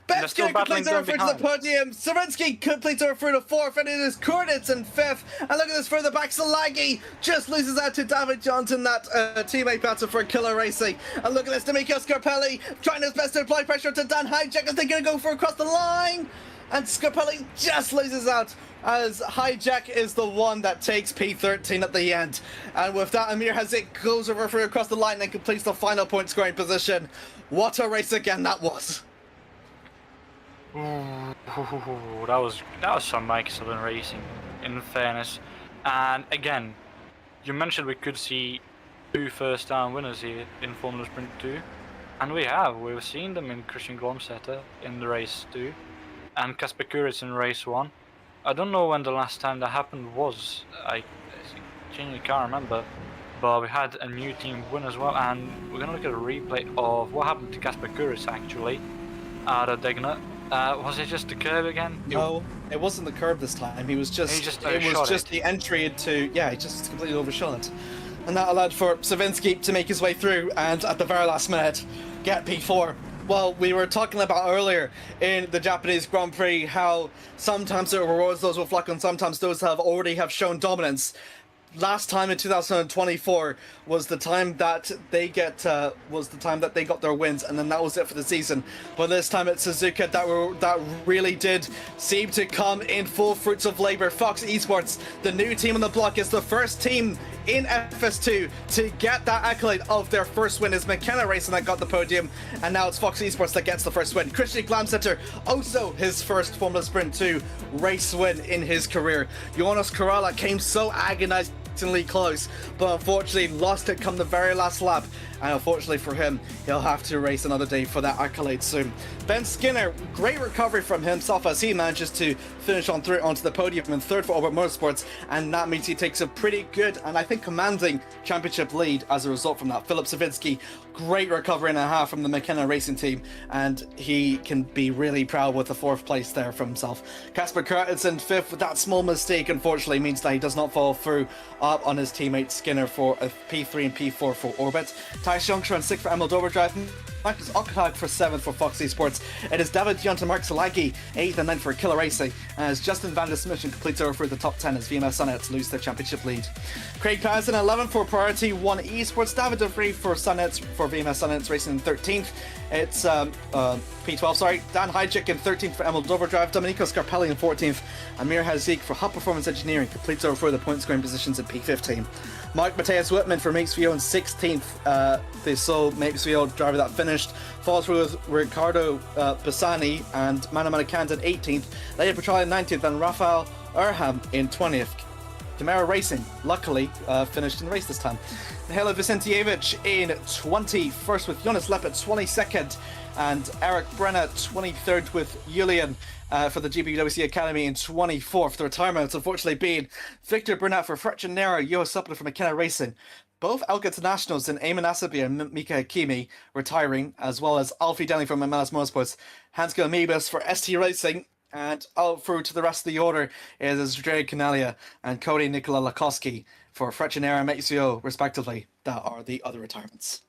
Ben Skinner completes over through to the podium. Savinsky completes over through to 4th, and it is Kurtitz in 5th. And look at this further back. Salagi just loses out to David Johnson, that teammate battle for Killer Racing. And look at this, D'Amico Scarpelli trying his best to apply pressure to Dan Hijack as they're going to go for across the line. And Scarpelli just loses out as Hijack is the one that takes P13 at the end. And with that, Amir Hazik goes over through across the line and completes the final point scoring position. What a race again that was. Ooh, that was some excellent racing, in fairness. And again, you mentioned we could see 2 first-time winners here in Formula Sprint 2, and we've seen them in Christian Glamsetter in the race 2, and Kasper Kurtz in race 1. I don't know when the last time that happened was. I genuinely can't remember, but we had a new team win as well, and we're gonna look at a replay of what happened to Kasper Kurtz actually at Degner. Was it just the curb again? No, it wasn't the curb this time. It was just the entry into, he just completely overshot it. And that allowed for Savinsky to make his way through and at the very last minute get P4. Well, we were talking about earlier in the Japanese Grand Prix how sometimes there were rewards those with luck and sometimes those already have shown dominance. Last time in 2024 was the time that they got their wins, and then that was it for the season. But this time it's Suzuka that really did seem to come in full fruits of labor. Fox Esports, the new team on the block, is the first team in FS2 to get that accolade of their first win. Is McKenna Racing that got the podium, and now it's Fox Esports that gets the first win. Christian Glamsetter also his first Formula Sprint 2 race win in his career. Jonas Corolla came so agonizingly close, but unfortunately lost it come the very last lap, and unfortunately for him, he'll have to race another day for that accolade soon. Ben Skinner, great recovery from himself as he manages to finish on through onto the podium in 3rd for Orbit Motorsports, and that means he takes a pretty good and I think commanding championship lead as a result from that. Philip Savinsky, great recovery and a half from the McKenna Racing team, and he can be really proud with the 4th place there for himself. Kasper Kurtitz in 5th with that small mistake unfortunately means that he does not follow through up on his teammate Skinner for a P3 and P4 for Orbit. Thijs Jongstra in 6th for Emil Doberdrive. Marcus Ocketag for 7th for Fox Esports. It is David Jonathan Mark Salagi 8th and 9th for Killer Racing, as Justin Van der Smission completes over for the top 10 as VMS Sunnets lose their championship lead. Craig Patterson 11th for Priority 1 Esports. David DeVries for Sunnets for VMS Sunnets Racing in 13th. It's P12, sorry. Dan Hijack in 13th for Emil Doberdrive. Domenico Scarpelli in 14th. Amir Hazik for Hub Performance Engineering completes over for the point scoring positions in P15. Mark Mateus Whitman for Makesville in 16th. The sole Makesville driver that finished. Falls through with Ricardo Bassani and Manu Manikand in 18th. Leia Petrali in 19th and Rafael Erham in 20th. Camaro Racing, luckily, finished in the race this time. Eterovic-Funcic in 21st with Jonas Leppert 22nd, and Eric Brenner 23rd with Julian for the GPVWC Academy in 24th. The retirements unfortunately being Victor Burnett for Freccianera, Joe Suppler for McKenna Racing. Both Elk Internationals in Eamon Asabi and Mika Hakimi retiring, as well as Alfie Denley from MLS Motorsports, Hansko Amibus for ST Racing, and through to the rest of the order is Andrea Canalia and Cody Nicola Lakoski for Freccianera and Zeeuw, respectively. That are the other retirements.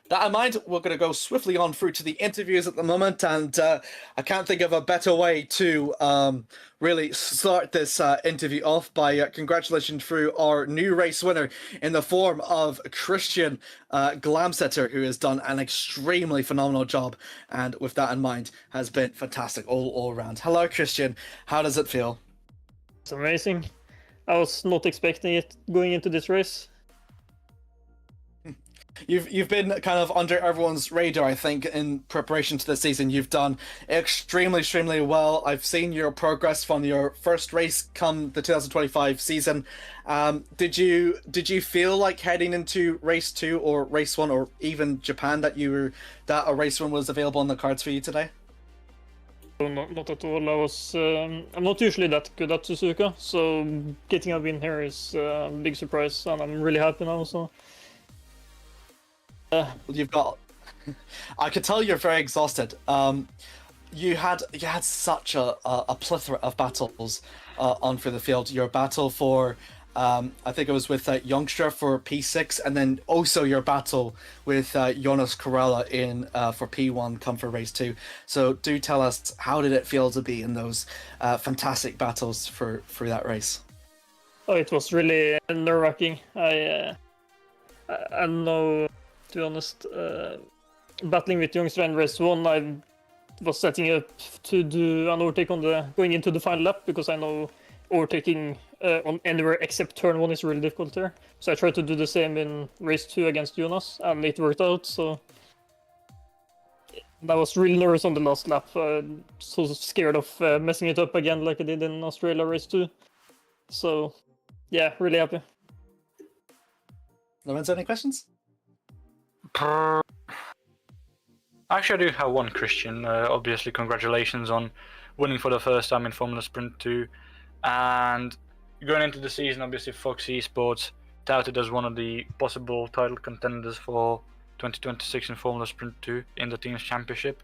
That in mind, we're going to go swiftly on through to the interviews at the moment, and I can't think of a better way to really start this interview off by congratulations through our new race winner in the form of Christian Glamsetter, who has done an extremely phenomenal job, and with that in mind, has been fantastic all around. Hello, Christian. How does it feel? It's amazing. I was not expecting it going into this race. You've been kind of under everyone's radar, I think, in preparation to this season. You've done extremely well. I've seen your progress from your first race come the 2025 season. Did you feel like heading into race 2 or race 1 or even Japan that a race 1 was available on the cards for you today? No, not at all. I'm not usually that good at Suzuka, so getting a win here is a big surprise, and I'm really happy now. So. You've got. I could tell you're very exhausted. You had such a plethora of battles on for the field. Your battle for, I think it was with Youngstra for P6, and then also your battle with Jonas Corella in for P1 come for race 2. So do tell us, how did it feel to be in those fantastic battles for that race? Oh, it was really nerve-wracking. I know. To be honest, battling with Youngstra in race 1, I was setting up to do an overtake on going into the final lap, because I know overtaking on anywhere except turn 1 is really difficult there. So I tried to do the same in race 2 against Jonas, and it worked out. So I was really nervous on the last lap. So scared of messing it up again like I did in Australia race 2. So yeah, really happy. Lorenzo, any questions? Actually, I do have one, Christian. Obviously, congratulations on winning for the first time in Formula Sprint 2. And going into the season, obviously, Fox Esports touted as one of the possible title contenders for 2026 in Formula Sprint 2 in the Teams Championship.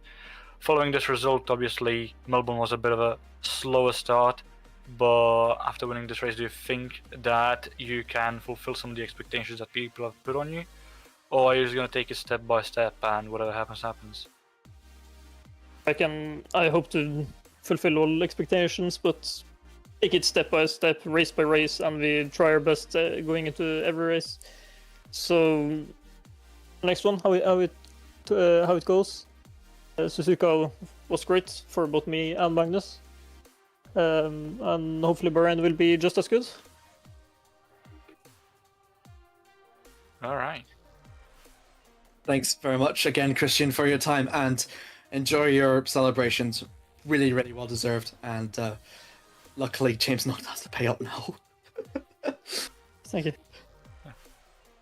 Following this result, obviously, Melbourne was a bit of a slower start. But after winning this race, do you think that you can fulfill some of the expectations that people have put on you? Or are you just going to take it step by step and whatever happens, happens? I hope to fulfill all expectations, but take it step by step, race by race, and we try our best going into every race. So, next one, how it goes. Suzuka was great for both me and Magnus. And hopefully Bahrain will be just as good. Alright. Thanks very much again, Christian, for your time, and enjoy your celebrations. Really well deserved, and luckily James not has to pay up now. Thank you.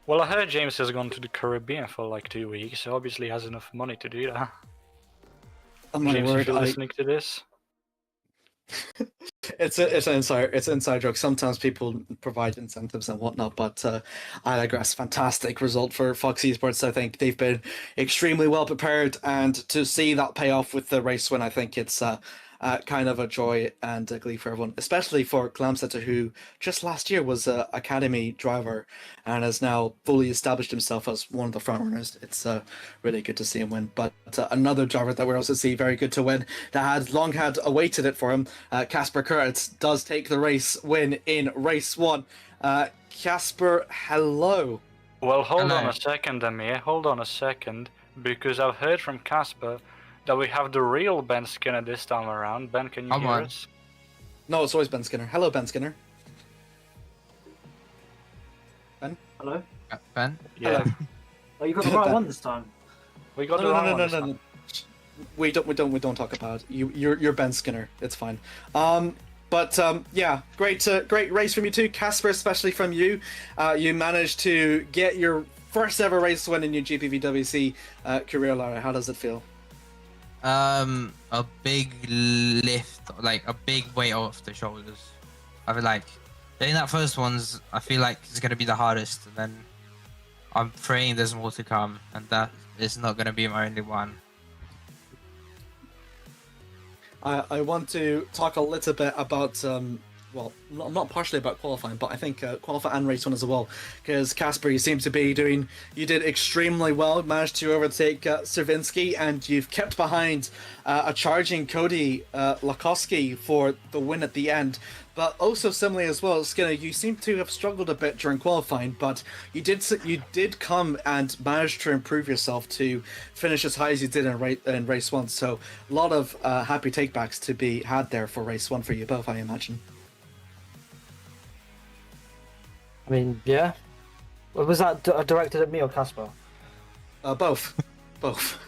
Well, I heard James has gone to the Caribbean for like 2 weeks, so obviously he has enough money to do that. Oh my James, word, if you're listening to this. It's an inside joke. Sometimes people provide incentives and whatnot, but I digress. Fantastic result for Fox Esports. I think they've been extremely well prepared, and to see that pay off with the race win, I think it's kind of a joy and a glee for everyone, especially for Glamsetter, who just last year was an academy driver and has now fully established himself as one of the front runners. It's really good to see him win. But another driver that we also see very good to win, that had long had awaited it for him, Casper Kurtz, does take the race win in race 1. Casper, hello. Well, hold on a second, Amir. Hold on a second, because I've heard from Casper that we have the real Ben Skinner this time around. Ben, can you hear us? No, it's always Ben Skinner. Hello, Ben Skinner. Ben? Hello? Ben? Yeah. Hello. Oh, you got the right one this time. We got the right one this time. No. We don't talk about it. You're Ben Skinner. It's fine. But But yeah, great race from you two, Casper, especially from you. You managed to get your first ever race win in your GPVWC career, Lara. How does it feel? A big lift, like a big weight off the shoulders. I feel like doing that first one's, I feel like it's gonna be the hardest, and then I'm praying there's more to come, and that is not gonna be my only one. I want to talk a little bit about, well, not partially about qualifying, but I think qualifying and race one as well. Because Casper, you seem to be you did extremely well, managed to overtake Cervinsky, and you've kept behind a charging Cody Lakowski for the win at the end. But also similarly as well, Skinner, you seem to have struggled a bit during qualifying, but you did come and manage to improve yourself to finish as high as you did in race one. So a lot of happy takebacks to be had there for race one for you both, I imagine. I mean, yeah. Was that directed at me or Casper? Both. Both.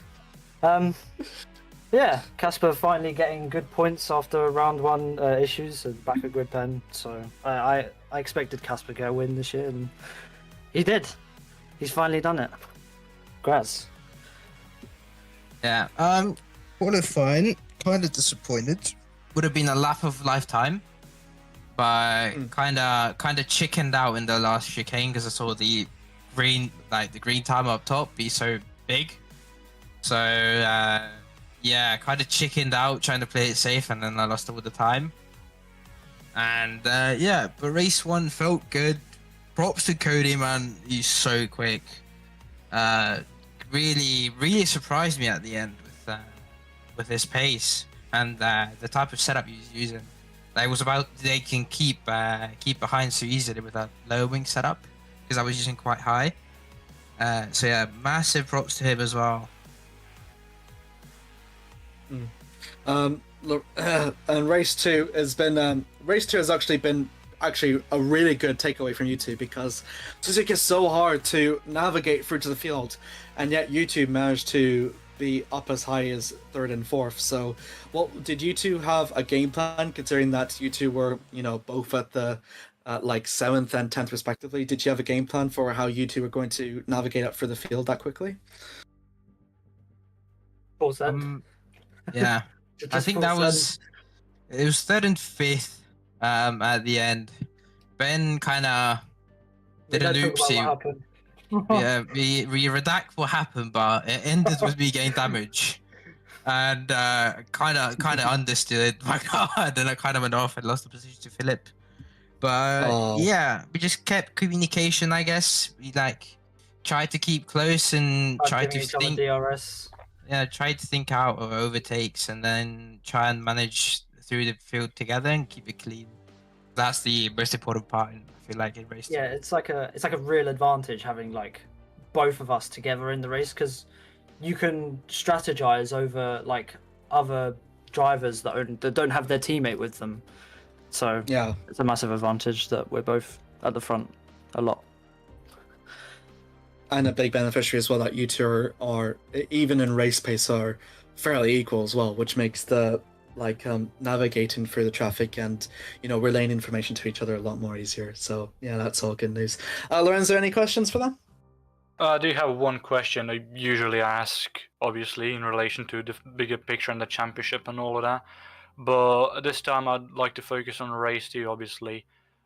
Yeah, Casper finally getting good points after round one issues and back at grid pen. So I expected Casper to get a win this year, and he did. He's finally done it. Congrats. Yeah. Qualifying, kind of disappointed. Would have been a lap of lifetime, but kind of chickened out in the last chicane because I saw the green time up top be so big. So yeah, kind of chickened out trying to play it safe, and then I lost all the time. And yeah, but race one felt good. Props to Cody, man. He's so quick. Really surprised me at the end with his pace and the type of setup he's using. Like, it was about they can keep behind so easily with that low wing setup because I was using quite high. So yeah, massive props to him as well. And race two has actually been a really good takeaway from you two, because Suzuka is so hard to navigate through to the field, and yet you two managed to be up as high as third and fourth. So what did you two have a game plan, considering that you two were both at the like 7th and 10th respectively? Did you have a game plan for how you two were going to navigate up for the field that quickly? Yeah, I think it was 3rd and 5th at the end. Ben kind of did an oopsie. Yeah, we redact what happened, but it ended with me getting damage, and kind of understood my card, and I kind of went off and lost the position to Philip. But yeah, we just kept communication, I guess. We tried to keep close and tried to think. DRS. Yeah, try to think out of overtakes and then try and manage through the field together and keep it clean. That's the most important part, I feel like, in race. Yeah, it's like a real advantage having both of us together in the race, because you can strategize over other drivers that don't have their teammate with them. So yeah, it's a massive advantage that we're both at the front a lot. And a big beneficiary as well that you two are even in race pace are fairly equal as well, which makes the navigating through the traffic and relaying information to each other a lot more easier. So yeah, that's all good news. Lorenzo, any questions for them? I do have one question I usually ask, obviously, in relation to the bigger picture and the championship and all of that. But this time I'd like to focus on race 2, obviously.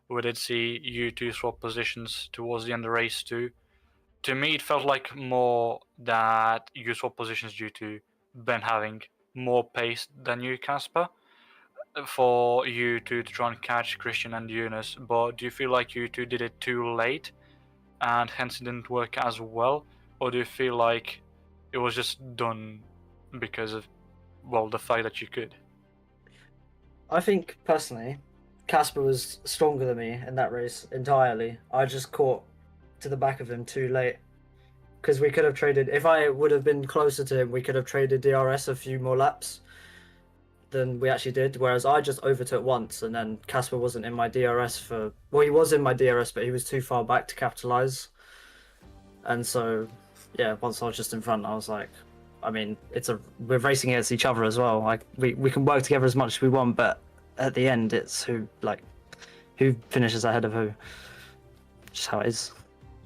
We did see you two swap positions towards the end of race 2. To me, it felt like more that you swap positions due to Ben having more pace than you, Casper, for you two to try and catch Christian and Eunice. But do you feel like you two did it too late and hence it didn't work as well? Or do you feel like it was just done because of, the fact that you could? I think, personally, Casper was stronger than me in that race entirely. I just caught to the back of him too late, because we could have traded. If I would have been closer to him, we could have traded DRS a few more laps than we actually did, whereas I just overtook once, and then Casper wasn't in my DRS he was in my DRS, but he was too far back to capitalize. And so yeah, once I was just in front, I was like, I mean, we're racing against each other as well. We can work together as much as we want, but at the end, it's who finishes ahead of who. Just how it is.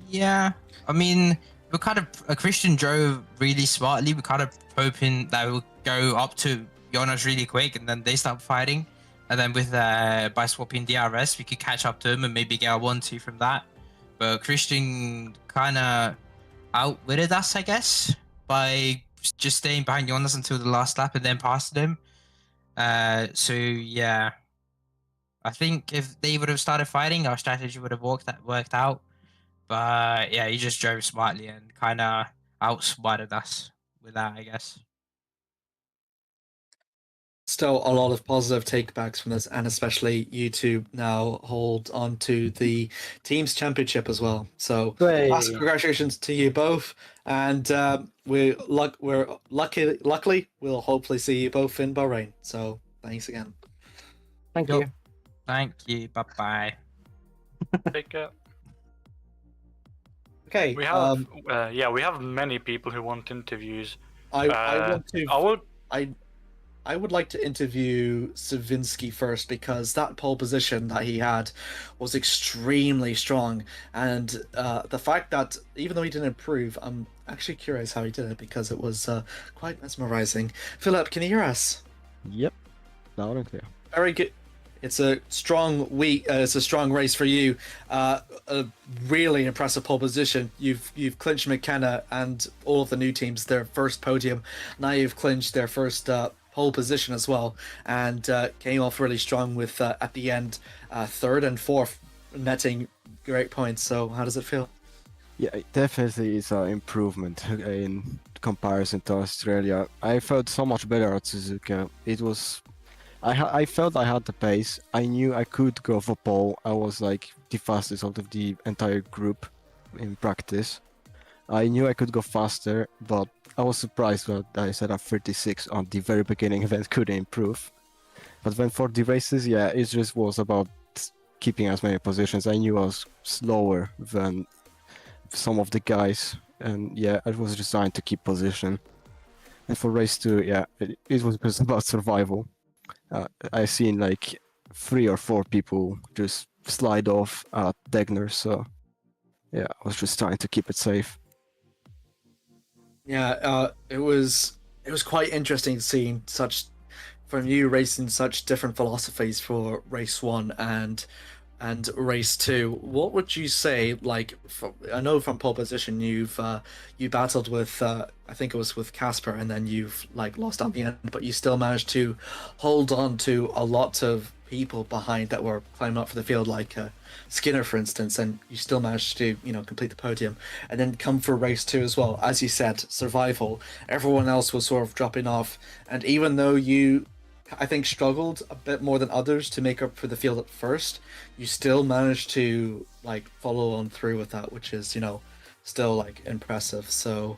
Yeah, I mean, we kind of Christian drove really smartly. We're kind of hoping that we'll go up to Jonas really quick, and then they start fighting, and then with by swapping DRS, we could catch up to him and maybe get a 1-2 from that. But Christian kind of outwitted us, I guess, by just staying behind Jonas until the last lap and then passing him. So yeah, I think if they would have started fighting, our strategy would have worked out. But yeah, he just drove smartly and kind of outsmarted us with that, I guess. Still a lot of positive takebacks from this, and especially you two now hold on to the team's championship as well. So massive congratulations to you both, and we're luckily we'll hopefully see you both in Bahrain. So thanks again. Thank you. Thank you. Bye bye. Take care. Okay. We have we have many people who want interviews. I would like to interview Savinsky first, because that pole position that he had was extremely strong, and the fact that even though he didn't improve, I'm actually curious how he did it, because it was quite mesmerizing. Philip, can you hear us? Yep, loud and clear. Very good. It's a strong week. It's a strong race for you. A really impressive pole position. You've clinched McKenna and all of the new teams their first podium. Now you've clinched their first pole position as well, and came off really strong with at the end third and fourth, netting great points. So how does it feel? Yeah, it definitely is an improvement in comparison to Australia. I felt so much better at Suzuka. It was, I felt I had the pace. I knew I could go for pole. I was like the fastest out of the entire group in practice. I knew I could go faster, but I was surprised that I set up 36 on the very beginning and then couldn't improve. But then for the races, yeah, it just was about keeping as many positions. I knew I was slower than some of the guys, and yeah, I was just trying to keep position. And for race 2, yeah, it was just about survival. I seen like 3 or 4 people just slide off at Degner, so yeah, I was just trying to keep it safe. Yeah, it was quite interesting seeing from you racing such different philosophies for race 1 and race 2. What would you say, like, I know from pole position you battled with I think it was with Casper, and then you've like lost on the end, but you still managed to hold on to a lot of people behind that were climbing up for the field, like Skinner, for instance, and you still managed to complete the podium, and then come for race 2 as well. As you said, survival. Everyone else was sort of dropping off, and even though you, I think, struggled a bit more than others to make up for the field at first, you still managed to like follow on through with that, which is still like impressive. So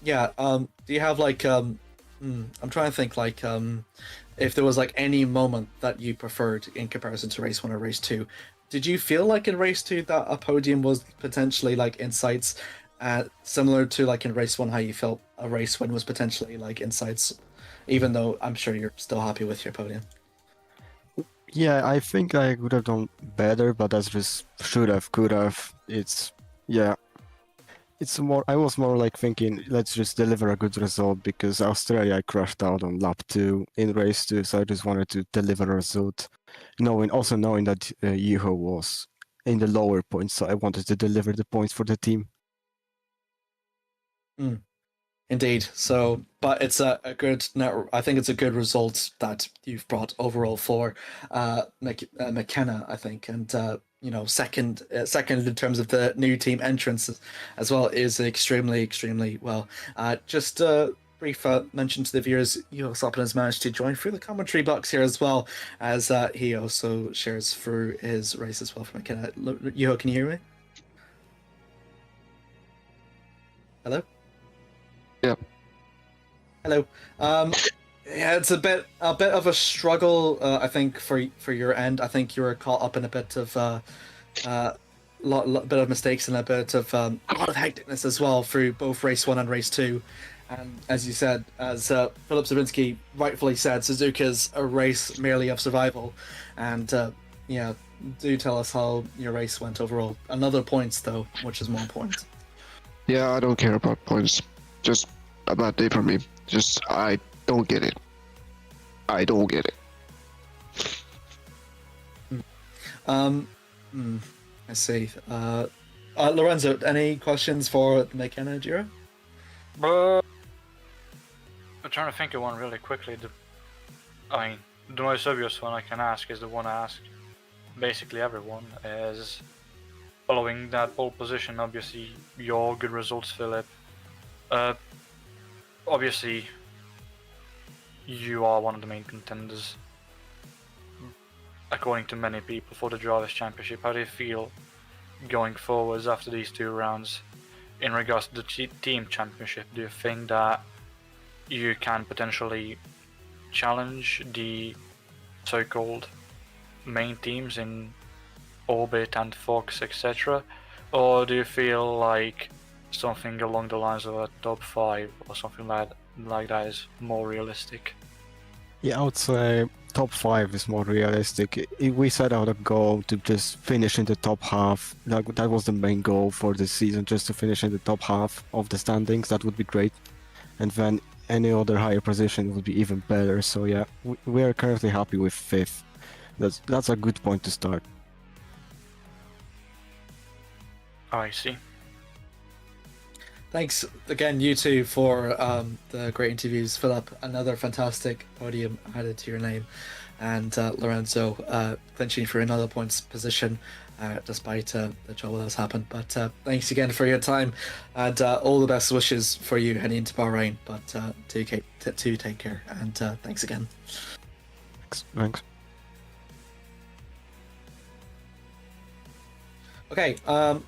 yeah, do you have like I'm trying to think, like if there was like any moment that you preferred in comparison to race 1 or race 2. Did you feel like in race 2 that a podium was potentially like in sights, similar to like in race 1 how you felt a race win was potentially like in sights, even though I'm sure you're still happy with your podium? Yeah, I think I could have done better, but that's just should have, could have. I was more like thinking, let's just deliver a good result, because Australia I crashed out on lap 2 in race 2, so I just wanted to deliver a result, knowing that Zeeuw was in the lower points, so I wanted to deliver the points for the team. Indeed. So, but it's a good. I think it's a good result that you've brought overall for McKenna, I think, and second in terms of the new team entrance as well is extremely well. Just a brief mention to the viewers: Zeeuw Soppen has managed to join through the commentary box here as well, as he also shares through his race as well for McKenna. Zeeuw, can you hear me? Hello. Yeah. Hello. Yeah, it's a bit of a struggle, I think, for your end. I think you were caught up in a bit of bit of mistakes and a bit of a lot of hecticness as well through both race 1 and race 2. And as you said, as Philip Zabinski rightfully said, Suzuka's a race merely of survival. And yeah, do tell us how your race went overall. Another points though, which is more important. Yeah, I don't care about points. Just a bad day for me. Just, I don't get it. I don't get it. I see. Lorenzo, any questions for McKenna Jira? I'm trying to think of one really quickly. I mean, the most obvious one I can ask is the one I asked basically everyone, is following that pole position. Obviously, your good results, Philip. Obviously, you are one of the main contenders, according to many people, for the Drivers' Championship. How do you feel going forwards after these 2 rounds in regards to the Team Championship? Do you think that you can potentially challenge the so-called main teams in Orbit and Fox, etc.? Or do you feel like something along the lines of a top 5 or something like that is more realistic? Yeah, I would say top 5 is more realistic. We set out a goal to just finish in the top half. That was the main goal for this season, just to finish in the top half of the standings. That would be great. And then any other higher position would be even better. So yeah, we are currently happy with 5th. That's a good point to start. I see. Thanks again, you two, for the great interviews. Philip, another fantastic podium added to your name. And Lorenzo, clinching for another points position, despite the trouble that's happened. But thanks again for your time, and all the best wishes for you heading into Bahrain. But do take care, and thanks again. Thanks. Okay,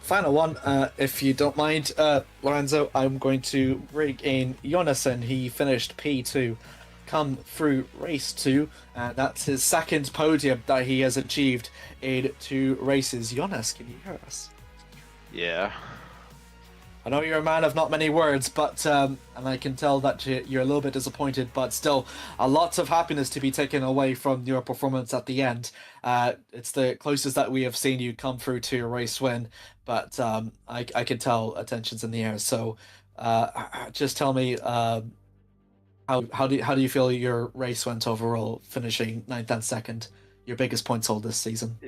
final one, if you don't mind, Lorenzo, I'm going to bring in Jonassen. He finished P2, come through race 2, and that's his 2nd podium that he has achieved in 2 races. Jonas, can you hear us? Yeah. I know you're a man of not many words, but and I can tell that you're a little bit disappointed, but still a lot of happiness to be taken away from your performance at the end. It's the closest that we have seen you come through to a race win, but I can tell attention's in the air. So just tell me, how do you feel your race went overall, finishing 9th and 2nd, your biggest points haul this season?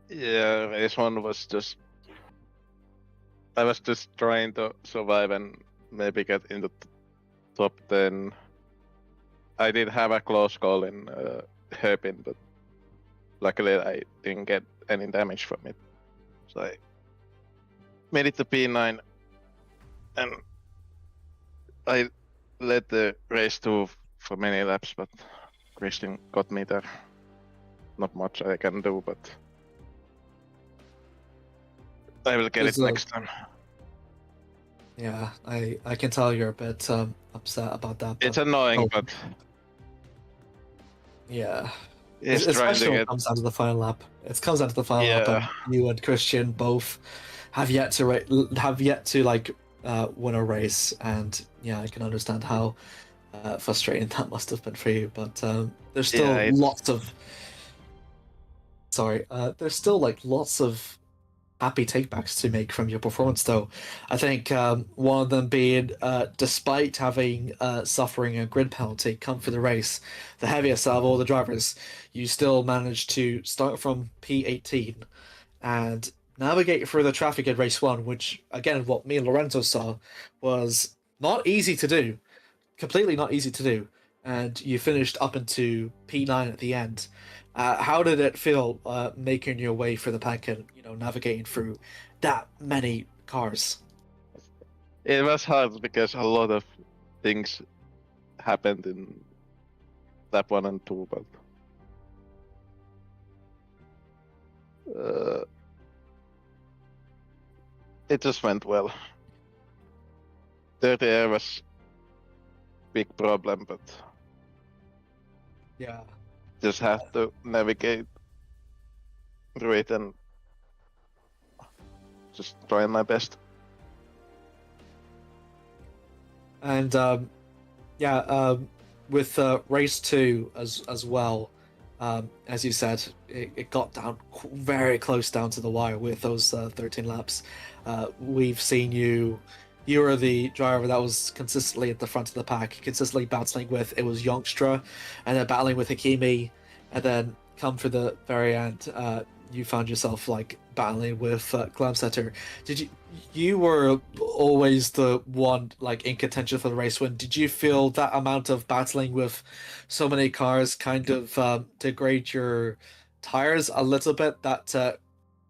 Yeah, this one was just, I was just trying to survive and maybe get into top 10. I did have a close call in hairpin, but luckily I didn't get any damage from it. So I made it to P9, and I led the race 2 for many laps, but Christian got me there. Not much I can do, but I will get it next time. Yeah, I can tell you're a bit upset about that. It's annoying, but yeah, especially when it comes down to the final lap. It comes down to the final lap, and you and Christian both have yet to win a race, and yeah, I can understand how frustrating that must have been for you. But there's still there's still lots of happy takebacks to make from your performance, though. I think one of them being, despite having suffering a grid penalty come for the race, the heaviest out of all the drivers, you still managed to start from P18 and navigate through the traffic at race 1, which, again, what me and Lorenzo saw was not easy to do, completely not easy to do, and you finished up into P9 at the end. How did it feel making your way through the pack and navigating through that many cars? It was hard because a lot of things happened in lap 1 and 2, but it just went well. Dirty air was big problem, but yeah, just have to navigate through it and just trying my best. And Yeah, with race 2 as well, as you said, it got down very close down to the wire with those 13 laps. We've seen you were the driver that was consistently at the front of the pack, consistently battling with, it was Youngstra, and then battling with Hakimi, and then come for the very end, you found yourself like battling with Glamsetter. You were always the one like in contention for the race win. Did you feel that amount of battling with so many cars kind of degrade your tires a little bit, that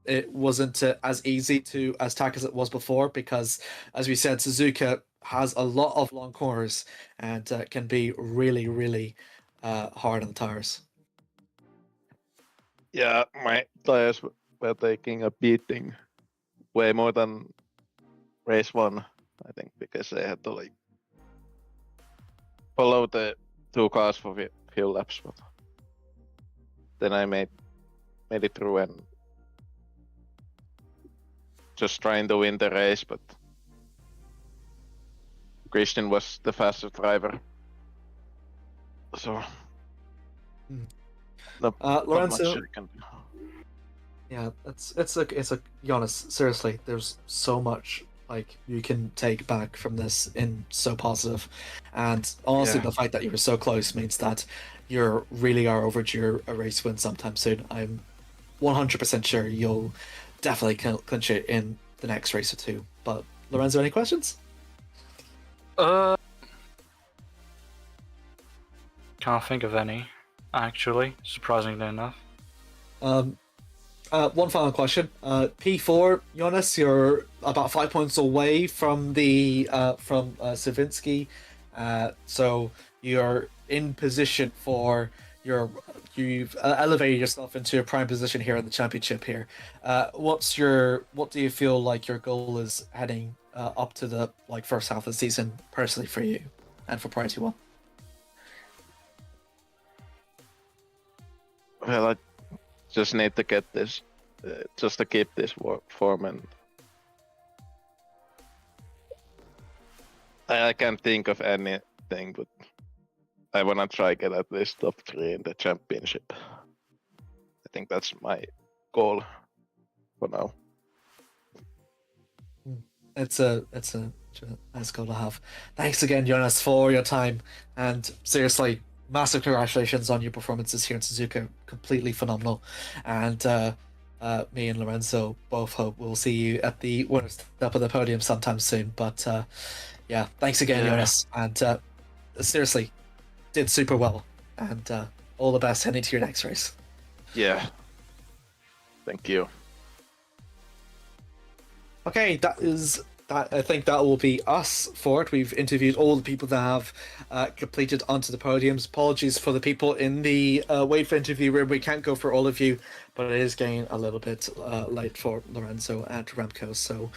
it wasn't as easy to attack as it was before? Because as we said, Suzuka has a lot of long corners and can be really, really hard on the tires. Yeah, my tires were taking a beating way more than race 1, I think, because I had to like follow the 2 cars for a few laps, but then I made it through and just trying to win the race, but Christian was the fastest driver, so Lorenzo. Yeah, it's a Giannis. Seriously, there's so much like you can take back from this in so positive, and honestly, the fact that you were so close means that you really are overdue a race win sometime soon. I'm 100% sure you'll definitely clinch it in the next race or 2. But Lorenzo, any questions? Can't think of any, actually, surprisingly enough. One final question. P4, Jonas, you're about 5 points away from the from Savinsky, so you're in position for you've elevated yourself into a prime position here in the championship here. What do you feel like your goal is heading up to the like first half of the season personally for you and for Priority 1? Well, I just need to get this, just to keep this form, and I can't think of anything, but I wanna try get at least top 3 in the championship. I think that's my goal for now. It's a nice goal to have. Thanks again, Jonas, for your time, and seriously, massive congratulations on your performances here in Suzuka. Completely phenomenal. And me and Lorenzo both hope we'll see you at the winner's step of the podium sometime soon. But yeah, thanks again, Jonas. And seriously, did super well. And all the best heading to your next race. Yeah. Thank you. Okay, I think that will be us for it. We've interviewed all the people that have completed onto the podiums. Apologies for the people in the wait for interview room. We can't go for all of you, but it is getting a little bit late for Lorenzo and Remco. So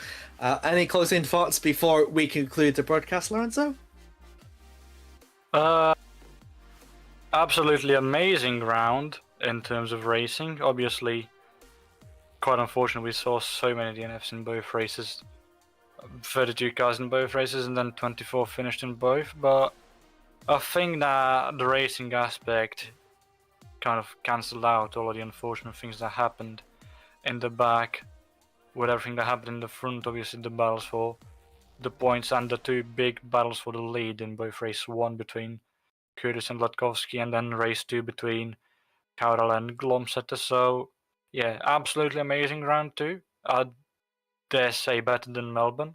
any closing thoughts before we conclude the broadcast, Lorenzo? Absolutely amazing round in terms of racing. Obviously, quite unfortunate we saw so many DNFs in both races. 32 cars in both races and then 24 finished in both, but I think that the racing aspect kind of cancelled out all of the unfortunate things that happened in the back with everything that happened in the front. Obviously the battles for the points and the 2 big battles for the lead in both race 1 between Curtis and Latkowski, and then race 2 between Kaural and Glomsetter. So yeah, absolutely amazing round 2. I'd dare say better than Melbourne,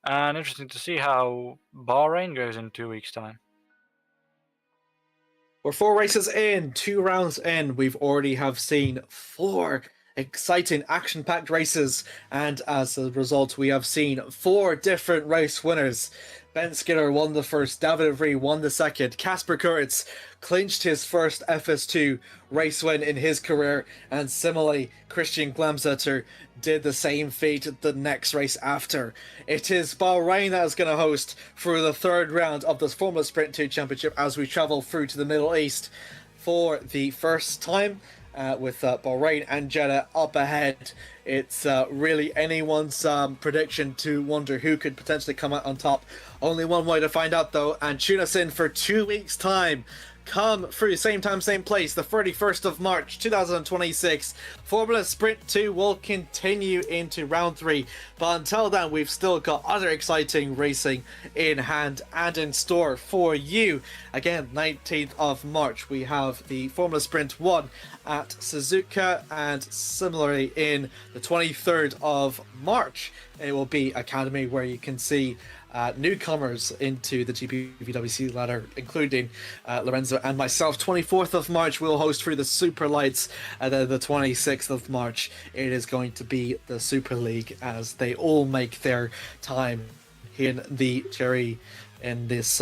and interesting to see how Bahrain goes in 2 weeks' time. We're 4 races in, 2 rounds in. We've already have seen 4 exciting action-packed races, and as a result we have seen 4 different race winners. Ben Skinner won the first, David Vries won the second, Casper Kurtz clinched his first FS2 race win in his career, and similarly Christian Glamsetter did the same feat the next race after. It is Bahrain that is going to host for the 3rd round of the Formula Sprint 2 Championship as we travel through to the Middle East for the first time. with Bahrain and Jeddah up ahead. It's really anyone's prediction to wonder who could potentially come out on top. Only one way to find out, though, and tune us in for 2 weeks' time. Come through, same time, same place, the 31st of March 2026. Formula Sprint 2 will continue into round 3, but until then, we've still got other exciting racing in hand and in store for you. Again, 19th of March, we have the Formula Sprint 1 at Suzuka, and similarly in the 23rd of March, it will be Academy, where you can see newcomers into the GPVWC ladder, including Lorenzo and myself. 24th of March, we'll host through the Super Lights, and then the 26th of March, it is going to be the Super League, as they all make their time in the cherry, in this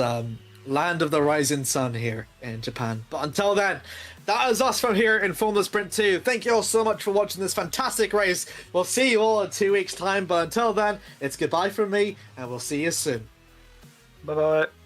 land of the rising sun here in Japan. But until then, that is us from here in Formula Sprint 2. Thank you all so much for watching this fantastic race. We'll see you all in 2 weeks' time, but until then, it's goodbye from me, and we'll see you soon. Bye-bye.